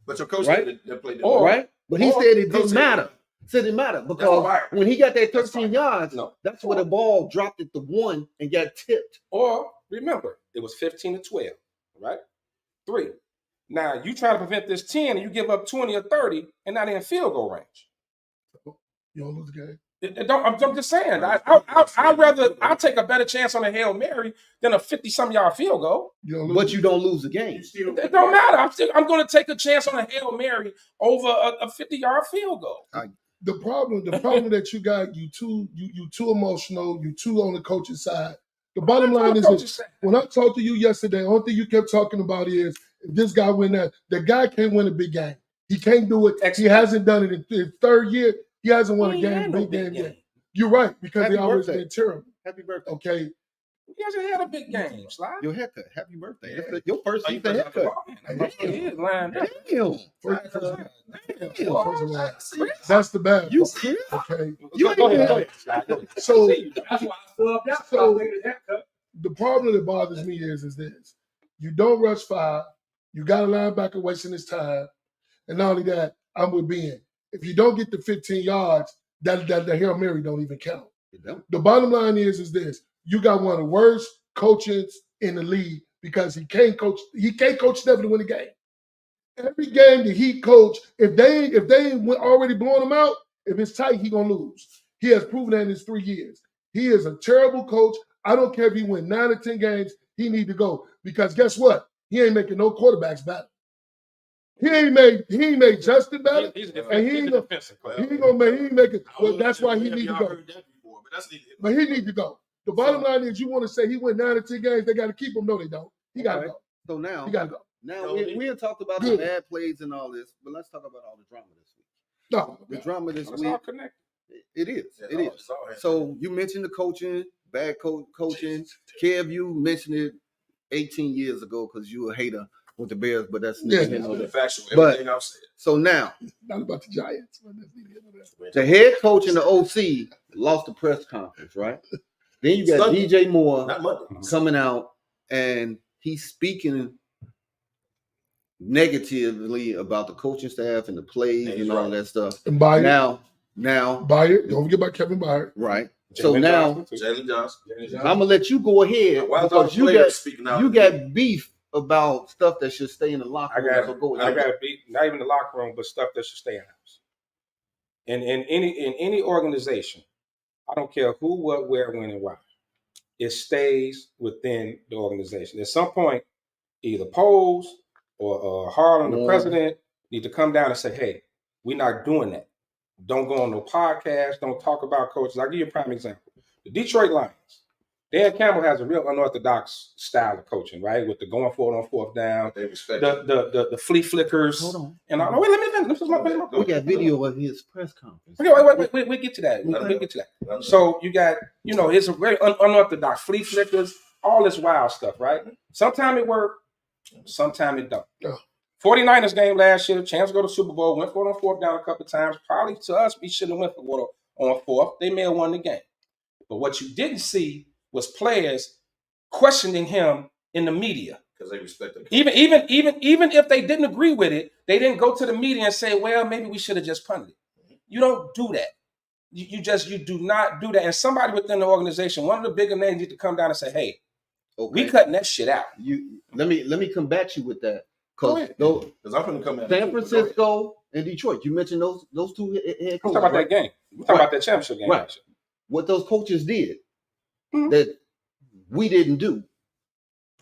Speaker 5: But your coach
Speaker 2: right?
Speaker 5: that played
Speaker 2: right? But he said it didn't matter. Said it mattered because when he got that 13 yards, that's where the ball dropped at the 1 and got tipped.
Speaker 3: Or remember, it was 15-12, right? 3. Now you try to prevent this 10 and you give up 20 or 30 and not in field goal range.
Speaker 19: You don't lose the game.
Speaker 3: I'm just saying. I'll take a better chance on a Hail Mary than a 50-some yard field goal.
Speaker 2: But you don't lose the game.
Speaker 3: It don't matter. I'm going to take a chance on a Hail Mary over a 50-yard field goal.
Speaker 19: The problem that you got, you too emotional, you too on the coach's side. The bottom line is this, when I talked to you yesterday, the only thing you kept talking about is if this guy win that, the guy can't win a big game. He can't do it. He hasn't done it in his 3rd year. He hasn't won a big game yet. You're right, because they always been terrible.
Speaker 2: Happy birthday.
Speaker 19: Okay.
Speaker 3: He hasn't had a big game, Sly.
Speaker 2: Your haircut. Happy birthday. That's your first season haircut.
Speaker 3: Damn.
Speaker 19: First of all, that's the bad
Speaker 2: You
Speaker 19: part. Okay.
Speaker 3: Go ahead.
Speaker 19: So
Speaker 3: that's why I
Speaker 19: the problem that bothers me is this. You don't rush 5. You got a linebacker wasting his time. And not only that, I'm with Ben. If you don't get the 15 yards, that the Hail Mary don't even count. The bottom line is this. You got one of the worst coaches in the league because he can't coach Stephen to win the game. Every game that he coached, if they ain't already blowing him out, if it's tight, he gonna lose. He has proven that in his 3 years. He is a terrible coach. I don't care if he win 9 or 10 games, he need to go. Because guess what? He ain't making no quarterbacks better. He ain't made Justin better, and he ain't gonna make it. Well, that's why he need to go. But he need to go. The bottom line is, you want to say he went 9 or 10 games, they got to keep him. No, they don't. He got to go.
Speaker 2: So now
Speaker 19: he got to go.
Speaker 2: Now we have talked about the bad plays and all this, but let's talk about all the drama this week.
Speaker 19: No,
Speaker 2: the drama this
Speaker 3: It's
Speaker 2: week.
Speaker 3: all connected.
Speaker 2: It is.
Speaker 5: Yeah,
Speaker 2: It is.
Speaker 5: it's all happening.
Speaker 2: So you mentioned the coaching, bad coaching. Kev, you mentioned it 18 years ago because you a hater with the Bears, but that's
Speaker 19: Yeah.
Speaker 2: neither here nor there.
Speaker 5: Factual.
Speaker 2: But
Speaker 5: Everything I've said.
Speaker 2: so now
Speaker 19: Not about the Giants. But that's neither here nor there.
Speaker 2: the head coach and the OC lost the press conference, right? Then you got
Speaker 5: Sunday.
Speaker 2: DJ Moore
Speaker 5: Not Monday.
Speaker 2: coming out and he's speaking negatively about the coaching staff and the plays
Speaker 5: Yeah,
Speaker 2: and
Speaker 5: he's
Speaker 2: all
Speaker 5: right.
Speaker 2: that stuff.
Speaker 19: And Byard.
Speaker 2: Now,
Speaker 19: Byard. Don't forget about Kevin Byard.
Speaker 2: right. So
Speaker 3: Jalen
Speaker 2: now
Speaker 3: Johnson, too.
Speaker 5: Jalen Johnson.
Speaker 2: I'm gonna let you go ahead
Speaker 5: Why is all
Speaker 2: because
Speaker 5: the
Speaker 2: you
Speaker 5: players speaking out?
Speaker 2: got beef about stuff that should stay in the locker
Speaker 3: I
Speaker 2: room.
Speaker 3: got
Speaker 2: So go
Speaker 3: I
Speaker 2: ahead.
Speaker 3: got to beat not even the locker room, but stuff that should stay in house. And in any organization, I don't care who, what, where, when, and why. It stays within the organization. At some point, either Poles or Harlan, the president, need to come down and say, "Hey, we're not doing that. Don't go on no podcast. Don't talk about coaches." I'll give you a prime example. The Detroit Lions. Dan Campbell has a real unorthodox style of coaching, right? With the going for it on fourth down,
Speaker 5: They respect
Speaker 3: the flea flickers.
Speaker 2: Hold on.
Speaker 3: And all. Wait, let me finish. This is my
Speaker 2: We got video of his press conference.
Speaker 3: Okay, wait. We'll get to that. We'll get to that. So you got, it's a very unorthodox flea flickers, all this wild stuff, right? Sometimes it work, sometimes it don't.
Speaker 19: Yeah.
Speaker 3: 49ers game last year, chance to go to Super Bowl, went for it on fourth down a couple of times. Probably to us, we shouldn't have went for it on fourth. They may have won the game. But what you didn't see was players questioning him in the media.
Speaker 5: Because they respect him.
Speaker 3: Even if they didn't agree with it, they didn't go to the media and say, "Well, maybe we should have just punted it." You don't do that. You do not do that. And somebody within the organization, one of the bigger names, need to come down and say, "Hey, we cutting that shit out."
Speaker 2: Let me combat you with that. Because
Speaker 5: I'm going to come at
Speaker 2: San Francisco and Detroit, you mentioned those two head coaches.
Speaker 3: We're talking about that game. We're talking about that championship game.
Speaker 2: Right. What those coaches did that we didn't do.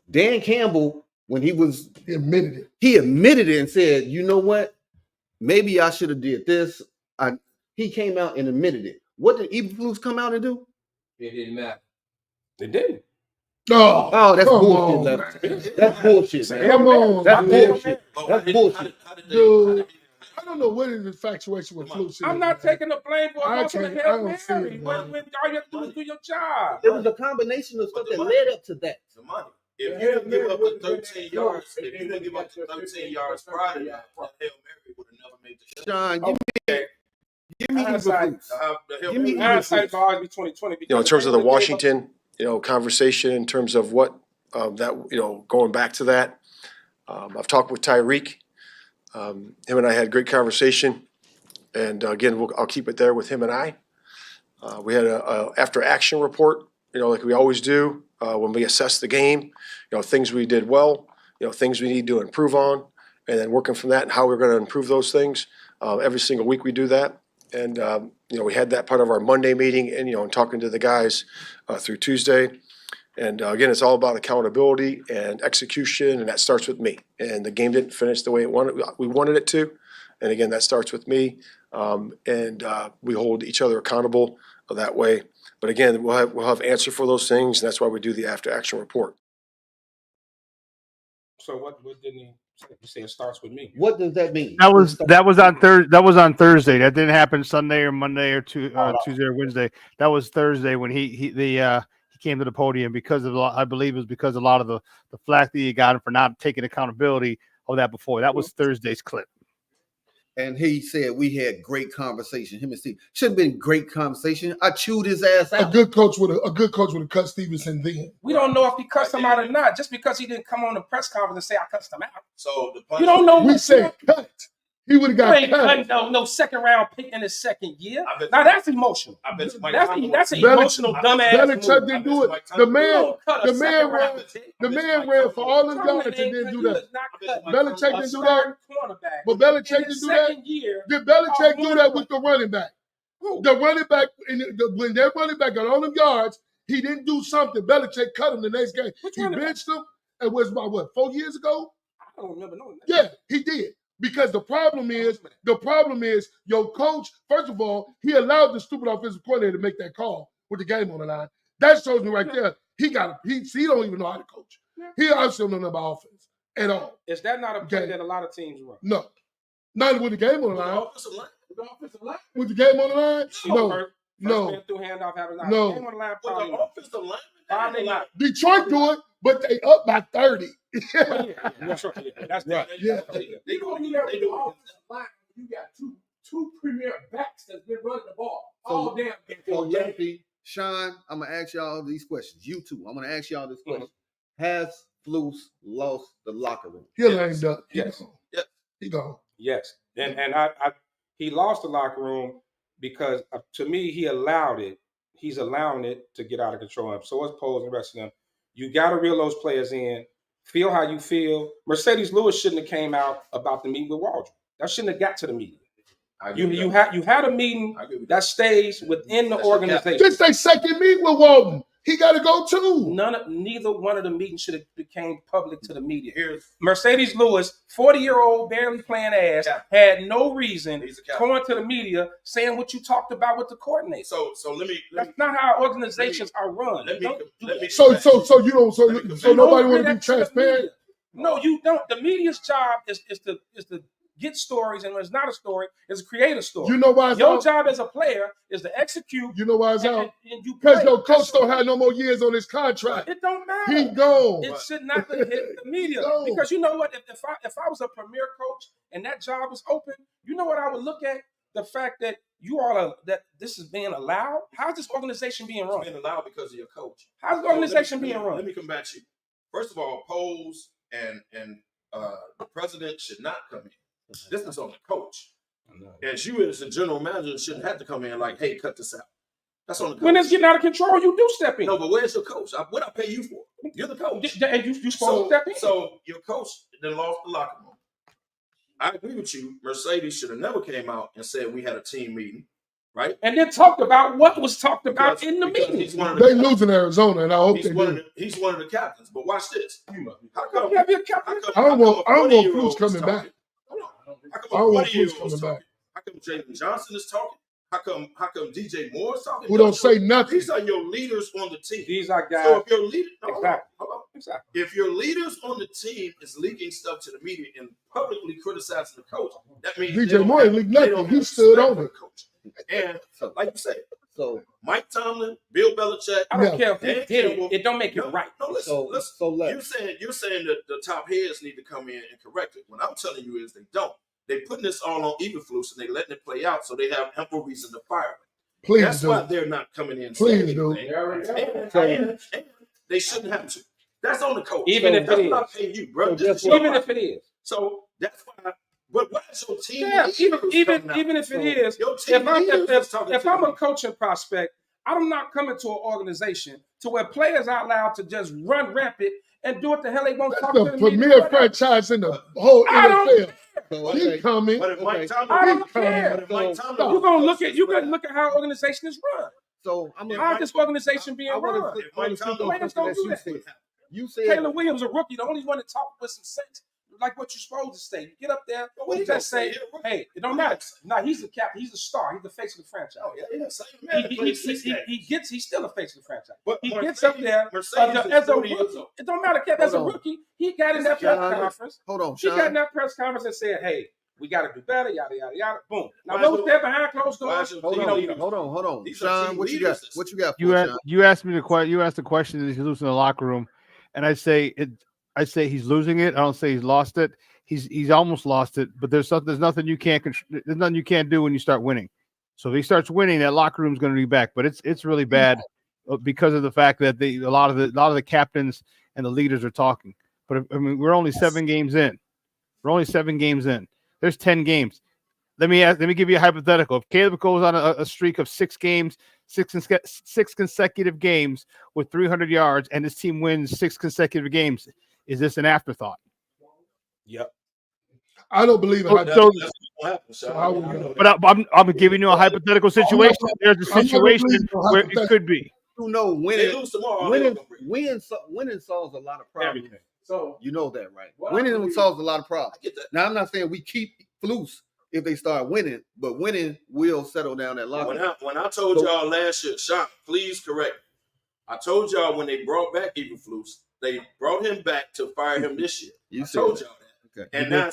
Speaker 2: Dan Campbell, when he admitted it and said, "You know what? Maybe I should have did this." He came out and admitted it. What did Eberflus come out and do?
Speaker 4: It didn't matter.
Speaker 3: It didn't.
Speaker 2: Oh, that's bullshit. That's bullshit, man.
Speaker 19: Come on.
Speaker 2: That's bullshit. That's bullshit.
Speaker 19: Dude, I don't know what is the infatuation with flu season.
Speaker 3: I'm not taking the blame for
Speaker 19: I
Speaker 3: most of the
Speaker 19: can't- I
Speaker 3: Hail
Speaker 19: don't see
Speaker 3: Mary.
Speaker 19: it,
Speaker 3: When
Speaker 19: man.
Speaker 3: all you have to do is do your job.
Speaker 2: It was a combination of stuff that led up to that.
Speaker 5: The money. If you didn't give up the 13 yards, if you didn't give up the 13 yards prior to that, Hail Mary would have never made the shot.
Speaker 2: Sean, give me Eberflus.
Speaker 3: Hindsight will always be 2020.
Speaker 20: In terms of the Washington, conversation, in terms of what that, going back to that, I've talked with Tyreek. Him and I had a great conversation, and again, I'll keep it there with him and I. We had a after action report, like we always do when we assess the game. Things we did well, things we need to improve on, and then working from that and how we're going to improve those things. Every single week we do that, and we had that part of our Monday meeting, and talking to the guys through Tuesday. And again, it's all about accountability and execution, and that starts with me. And the game didn't finish the way we wanted it to, and again, that starts with me. And we hold each other accountable that way. But again, we'll have answer for those things, and that's why we do the after action report.
Speaker 3: So what didn't he say? You say it starts with me.
Speaker 2: What does that mean?
Speaker 21: That was on Thursday. That was on Thursday. That didn't happen Sunday or Monday or Tuesday or Wednesday. That was Thursday when he came to the podium because of, I believe it was because a lot of the flack that he got for not taking accountability of that before. That was Thursday's clip.
Speaker 2: And he said we had great conversation. Him and Steve should have been great conversation. I chewed his ass out.
Speaker 19: A good coach would have cut Stevenson then.
Speaker 3: We don't know if he cussed him out or not. Just because he didn't come on the press conference and say I cussed him out.
Speaker 5: So
Speaker 3: you don't know.
Speaker 19: We said cut. He would have got cut.
Speaker 3: No second round pick in his second year. Now that's emotional. That's an emotional dumbass.
Speaker 19: Belichick didn't do it. The man ran for all them yards and didn't do that. Belichick didn't do that. But Belichick didn't do that. Did Belichick do that with the running back? The running back, when their running back got all them yards, he didn't do something. Belichick cut him the next game. He benched him. It was about 4 years ago?
Speaker 3: I don't remember knowing that.
Speaker 19: Yeah, he did. Because the problem is your coach, first of all, he allowed the stupid offensive coordinator to make that call with the game on the line. That shows me right there. He don't even know how to coach. He also don't know about offense at all.
Speaker 3: Is that not a play that a lot of teams run?
Speaker 19: No. Not with the game on the line. With the game on the line? No.
Speaker 3: First
Speaker 19: No.
Speaker 3: man through handoff, have a line.
Speaker 19: No.
Speaker 3: Game on the line,
Speaker 5: With
Speaker 3: probably
Speaker 5: the
Speaker 3: not.
Speaker 5: offensive line,
Speaker 3: Probably not.
Speaker 19: Detroit do it, but they up by 30.
Speaker 3: Well, yeah, Detroit, yeah, that's
Speaker 4: Right.
Speaker 19: Yeah.
Speaker 3: They
Speaker 6: gonna do that with the offensive line. You got two premier backs that's been running the ball all damn game.
Speaker 2: So Yankee, Sean, I'm gonna ask y'all these questions. You too. I'm gonna ask y'all this question. Has Flus lost the locker room?
Speaker 19: He lame duck.
Speaker 3: Yes.
Speaker 19: He gone.
Speaker 3: Yes, and he lost the locker room because to me he allowed it. He's allowing it to get out of control. So is Poles and the rest of them. You got to reel those players in. Feel how you feel. Mercedes Lewis shouldn't have came out about the meeting with Waldron. That shouldn't have got to the meeting. You had a meeting that stays within the organization.
Speaker 19: This they second meet with Walton. He got to go too.
Speaker 3: Neither one of the meetings should have became public to the media. Mercedes Lewis, 40-year-old, barely playing ass, had no reason going to the media saying what you talked about with the coordinator.
Speaker 5: So let me.
Speaker 3: That's not how organizations are run.
Speaker 19: So you don't. So nobody want to be transparent.
Speaker 3: No, you don't. The media's job is to get stories, and when it's not a story, it's to create a story.
Speaker 19: You know why it's
Speaker 3: your
Speaker 19: out?
Speaker 3: job as a player is to execute.
Speaker 19: You know why it's out?
Speaker 3: Because
Speaker 19: Because your coach don't have no more years on his contract.
Speaker 3: It don't matter.
Speaker 19: He gone.
Speaker 3: It should not hit the media. Because you know what? If I was a premier coach and that job was open, you know what I would look at? The fact that you all are, that this is being allowed. How's this organization being run?
Speaker 5: It's being allowed because of your coach.
Speaker 3: How's the organization being run?
Speaker 5: Let me combat you. First of all, Poles and the president should not come in. This is on the coach. As you as a general manager shouldn't have to come in like, hey, cut this out. That's on the coach.
Speaker 3: When it's getting out of control, you do step in.
Speaker 5: No, but where's your coach? What I pay you for? You're the coach.
Speaker 3: And you supposed to step in.
Speaker 5: So your coach then lost the locker room. I agree with you. Mercedes should have never came out and said we had a team meeting, right?
Speaker 3: And then talked about what was talked about in the meeting.
Speaker 19: They losing Arizona, and I hope they do.
Speaker 5: He's one of the captains. But watch this. How come?
Speaker 19: I don't want Flus coming back. I don't want Flus coming back.
Speaker 5: How come Jalen Johnson is talking? How come DJ Moore is talking?
Speaker 19: Who don't say nothing.
Speaker 5: These are your leaders on the team.
Speaker 3: These are guys.
Speaker 5: So if your leader,
Speaker 3: Exactly.
Speaker 5: If your leaders on the team is leaking stuff to the media and publicly criticizing the coach, that means
Speaker 19: DJ Moore ain't leaked nothing. He stood on it.
Speaker 5: And so, like you said, so Mike Tomlin, Bill Belichick.
Speaker 3: I don't care if he did it. It don't make it right.
Speaker 5: No, listen. You're saying that the top heads need to come in and correct it. What I'm telling you is they don't. They're putting this all on Eberflus and they letting it play out, so they have ample reason to fire him.
Speaker 19: Please
Speaker 5: That's
Speaker 19: do.
Speaker 5: why they're not coming in.
Speaker 19: Please do.
Speaker 5: And they shouldn't have to. That's on the coach.
Speaker 3: Even if it is.
Speaker 5: Not paying you, bro.
Speaker 3: Even if it is.
Speaker 5: So that's why. But what's your team?
Speaker 3: Yeah, even if it is. If I'm a coaching prospect, I'm not coming to an organization to where players are allowed to just run rampant and do what the hell they want to talk to
Speaker 19: The premier franchise in the whole NFL. He coming.
Speaker 5: But if Mike Tomlin,
Speaker 3: I don't care. You're gonna look at how an organization is run.
Speaker 2: So
Speaker 3: How's this organization being run? Players don't do that.
Speaker 2: You said
Speaker 3: Taylor Williams, a rookie, the only one that talked with some sense, like what you're supposed to say. You get up there, you just say, "Hey, it don't matter." No, he's the captain. He's the star. He's the face of the franchise.
Speaker 5: Oh yeah, same man.
Speaker 3: He's still the face of the franchise.
Speaker 5: But
Speaker 3: he gets up there as a rookie. It don't matter, as a rookie. He got in that press conference.
Speaker 2: Hold on,
Speaker 3: He got in that press conference and said, "Hey, we got to do better." Yada yada yada. Boom. Now those there behind closed doors.
Speaker 2: Hold on. Sean, what you got? What you got?
Speaker 21: You asked me you asked the question that he's losing the locker room, and I say he's losing it. I don't say he's lost it. He's almost lost it, but there's nothing you can't do when you start winning. So if he starts winning, that locker room's going to be back. But it's really bad because of the fact that a lot of the captains and the leaders are talking. But I mean, we're only 7 games in. There's 10 games. Let me give you a hypothetical. If Caleb goes on a streak of 6 games, six consecutive games with 300 yards, and his team wins 6 consecutive games, is this an afterthought?
Speaker 5: Yep.
Speaker 19: I don't believe it.
Speaker 21: But I'm giving you a hypothetical situation. There's a situation where it could be.
Speaker 2: You know, winning solves a lot of problems.
Speaker 3: Everything.
Speaker 2: So you know that, right? Winning solves a lot of problems. Now I'm not saying we keep Flus if they start winning, but winning will settle down that locker room.
Speaker 5: When I told y'all last year, Sean, please correct me. I told y'all when they brought back Eberflus, they brought him back to fire him this year. I told y'all that.
Speaker 2: Okay.
Speaker 5: And now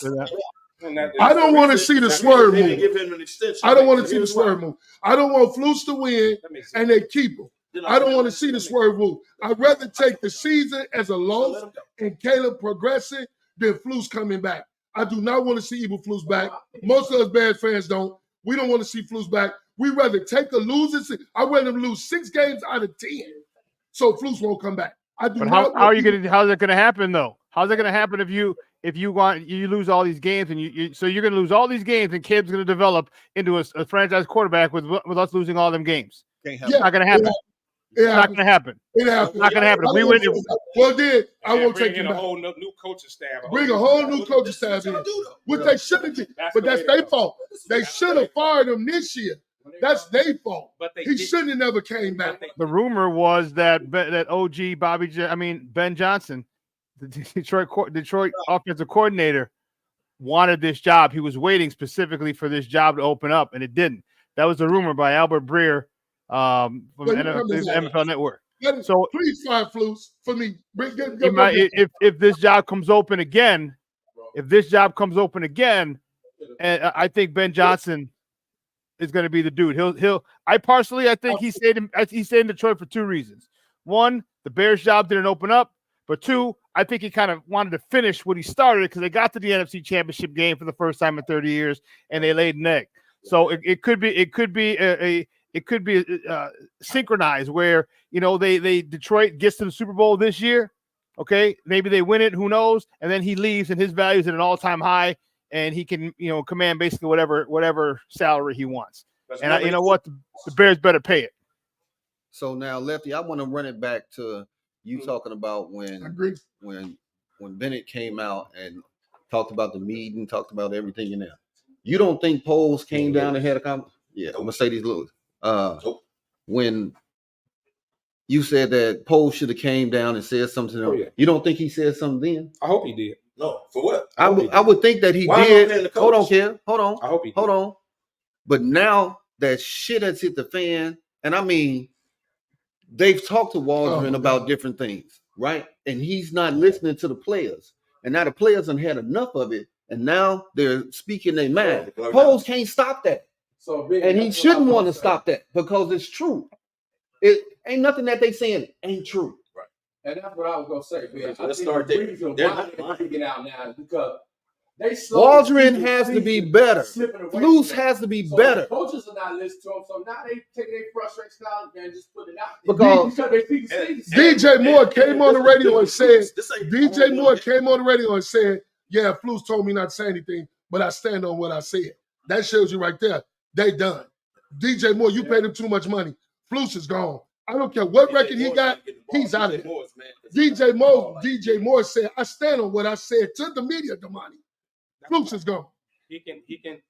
Speaker 19: I don't want to see the swerve
Speaker 5: They didn't
Speaker 19: move.
Speaker 5: give him an extension.
Speaker 19: I don't want to see the
Speaker 5: Here's why.
Speaker 19: swerve move. I don't want Flus to win and they keep him. I don't want to see the swerve move. I'd rather take the season as a loss and Caleb progressing than Flus coming back. I do not want to see Evil Flus back. Most of us Bears fans don't. We don't want to see Flus back. We'd rather take a losing. I'd rather them lose 6 games out of 10 so Flus won't come back. I do
Speaker 21: But
Speaker 19: not.
Speaker 21: how are you gonna? How's that gonna happen though? How's that gonna happen if you lose all these games and so you're gonna lose all these games and Caleb's gonna develop into a franchise quarterback with us losing all them games?
Speaker 19: Yeah,
Speaker 21: it's not gonna happen. It's not gonna happen.
Speaker 19: It happens.
Speaker 21: It's not gonna happen. We win.
Speaker 19: Well, then I won't
Speaker 3: bring
Speaker 19: take
Speaker 3: in
Speaker 19: him
Speaker 3: a
Speaker 19: back.
Speaker 3: whole new coaching staff.
Speaker 19: Bring a whole new coaching staff in, which they shouldn't do. But that's their fault. They should have fired him this year. That's their fault. He shouldn't have never came back.
Speaker 21: The rumor was that OG Ben Johnson, the Detroit offensive coordinator, wanted this job. He was waiting specifically for this job to open up, and it didn't. That was the rumor by Albert Breer from NFL Network.
Speaker 19: So please fire Flus for me.
Speaker 21: If this job comes open again, and I think Ben Johnson is going to be the dude. I think he stayed in Detroit for 2 reasons. 1, the Bears job didn't open up, but 2, I think he kind of wanted to finish what he started because they got to the NFC Championship game for the first time in 30 years and they laid an egg. So it could be synchronized where Detroit gets to the Super Bowl this year. Okay, maybe they win it, who knows? And then he leaves and his value is at an all-time high. And he can, command basically whatever salary he wants. And you know what? The Bears better pay it.
Speaker 2: So now, Lefty, I want to run it back to you talking about when Bennett came out and talked about the meeting, talked about everything in there. You don't think Poles came down and had a conversation? Yeah, Mercedes Lewis. When you said that Poles should have came down and said something else, you don't think he said something then?
Speaker 3: I hope he did.
Speaker 5: No, for what?
Speaker 2: I would think that he did. Hold on, Kev. Hold on.
Speaker 3: I hope he did.
Speaker 2: Hold on. But now that shit has hit the fan, and I mean, they've talked to Waldron about different things, right? And he's not listening to the players. And now the players have had enough of it, and now they're speaking their mind. Poles can't stop that. And he shouldn't want to stop that because it's true. It ain't nothing that they saying ain't true.
Speaker 6: And that's what I was gonna say, man.
Speaker 5: Let's start there.
Speaker 6: Why they're figuring out now is because they
Speaker 2: Waldron has to be better. Flus has to be better.
Speaker 6: Coaches are not listening to them, so now they taking their frustration out and just put it out.
Speaker 2: Because
Speaker 6: they see the season.
Speaker 19: DJ Moore came on the radio and said, "Yeah, Flus told me not to say anything, but I stand on what I said." That shows you right there. They done. DJ Moore, you paid him too much money. Flus is gone. I don't care what record he got, he's out of there. DJ Moore said, "I stand on what I said to the media, Damani." Flus is gone.
Speaker 3: He can.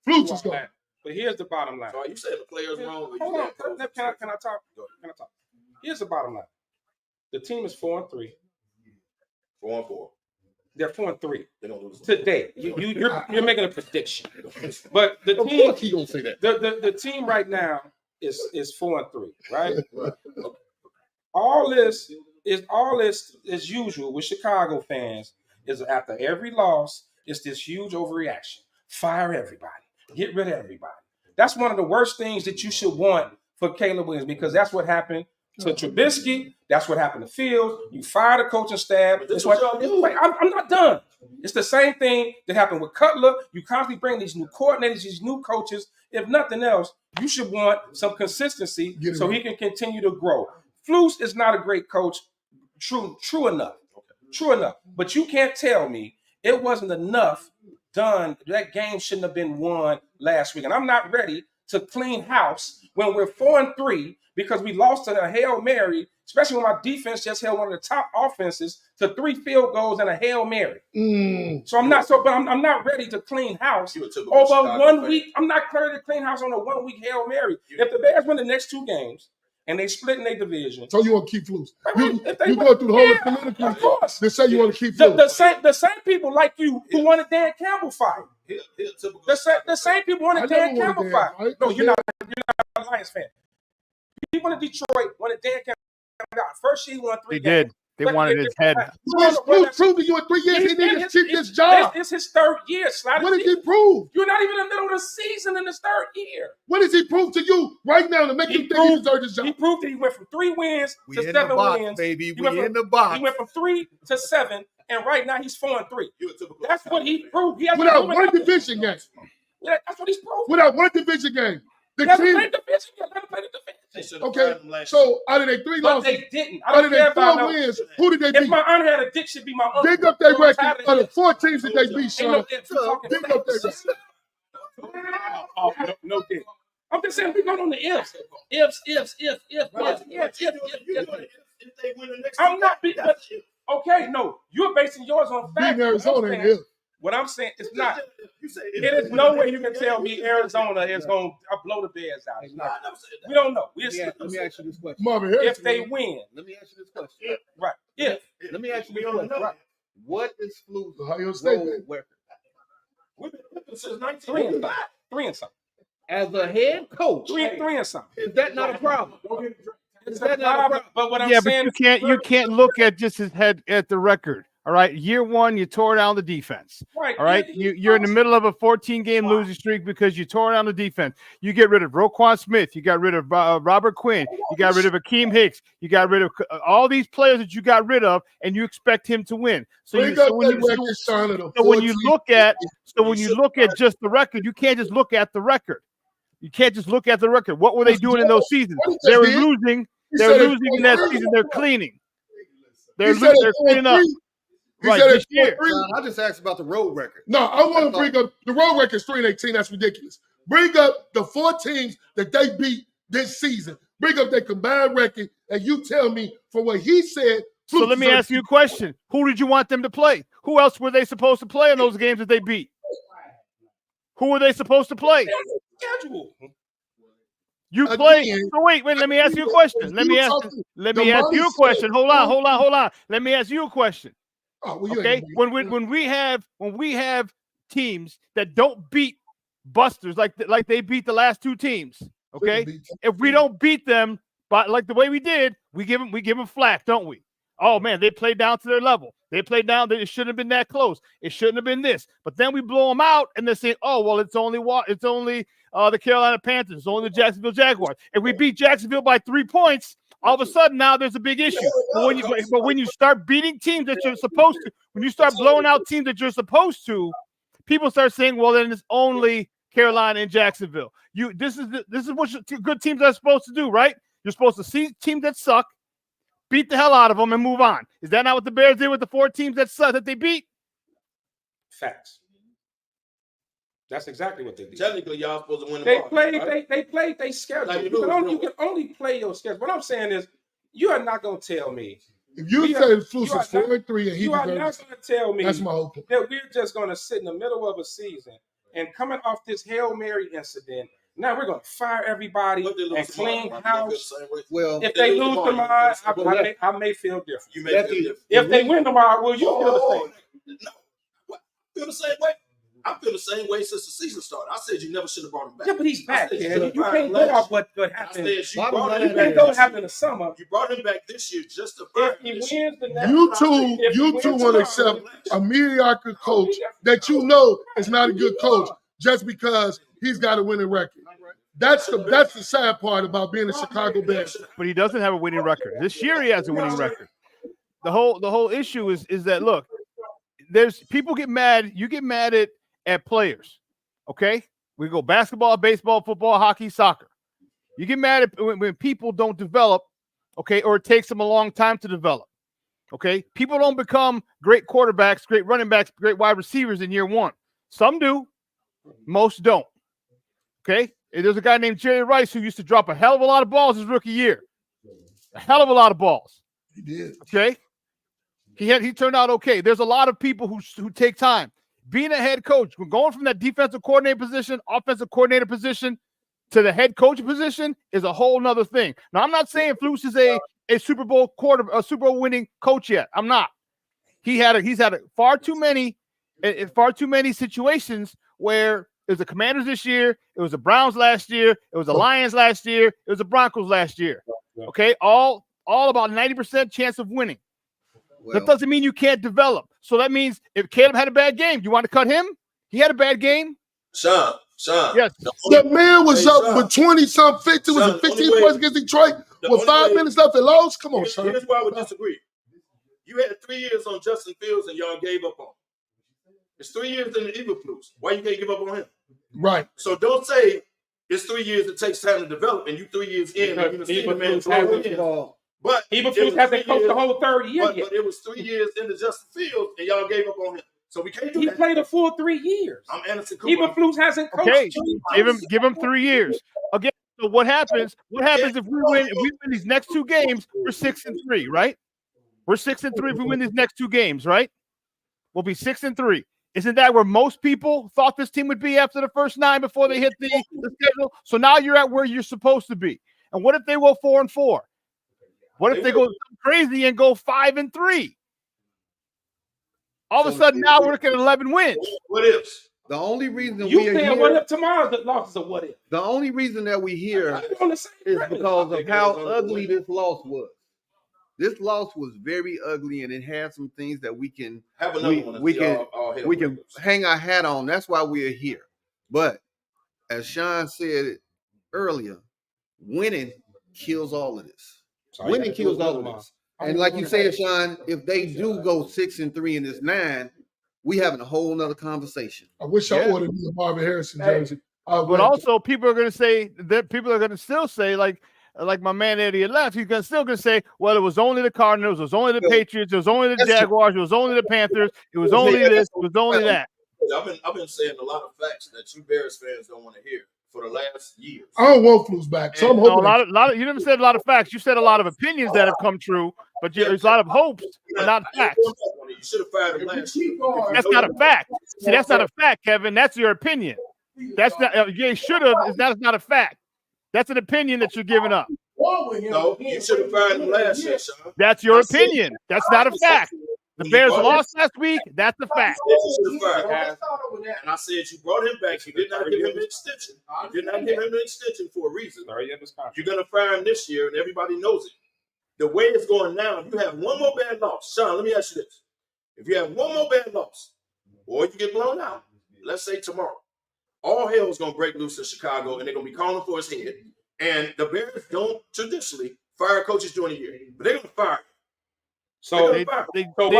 Speaker 19: Flus is gone.
Speaker 3: But here's the bottom line.
Speaker 5: So you said the players wrong.
Speaker 3: Hold on. Can I talk? Can I talk? Here's the bottom line. The team is 4-3.
Speaker 5: 4-4.
Speaker 3: They're 4-3
Speaker 5: They don't lose
Speaker 3: today. You're making a prediction, but the team.
Speaker 2: He don't say that.
Speaker 3: The team right now is 4-3, right? All this as usual with Chicago fans is after every loss, it's this huge overreaction. Fire everybody. Get rid of everybody. That's one of the worst things that you should want for Caleb Williams because that's what happened to Trubisky. That's what happened to Fields. You fire the coaching staff. I'm not done. It's the same thing that happened with Cutler. You constantly bring these new coordinators, these new coaches. If nothing else, you should want some consistency so he can continue to grow. Flus is not a great coach. True enough. True enough. But you can't tell me it wasn't enough done. That game shouldn't have been won last week. And I'm not ready to clean house when we're 4-3 because we lost to a Hail Mary, especially when my defense just held one of the top offenses to 3 field goals and a Hail Mary. So I'm not ready to clean house over 1 week. I'm not ready to clean house on a 1 week Hail Mary. If the Bears win the next 2 games and they split in their division.
Speaker 19: So you want to keep Flus? You go through the whole politically.
Speaker 3: Of course.
Speaker 19: They say you want to keep Flus.
Speaker 3: The same people like you who wanted Dan Campbell fired. The same people wanted Dan Campbell fired. Right? No, you're not a Lions fan. People in Detroit wanted Dan Campbell out. First, he won 3 games.
Speaker 21: They wanted his head.
Speaker 19: Flus proved to you in 3 years he didn't keep this job.
Speaker 3: It's his third year, Slotty.
Speaker 19: What did he prove?
Speaker 3: You're not even in the middle of the season in his third year.
Speaker 19: What does he prove to you right now to make you think he deserves this job?
Speaker 3: He proved that he went from 3 wins to 7 wins.
Speaker 2: Baby.
Speaker 3: We in the box. He went from 3 to 7, and right now he's 4-3. That's what he proved. He
Speaker 19: Without one division game.
Speaker 3: Yeah, that's what he's proved.
Speaker 19: Without one division game. The
Speaker 3: Let
Speaker 19: team.
Speaker 3: him play division. Let him play the division.
Speaker 19: Okay, so out of their 3
Speaker 3: But
Speaker 19: losses,
Speaker 3: they didn't. I
Speaker 19: out
Speaker 3: don't
Speaker 19: of
Speaker 3: care
Speaker 19: their
Speaker 3: about
Speaker 19: 4
Speaker 3: no-
Speaker 19: wins, who did they
Speaker 3: If
Speaker 19: beat?
Speaker 3: my aunt had a dick, she'd be my uncle.
Speaker 19: Big up their
Speaker 3: I'm
Speaker 19: record
Speaker 3: tired of
Speaker 19: of the
Speaker 3: this.
Speaker 19: 4 teams that they beat,
Speaker 3: Ain't
Speaker 19: Sean.
Speaker 3: no ifs. We're talking
Speaker 19: Big up their
Speaker 3: facts.
Speaker 19: record.
Speaker 3: Oh, no dick. I'm just saying, we're going on the ifs. Ifs. I'm not being. Okay, no. You're basing yours on facts.
Speaker 19: Beating Arizona ain't if.
Speaker 3: What I'm saying is not. It is no way you can tell me Arizona is going to blow the Bears out. It's not. We don't know.
Speaker 2: Let me ask you this question.
Speaker 19: Marvin Harris,
Speaker 3: If they win.
Speaker 2: Let me ask you this question.
Speaker 3: Right. If.
Speaker 2: Let me ask you this question. Right. What is Flus
Speaker 19: Ohio State,
Speaker 2: road
Speaker 19: man.
Speaker 2: record?
Speaker 3: We've been since 19. 3 and something.
Speaker 2: As a head coach,
Speaker 3: 3 and something.
Speaker 2: is that not a problem?
Speaker 3: Is that not a problem? But what I'm
Speaker 21: Yeah,
Speaker 3: saying
Speaker 21: but you can't look at just his head at the record. All right, year 1, you tore down the defense.
Speaker 3: Right.
Speaker 21: All right, you're in the middle of a 14-game losing streak because you tore down the defense. You get rid of Roquan Smith. You got rid of Robert Quinn. You got rid of Akeem Hicks. You got rid of all these players that you got rid of, and you expect him to win. So when you look at just the record, you can't just look at the record. You can't just look at the record. What were they doing in those seasons? They were losing. They're losing in that season. They're cleaning. They're cleaning up. Right, this year.
Speaker 2: I just asked about the road record.
Speaker 19: No, I want to bring up the road record is 3-18. That's ridiculous. Bring up the 4 teams that they beat this season. Bring up their combined record, and you tell me from what he said.
Speaker 21: So let me ask you a question. Who did you want them to play? Who else were they supposed to play in those games that they beat? Who were they supposed to play?
Speaker 3: Schedule.
Speaker 21: You played. So wait. Let me ask you a question. Let me ask you a question. Hold on. Let me ask you a question. Okay. When we have teams that don't beat busters like they beat the last 2 teams. Okay. If we don't beat them, but like the way we did, we give them flack, don't we? Oh man, they played down to their level. They played down. It shouldn't have been that close. It shouldn't have been this. But then we blow them out, and they say, "Oh well, it's only the Carolina Panthers. It's only the Jacksonville Jaguars." If we beat Jacksonville by 3 points, all of a sudden now there's a big issue. But when you start beating teams that you're supposed to, when you start blowing out teams that you're supposed to, people start saying, "Well, then it's only Carolina and Jacksonville." This is what good teams are supposed to do, right? You're supposed to see teams that suck, beat the hell out of them, and move on. Is that not what the Bears did with the 4 teams that suck that they beat?
Speaker 3: Facts. That's exactly what they did.
Speaker 5: Technically, y'all supposed to win the
Speaker 3: They
Speaker 5: ball.
Speaker 3: played.
Speaker 5: Right?
Speaker 3: They played. They schedule.
Speaker 5: Like
Speaker 3: You can only play your schedule. What I'm saying is, you are not going to tell me.
Speaker 19: If you say Flus is 4-3 and he
Speaker 3: you are not going
Speaker 19: deserves,
Speaker 3: to tell me
Speaker 19: that's my whole point.
Speaker 3: that we're just going to sit in the middle of a season and coming off this Hail Mary incident. Now we're going to fire everybody and clean house.
Speaker 2: Well,
Speaker 3: if they lose tomorrow, I may feel different.
Speaker 5: You may feel different.
Speaker 3: If they win tomorrow, will you feel the same?
Speaker 5: No. What? Feel the same way? I feel the same way since the season started. I said you never should have brought him back.
Speaker 3: Yeah, but he's back.
Speaker 5: You
Speaker 3: You can't go off what happened.
Speaker 5: You
Speaker 3: You can't go what happened in the summer.
Speaker 5: You brought him back this year just to
Speaker 3: If he wins the next
Speaker 19: You two want to accept a mediocre coach that you know is not a good coach just because he's got a winning record. That's the sad part about being a Chicago Bears.
Speaker 21: But he doesn't have a winning record. This year he has a winning record. The whole issue is that look, there's people get mad. You get mad at players. Okay, we go basketball, baseball, football, hockey, soccer. You get mad at when people don't develop. Okay, or it takes them a long time to develop. Okay, people don't become great quarterbacks, great running backs, great wide receivers in year 1. Some do, most don't. Okay. There's a guy named Jerry Rice who used to drop a hell of a lot of balls his rookie year. A hell of a lot of balls.
Speaker 19: He did.
Speaker 21: Okay. He turned out okay. There's a lot of people who take time. Being a head coach, going from that defensive coordinator position, offensive coordinator position to the head coach position is a whole nother thing. Now, I'm not saying Flus is a Super Bowl winning coach yet. I'm not. He's had far too many situations where it was the Commanders this year, it was the Browns last year, it was the Lions last year, it was the Broncos last year. Okay, all about 90% chance of winning. That doesn't mean you can't develop. So that means if Caleb had a bad game, you want to cut him? He had a bad game.
Speaker 5: Sean.
Speaker 21: Yes.
Speaker 19: The man was up with 20-something, 50. Was it 15 points against Detroit with 5 minutes left and lost? Come on, Sean.
Speaker 5: Here's why I would disagree. You had 3 years on Justin Fields and y'all gave up on him. It's 3 years in the Eberflus. Why you can't give up on him?
Speaker 19: Right.
Speaker 5: So don't say it's 3 years. It takes time to develop, and you 3 years in. And you see the man But
Speaker 3: Eberflus hasn't coached the whole third year yet.
Speaker 5: But it was 3 years into Justin Fields, and y'all gave up on him. So we can't do that.
Speaker 3: He played a full 3 years.
Speaker 5: I'm Anderson Cooper.
Speaker 3: Eberflus hasn't coached.
Speaker 21: Okay, give him 3 years. Again, so what happens? What happens if we win? If we win these next 2 games, we're 6-3, right? We're 6-3 if we win these next 2 games, right? We'll be 6-3. Isn't that where most people thought this team would be after the first 9 before they hit the schedule? So now you're at where you're supposed to be. And what if they go 4-4? What if they go crazy and go 5-3? All of a sudden, now we're looking at 11 wins.
Speaker 5: What ifs?
Speaker 2: The only reason
Speaker 3: You
Speaker 2: we are
Speaker 3: saying
Speaker 2: here,
Speaker 3: what if tomorrow's loss is a what if?
Speaker 2: the only reason that we here
Speaker 3: On the same
Speaker 2: is
Speaker 3: premise.
Speaker 2: because of how ugly this loss was. This loss was very ugly, and it had some things that we can
Speaker 5: Have another one.
Speaker 2: we can hang our hat on. That's why we are here. But as Sean said earlier, winning kills all of this. Winning kills all of this. And like you said, Sean, if they do go 6-3 in this 9, we having a whole nother conversation.
Speaker 19: I wish I ordered me a Marvin Harrison jersey.
Speaker 21: But also, people are going to say that people are going to still say like my man Eddie left. He's still going to say, well, it was only the Cardinals, it was only the Patriots, it was only the Jaguars, it was only the Panthers, it was only this, it was only that.
Speaker 5: I've been saying a lot of facts that you Bears fans don't want to hear for the last years.
Speaker 19: I don't want Flus back, so I'm hoping.
Speaker 21: A lot of you never said a lot of facts. You said a lot of opinions that have come true, but there's a lot of hopes, but not facts.
Speaker 5: You should have fired him last year.
Speaker 21: That's not a fact. See, that's not a fact, Kevin. That's your opinion. That's not. You should have. That's not a fact. That's an opinion that you're giving up.
Speaker 5: No, you should have fired him last year, Sean.
Speaker 21: That's your opinion. That's not a fact. The Bears lost last week. That's a fact.
Speaker 5: And I said you brought him back. You did not give him an extension. You did not give him an extension for a reason. You're going to fire him this year, and everybody knows it. The way it's going now, if you have one more bad loss, Sean, let me ask you this. If you have one more bad loss, or you get blown out, let's say tomorrow, all hell is going to break loose in Chicago, and they're going to be calling for his head. And the Bears don't traditionally fire coaches during the year, but they're going to fire him.
Speaker 21: So they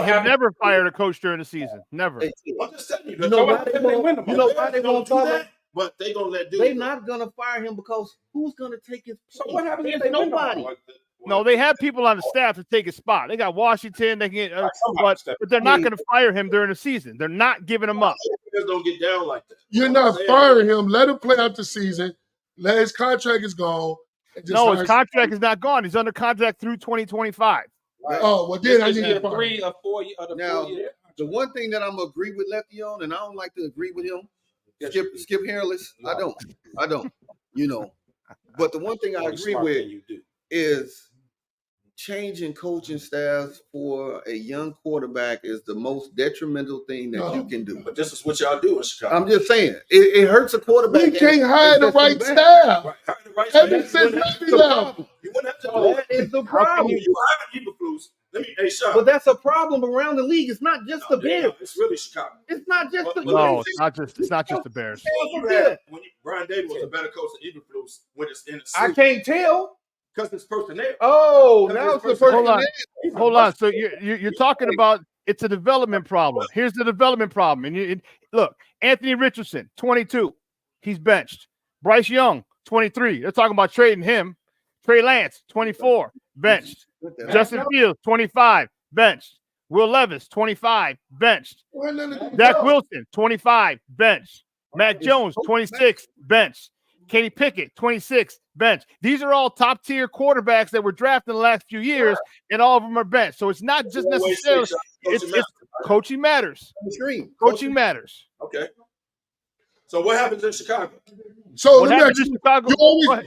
Speaker 21: have never fired a coach during the season. Never.
Speaker 5: I'm just telling you.
Speaker 2: You know why they won't
Speaker 5: do that? But they're going to let
Speaker 2: They're not going to fire him because who's going to take his place?
Speaker 3: So what happens if
Speaker 2: There's
Speaker 3: they win
Speaker 2: nobody.
Speaker 21: No, they have people on the staff to take his spot. They got Washington. They can, but they're not going to fire him during the season. They're not giving him up.
Speaker 5: Just don't get down like that.
Speaker 19: You're not firing him. Let him play out the season. Let his contract is gone.
Speaker 21: No, his contract is not gone. He's under contract through 2025.
Speaker 2: Right.
Speaker 19: Oh, well, then I need to fire.
Speaker 3: 3 or 4 year.
Speaker 2: Now, the one thing that I'm gonna agree with Lefty on, and I don't like to agree with him, Skip Hairless. I don't. You know, but the one thing I agree with is changing coaching staffs for a young quarterback is the most detrimental thing that you can do.
Speaker 5: But this is what y'all do in Chicago.
Speaker 2: I'm just saying, it hurts a quarterback.
Speaker 19: We can't hire the right staff. Ever since Lefty left.
Speaker 5: You wouldn't have to do
Speaker 2: That is the problem.
Speaker 5: You hired Eberflus. Hey, Sean.
Speaker 2: But that's a problem around the league. It's not just the Bears.
Speaker 5: It's really Chicago.
Speaker 2: It's not just the
Speaker 21: No, it's not just the Bears.
Speaker 5: Brian Davis was a better coach than Eberflus when it's in the
Speaker 2: I
Speaker 5: season.
Speaker 2: can't tell.
Speaker 5: Because it's personnel.
Speaker 2: Oh, now it's the personnel.
Speaker 21: Hold on. So you're talking about it's a development problem. Here's the development problem. And look, Anthony Richardson, 22, he's benched. Bryce Young, 23. They're talking about trading him. Trey Lance, 24, benched. Justin Fields, 25, benched. Will Levis, 25, benched. Zach Wilson, 25, benched. Mac Jones, 26, benched. Kenny Pickett, 26, bench. These are all top-tier quarterbacks that were drafted in the last few years, and all of them are benched. So it's not just necessarily it's coaching matters. Coaching matters.
Speaker 5: Okay. So what happens in Chicago?
Speaker 19: So let me ask you,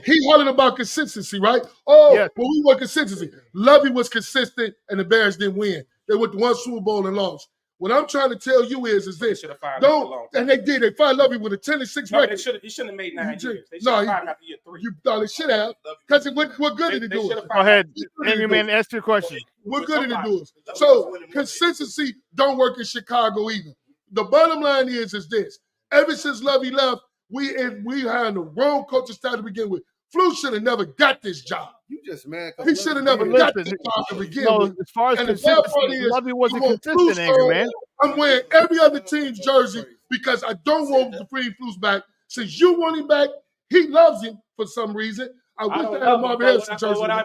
Speaker 19: he hollering about consistency, right? Oh, yes. Well, we want consistency. Lovey was consistent, and the Bears didn't win. They went to one Super Bowl and lost. What I'm trying to tell you is this.
Speaker 3: Should have fired him for a long
Speaker 19: Don't, and they did. They fired Lovey with a 10-6
Speaker 3: No,
Speaker 19: record.
Speaker 3: he shouldn't have made 9 years. They should
Speaker 19: No,
Speaker 3: have fired him after year 3.
Speaker 19: you thought it should have, because what good did it do us?
Speaker 21: Go ahead, Angry Man, ask your question.
Speaker 19: What good did it do us? So consistency don't work in Chicago either. The bottom line is this. Ever since Lovey left, we hired the wrong coaching staff to begin with. Flu should have never got this job.
Speaker 2: You just mad.
Speaker 19: He should have never got this job to begin with.
Speaker 21: As far as
Speaker 19: And the bad part
Speaker 21: consistency,
Speaker 19: is,
Speaker 21: Lovey wasn't
Speaker 19: you want
Speaker 21: consistent,
Speaker 19: Flus
Speaker 21: Angry
Speaker 19: on,
Speaker 21: Man.
Speaker 19: I'm wearing every other team's jersey because I don't want to bring Flus back. Since you want him back, he loves him for some reason. I wish I had a Marvin Harrison jersey.
Speaker 3: What I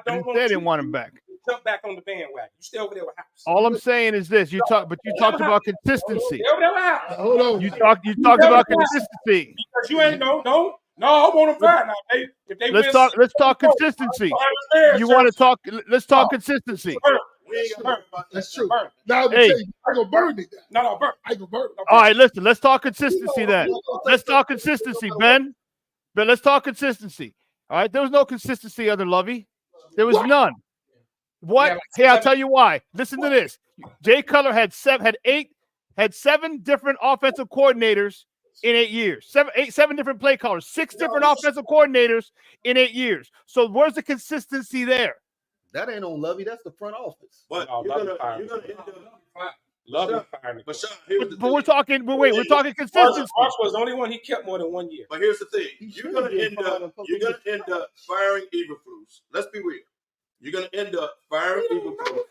Speaker 3: don't want
Speaker 21: They didn't want him back.
Speaker 3: Jump back on the bandwagon. You stay over there with House.
Speaker 21: All I'm saying is this: you talked about consistency.
Speaker 3: Stay over there with House.
Speaker 19: Hold on.
Speaker 21: You talked about consistency.
Speaker 3: Because you ain't no. I want them fired now. If they
Speaker 21: Let's talk consistency. You want to talk? Let's talk consistency.
Speaker 19: That's true. Now
Speaker 21: Hey.
Speaker 19: I go burn it.
Speaker 3: No, burn.
Speaker 19: I go burn it.
Speaker 21: All right, listen. Let's talk consistency then. Let's talk consistency, Ben. But let's talk consistency. All right, there was no consistency under Lovey. There was none. What? Hey, I'll tell you why. Listen to this. Jay Cutler had 7 different offensive coordinators in 8 years. Seven different play callers, 6 different offensive coordinators in 8 years. So where's the consistency there?
Speaker 2: That ain't on Lovey. That's the front office.
Speaker 5: But you're gonna end up.
Speaker 3: Love firing.
Speaker 5: But Sean, here's the
Speaker 21: But we're talking consistency.
Speaker 3: Ross was the only one he kept more than 1 year.
Speaker 5: But here's the thing: you're gonna end up firing Eberflus. Let's be real. You're gonna end up firing Eberflus,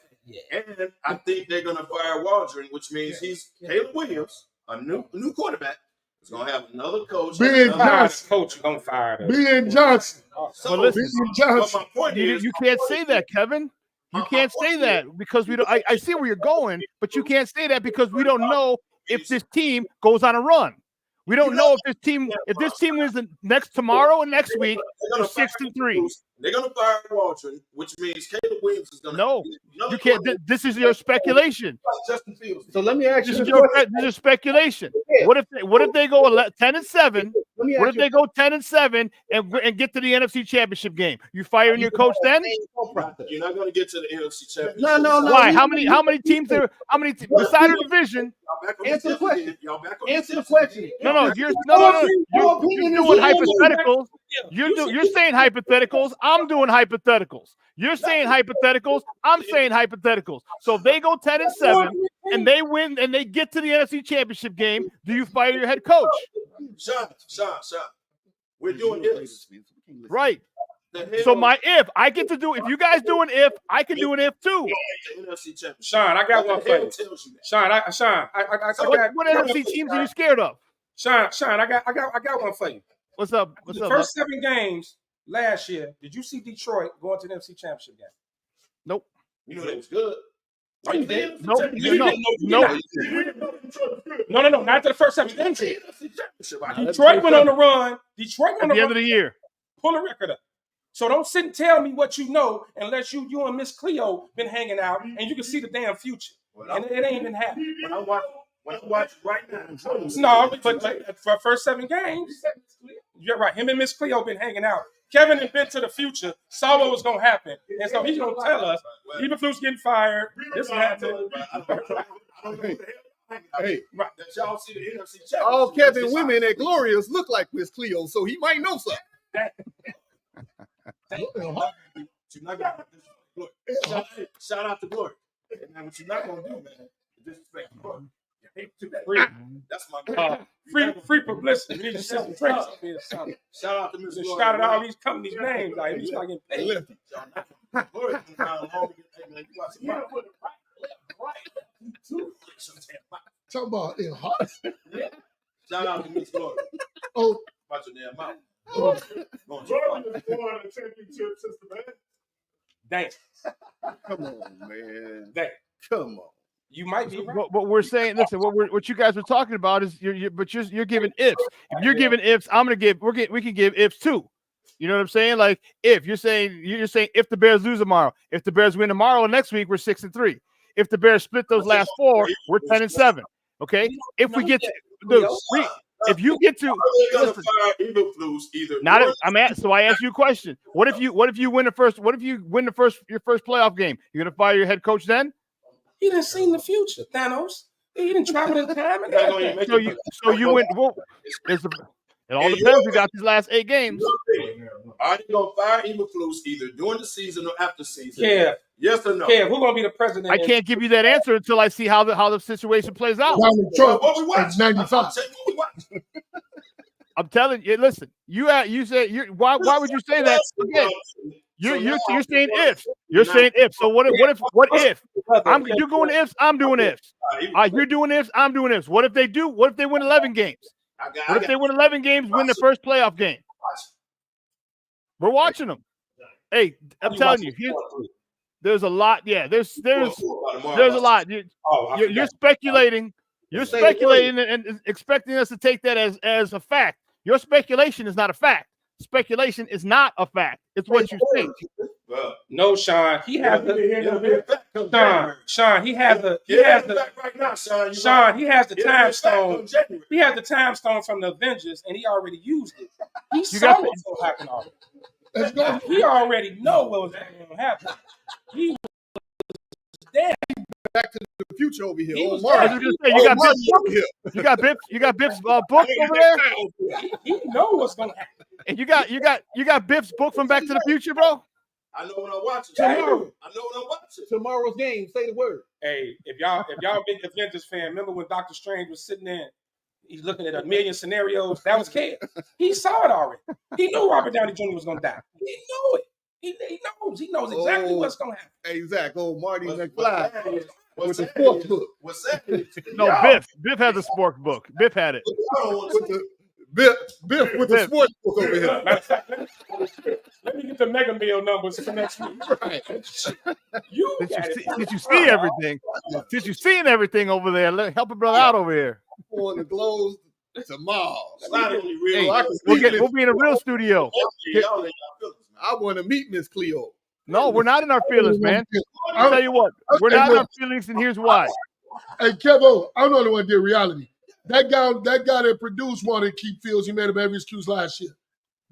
Speaker 5: and I think they're gonna fire Waldron, which means Caleb Williams, a new quarterback, is gonna have another coach.
Speaker 19: Ben Johnson.
Speaker 3: Coach gonna fire them.
Speaker 19: Ben Johnson.
Speaker 5: So,
Speaker 21: listen,
Speaker 5: but
Speaker 19: Johnson.
Speaker 5: my point is,
Speaker 21: You can't say that, Kevin. You can't say that because we don't. I see where you're going, but you can't say that because we don't know if this team goes on a run. We don't know if this team wins tomorrow and next week. They're 6-3.
Speaker 5: they're gonna fire Waldron, which means Caleb Williams is gonna.
Speaker 21: No, you can't. This is your speculation.
Speaker 5: Justin Fields.
Speaker 2: So let me ask
Speaker 21: This
Speaker 2: you.
Speaker 21: is your speculation. What if they go 10-7? What if they go 10-7 and get to the NFC Championship game? You firing your coach then?
Speaker 5: You're not gonna get to the NFC Championship.
Speaker 2: No.
Speaker 21: Why? How many teams there? How many beside the division?
Speaker 2: Answer the question.
Speaker 5: Y'all back on
Speaker 2: Answer the question.
Speaker 21: No. You're doing hypotheticals. You're saying hypotheticals. I'm doing hypotheticals. You're saying hypotheticals. I'm saying hypotheticals. So if they go 10-7 and they win and they get to the NFC Championship game, do you fire your head coach?
Speaker 5: Sean. We're doing this.
Speaker 21: Right. So if you guys do an if, I can do an if too.
Speaker 3: Sean, I got one for you. Sean, I
Speaker 21: What NFC teams are you scared of?
Speaker 3: Sean, I got one for you.
Speaker 21: What's up?
Speaker 3: The first 7 games last year, did you see Detroit going to the NFC Championship game?
Speaker 21: Nope.
Speaker 5: You know that was good. Are you there?
Speaker 21: Nope.
Speaker 3: No. Not after the first 7 games. Detroit went on the run.
Speaker 21: At the end of the year.
Speaker 3: Pull a record up. So don't sit and tell me what you know unless you and Miss Cleo been hanging out and you can see the damn future. And it ain't even happening.
Speaker 5: When I watch right now.
Speaker 3: No, but for first 7 games, you're right. Him and Miss Cleo been hanging out. Kevin had been to the future, saw what was gonna happen, and so he's gonna tell us. Eberflus getting fired. This happened.
Speaker 2: Hey,
Speaker 5: right. That y'all see the NFC Championship.
Speaker 2: All Kevin women at Glorious look like Miss Cleo, so he might know something.
Speaker 5: Shout out to Glory. And what you're not gonna do, man, is disrespect Glory. That's my girl.
Speaker 3: Free publicity. We need to sell some drinks up here.
Speaker 5: Shout out to Miss Glory.
Speaker 3: Shout out all these companies' names. Like he's not getting paid.
Speaker 5: Glory been around longer than man. You watch it.
Speaker 19: Talking about it hot.
Speaker 5: Shout out to Miss Glory.
Speaker 19: Oh,
Speaker 5: watch your damn mouth.
Speaker 6: Jordan has won a championship since the man.
Speaker 3: Damn.
Speaker 2: Come on, man.
Speaker 3: Damn.
Speaker 2: Come on.
Speaker 3: You might be right.
Speaker 21: What we're saying, listen, what you guys were talking about is you're giving ifs. If you're giving ifs, we can give ifs too. You know what I'm saying? Like if you're saying if the Bears lose tomorrow, if the Bears win tomorrow and next week we're 6-3. If the Bears split those last 4, we're 10-7. Okay? If we get to if you get to listen, so I asked you a question. What if you win your first playoff game? You're gonna fire your head coach then?
Speaker 3: He didn't see the future. Thanos. He didn't travel in time and everything.
Speaker 21: So you went. Well, it all depends. We got these last 8 games.
Speaker 5: Are they gonna fire Eberflus either during the season or after season?
Speaker 3: Kev.
Speaker 5: Yes or no?
Speaker 3: Kev, who's gonna be the president?
Speaker 21: I can't give you that answer until I see how the situation plays out.
Speaker 19: Donald Trump at 95.
Speaker 21: I'm telling you. Listen, you said why would you say that again? You're saying if. You're saying if. So what if? You're going ifs. I'm doing ifs. You're doing ifs. I'm doing ifs. What if they do? What if they win 11 games? What if they win 11 games? Win the first playoff game? We're watching them. Hey, I'm telling you, there's a lot. Yeah, there's a lot. You're speculating. You're speculating and expecting us to take that as a fact. Your speculation is not a fact. Speculation is not a fact. It's what you think.
Speaker 3: No, Sean. He has the Sean. He has the Sean. He has the time stone. He has the time stone from the Avengers, and he already used it. He saw what's going to happen already.
Speaker 19: Let's go.
Speaker 3: He already know what was going to happen. He was there.
Speaker 2: Back to the future over here.
Speaker 21: I was gonna say, you got Biff's book over there.
Speaker 3: He know what's gonna happen.
Speaker 21: And you got Biff's book from Back to the Future, bro.
Speaker 5: I know when I watch it.
Speaker 6: Tomorrow.
Speaker 5: I know when I watch it.
Speaker 6: Tomorrow's game. Say the word.
Speaker 3: Hey, if y'all big Avengers fan, remember when Doctor Strange was sitting there? He's looking at a million scenarios. That was Kev. He saw it already. He knew Robert Downey Jr. was gonna die. He knew it. He knows. He knows exactly what's gonna happen.
Speaker 2: Exactly. Oh, Marty McFly. With the sports book.
Speaker 5: What's that?
Speaker 21: No, Biff had the sports book. Biff had it.
Speaker 2: Biff with the sports book over here.
Speaker 3: Matter of fact, let me get the Mega Meal numbers for next week.
Speaker 2: Right.
Speaker 21: Did you see everything? Did you seeing everything over there? Help a brother out over here.
Speaker 2: On the glows tomorrow.
Speaker 5: It's not only real.
Speaker 21: We'll be in a real studio.
Speaker 2: I want to meet Miss Cleo.
Speaker 21: No, we're not in our feelings, man. I'll tell you what, we're not in our feelings, and here's why.
Speaker 19: Hey, Kevo, I'm not the one that did reality. That guy that produced wanted to keep Fields. He made up every excuse last year.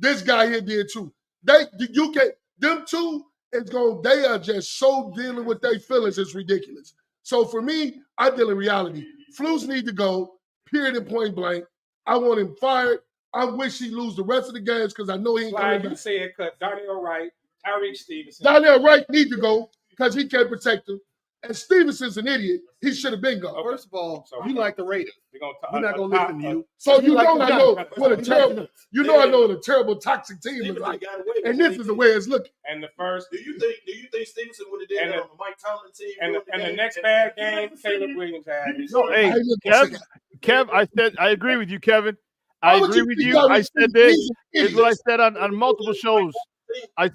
Speaker 19: This guy here did too. Them two they are just so dealing with their feelings, it's ridiculous. So for me, I deal in reality. Flus need to go, period and point blank. I want him fired. I wish he lose the rest of the games because I know he ain't coming back.
Speaker 3: You said cut Darnell Wright, Tyreek Stevenson.
Speaker 19: Darnell Wright need to go because he can't protect him. And Stevenson's an idiot. He should have been gone.
Speaker 2: Okay. First of all, you like the Raiders. We're not gonna listen to you.
Speaker 19: So you know I know what a terrible, I know what a terrible toxic team is like. And this is the way it's looking.
Speaker 3: And the first,
Speaker 5: do you think Stevenson would have did that on the Mike Tomlin team?
Speaker 3: And the next bad game, Caleb Williams had it.
Speaker 21: No, hey, Kev, I agree with you, Kevin. I agree with you. I said this is what I said on multiple shows. I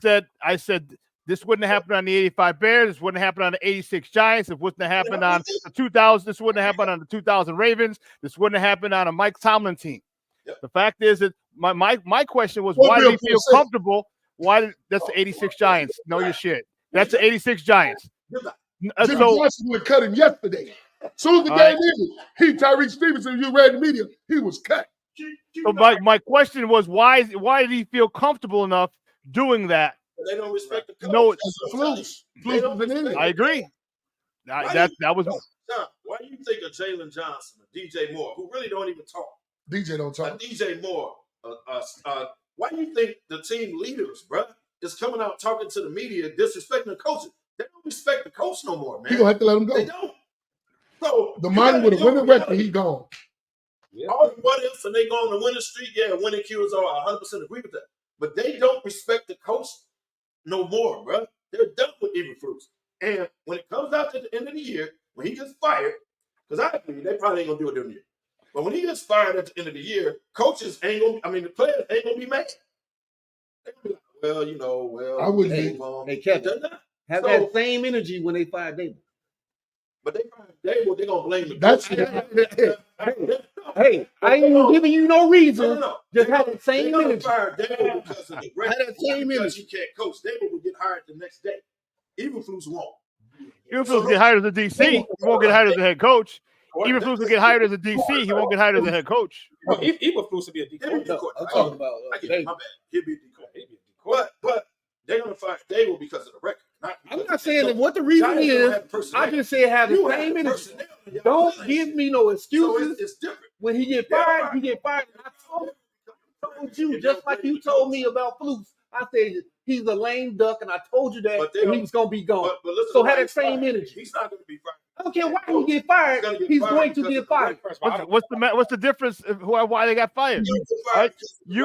Speaker 21: said this wouldn't have happened on the 85 Bears. This wouldn't happen on the 86 Giants. It wouldn't have happened on the 2000. This wouldn't have happened on the 2000 Ravens. This wouldn't have happened on a Mike Tomlin team. Yep. The fact is that my question was, why did he feel comfortable? That's the 86 Giants? Know your shit. That's the 86 Giants.
Speaker 19: Jim Johnson would cut him yesterday. As soon as the game ended, Tyreek Stevenson, you read the media, he was cut.
Speaker 21: So my question was, why did he feel comfortable enough doing that?
Speaker 5: They don't respect the coach.
Speaker 21: No,
Speaker 19: it's Flus.
Speaker 21: I agree. That was.
Speaker 5: John, why do you think of Jalen Johnson, DJ Moore, who really don't even talk?
Speaker 19: DJ don't talk.
Speaker 5: DJ Moore. Why do you think the team leaders, bro, is coming out talking to the media, disrespecting the coaches? They don't respect the coach no more, man.
Speaker 19: He gonna have to let him go.
Speaker 5: They don't. So
Speaker 19: the money with a winning record, he gone.
Speaker 5: Yeah. All the what ifs and they go on the winning streak, winning cues are 100% agree with that. But they don't respect the coach no more, bro. They're done with Eberflus. And when it comes out to the end of the year, when he gets fired, because I agree, they probably ain't gonna do it during the year. But when he gets fired at the end of the year, coaches ain't gonna, the players ain't gonna be mad. They're gonna be like,
Speaker 19: I wouldn't
Speaker 5: be.
Speaker 6: Hey, Kevin, have that same energy when they fired Dable.
Speaker 5: But they fired Dable, they're gonna blame the
Speaker 6: coach. Hey, I ain't even giving you no reason.
Speaker 5: No.
Speaker 6: Just have that same energy.
Speaker 5: Fire Dable because of the because he can't coach. Dable will get hired the next day. Eberflus won't.
Speaker 21: Eberflus will get hired as a DC. He won't get hired as a head coach. Eberflus will get hired as a DC. He won't get hired as a head coach.
Speaker 3: Eberflus will be a decoy.
Speaker 5: I'm talking about. My bad. He'll be a decoy. But they're gonna fire Dable because of the record,
Speaker 2: I'm not saying that what the reason is. I just said have the same energy. Don't give me no excuses.
Speaker 5: It's different.
Speaker 2: When he get fired, he get fired. I told you, just like you told me about Flukes. I said he's a lame duck, and I told you that and he was going to be gone. So have that same energy.
Speaker 5: He's not going to be fired.
Speaker 2: I don't care why he get fired. He's going to get fired.
Speaker 21: What's the difference? Why they got fired? Right?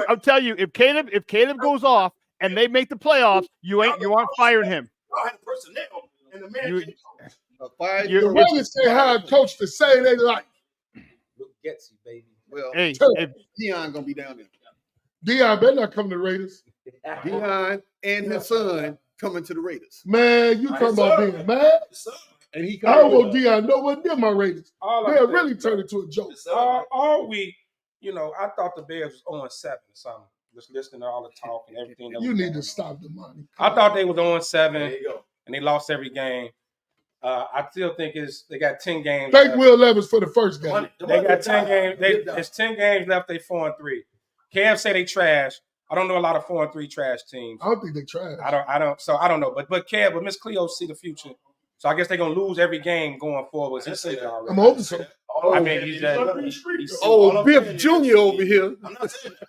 Speaker 21: I'll tell you, if Caleb goes off and they make the playoffs, you aren't firing him.
Speaker 5: I had personnel, and the man
Speaker 19: The Ravens say how a coach to say they like.
Speaker 3: Getsy, baby.
Speaker 2: Well,
Speaker 21: hey,
Speaker 2: Deion gonna be down there.
Speaker 19: Deion better not come to the Raiders.
Speaker 2: Deion and his son coming to the Raiders.
Speaker 19: Man, you talking about Deion, man?
Speaker 2: And he
Speaker 19: I don't want Deion nowhere near my Raiders. They'll really turn into a joke.
Speaker 3: All week, I thought the Bears was 0-7 or something. Just listening to all the talk and everything.
Speaker 19: You need to stop the money.
Speaker 3: I thought they was 0-7, and they lost every game. I still think they got 10 games.
Speaker 19: Thank Will Levis for the first game.
Speaker 3: They got 10 games. It's 10 games left. They 4-3. Kev say they trash. I don't know a lot of 4-3 trash teams.
Speaker 19: I don't think they trash.
Speaker 3: I don't. So I don't know. But Miss Cleo see the future. So I guess they're gonna lose every game going forward. He said already.
Speaker 19: I'm hoping so.
Speaker 3: I mean, he's
Speaker 2: Biff Jr. over here.
Speaker 5: I'm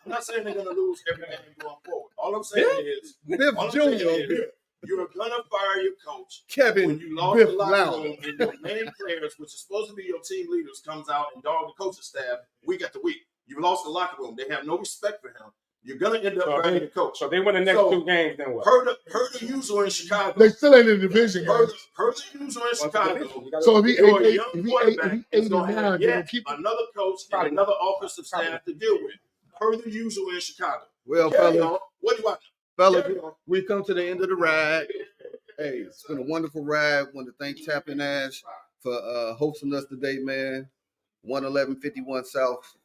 Speaker 5: not saying they're gonna lose every game going forward. All I'm saying is
Speaker 2: Biff Jr. over here.
Speaker 5: You're gonna fire your coach,
Speaker 2: Kevin.
Speaker 5: when you lost
Speaker 2: Biff
Speaker 5: the locker
Speaker 2: Loud.
Speaker 5: room and your main players, which is supposed to be your team leaders, comes out and dog the coaching staff week after week. You lost the locker room. They have no respect for him. You're gonna end up firing the coach.
Speaker 3: So they win the next 2 games. Then what?
Speaker 5: Per the usual in Chicago.
Speaker 19: They still ain't in the division, guys.
Speaker 5: Per the usual in Chicago.
Speaker 19: So if he
Speaker 5: you're a
Speaker 19: eight,
Speaker 5: young
Speaker 19: if he
Speaker 5: quarterback, it's
Speaker 19: 89,
Speaker 5: gonna
Speaker 19: they'll
Speaker 5: have
Speaker 19: keep keep
Speaker 5: another coach and another offensive staff to deal with. Per the usual in Chicago.
Speaker 2: Well,
Speaker 5: Carry
Speaker 2: fellas,
Speaker 5: on. What do you want?
Speaker 2: fellas, we come to the end of the ride. Hey, it's been a wonderful ride. Want to thank Tapping Ash for hosting us today, man. 11151 South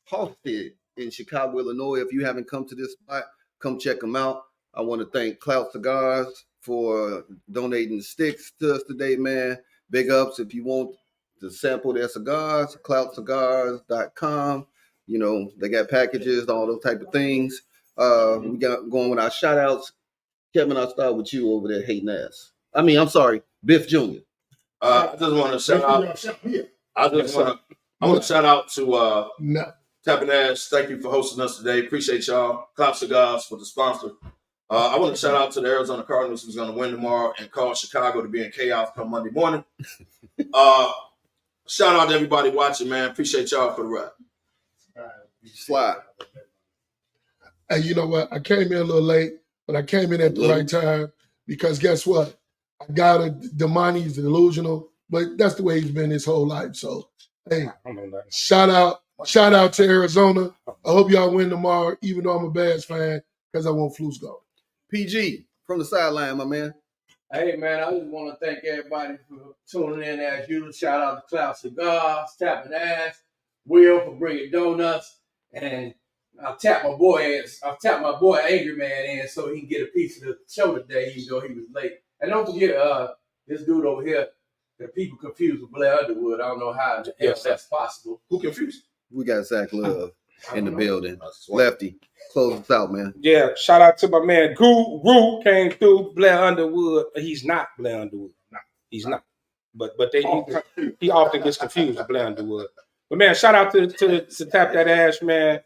Speaker 2: Halstead in Chicago, Illinois. If you haven't come to this spot, come check them out. I want to thank Clout Cigars for donating sticks to us today, man. Big ups. If you want to sample their cigars, cloutcigars.com. They got packages, all those type of things. We got going with our shout outs. Kevin, I'll start with you over there hating ass. I'm sorry, Biff Jr.
Speaker 5: I just want to shout out. I want to shout out to Tapping Ash. Thank you for hosting us today. Appreciate y'all. Clout Cigars for the sponsor. I want to shout out to the Arizona Cardinals who's going to win tomorrow and call Chicago to be in chaos come Monday morning. Shout out to everybody watching, man. Appreciate y'all for the ride.
Speaker 2: Slide.
Speaker 19: Hey, you know what? I came in a little late, but I came in at the right time because guess what? I got it. Damani's delusional, but that's the way he's been his whole life. So, hey, shout out to Arizona. I hope y'all win tomorrow, even though I'm a Bears fan, because I want Flus go.
Speaker 2: PG from the sideline, my man.
Speaker 4: Hey, man, I just want to thank everybody for tuning in as usual. Shout out to Clout Cigars, Tapping Ass, Will for bringing donuts, and I'll tap my boy Angry Man in so he can get a piece of the show today, even though he was late. And don't forget, this dude over here that people confused with Blair Underwood. I don't know how else that's possible.
Speaker 5: Who confused?
Speaker 2: We got Zach Love in the building. Lefty, close us out, man.
Speaker 3: Yeah, shout out to my man Guru came through. Blair Underwood. He's not Blair Underwood. No, he's not. But he often gets confused with Blair Underwood. But man, shout out to Tap That Ash, man.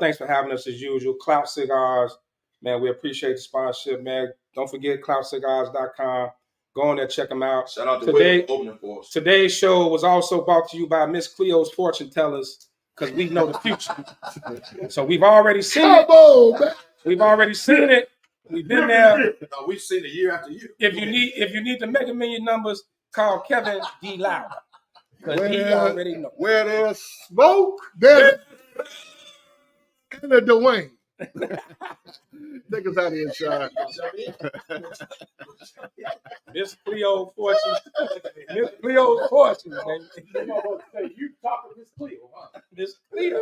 Speaker 3: Thanks for having us as usual. Clout Cigars, man. We appreciate the sponsorship, man. Don't forget cloutcigars.com. Go on there, check them out.
Speaker 5: Shout out to Will opening for us.
Speaker 3: Today's show was also brought to you by Miss Cleo's Fortune Tellers, because we know the future. So we've already seen it. We've already seen it. We've been there.
Speaker 5: No, we've seen it year after year.
Speaker 3: If you need the Mega Million numbers, call Kevin D. Loud. Because he already know.
Speaker 2: Where there's smoke,
Speaker 19: there's and a Dwayne.
Speaker 2: Take us out of here, Sean.
Speaker 3: Miss Cleo Fortune. Miss Cleo Fortune.
Speaker 6: You talking Miss Cleo, huh?
Speaker 3: Miss Cleo.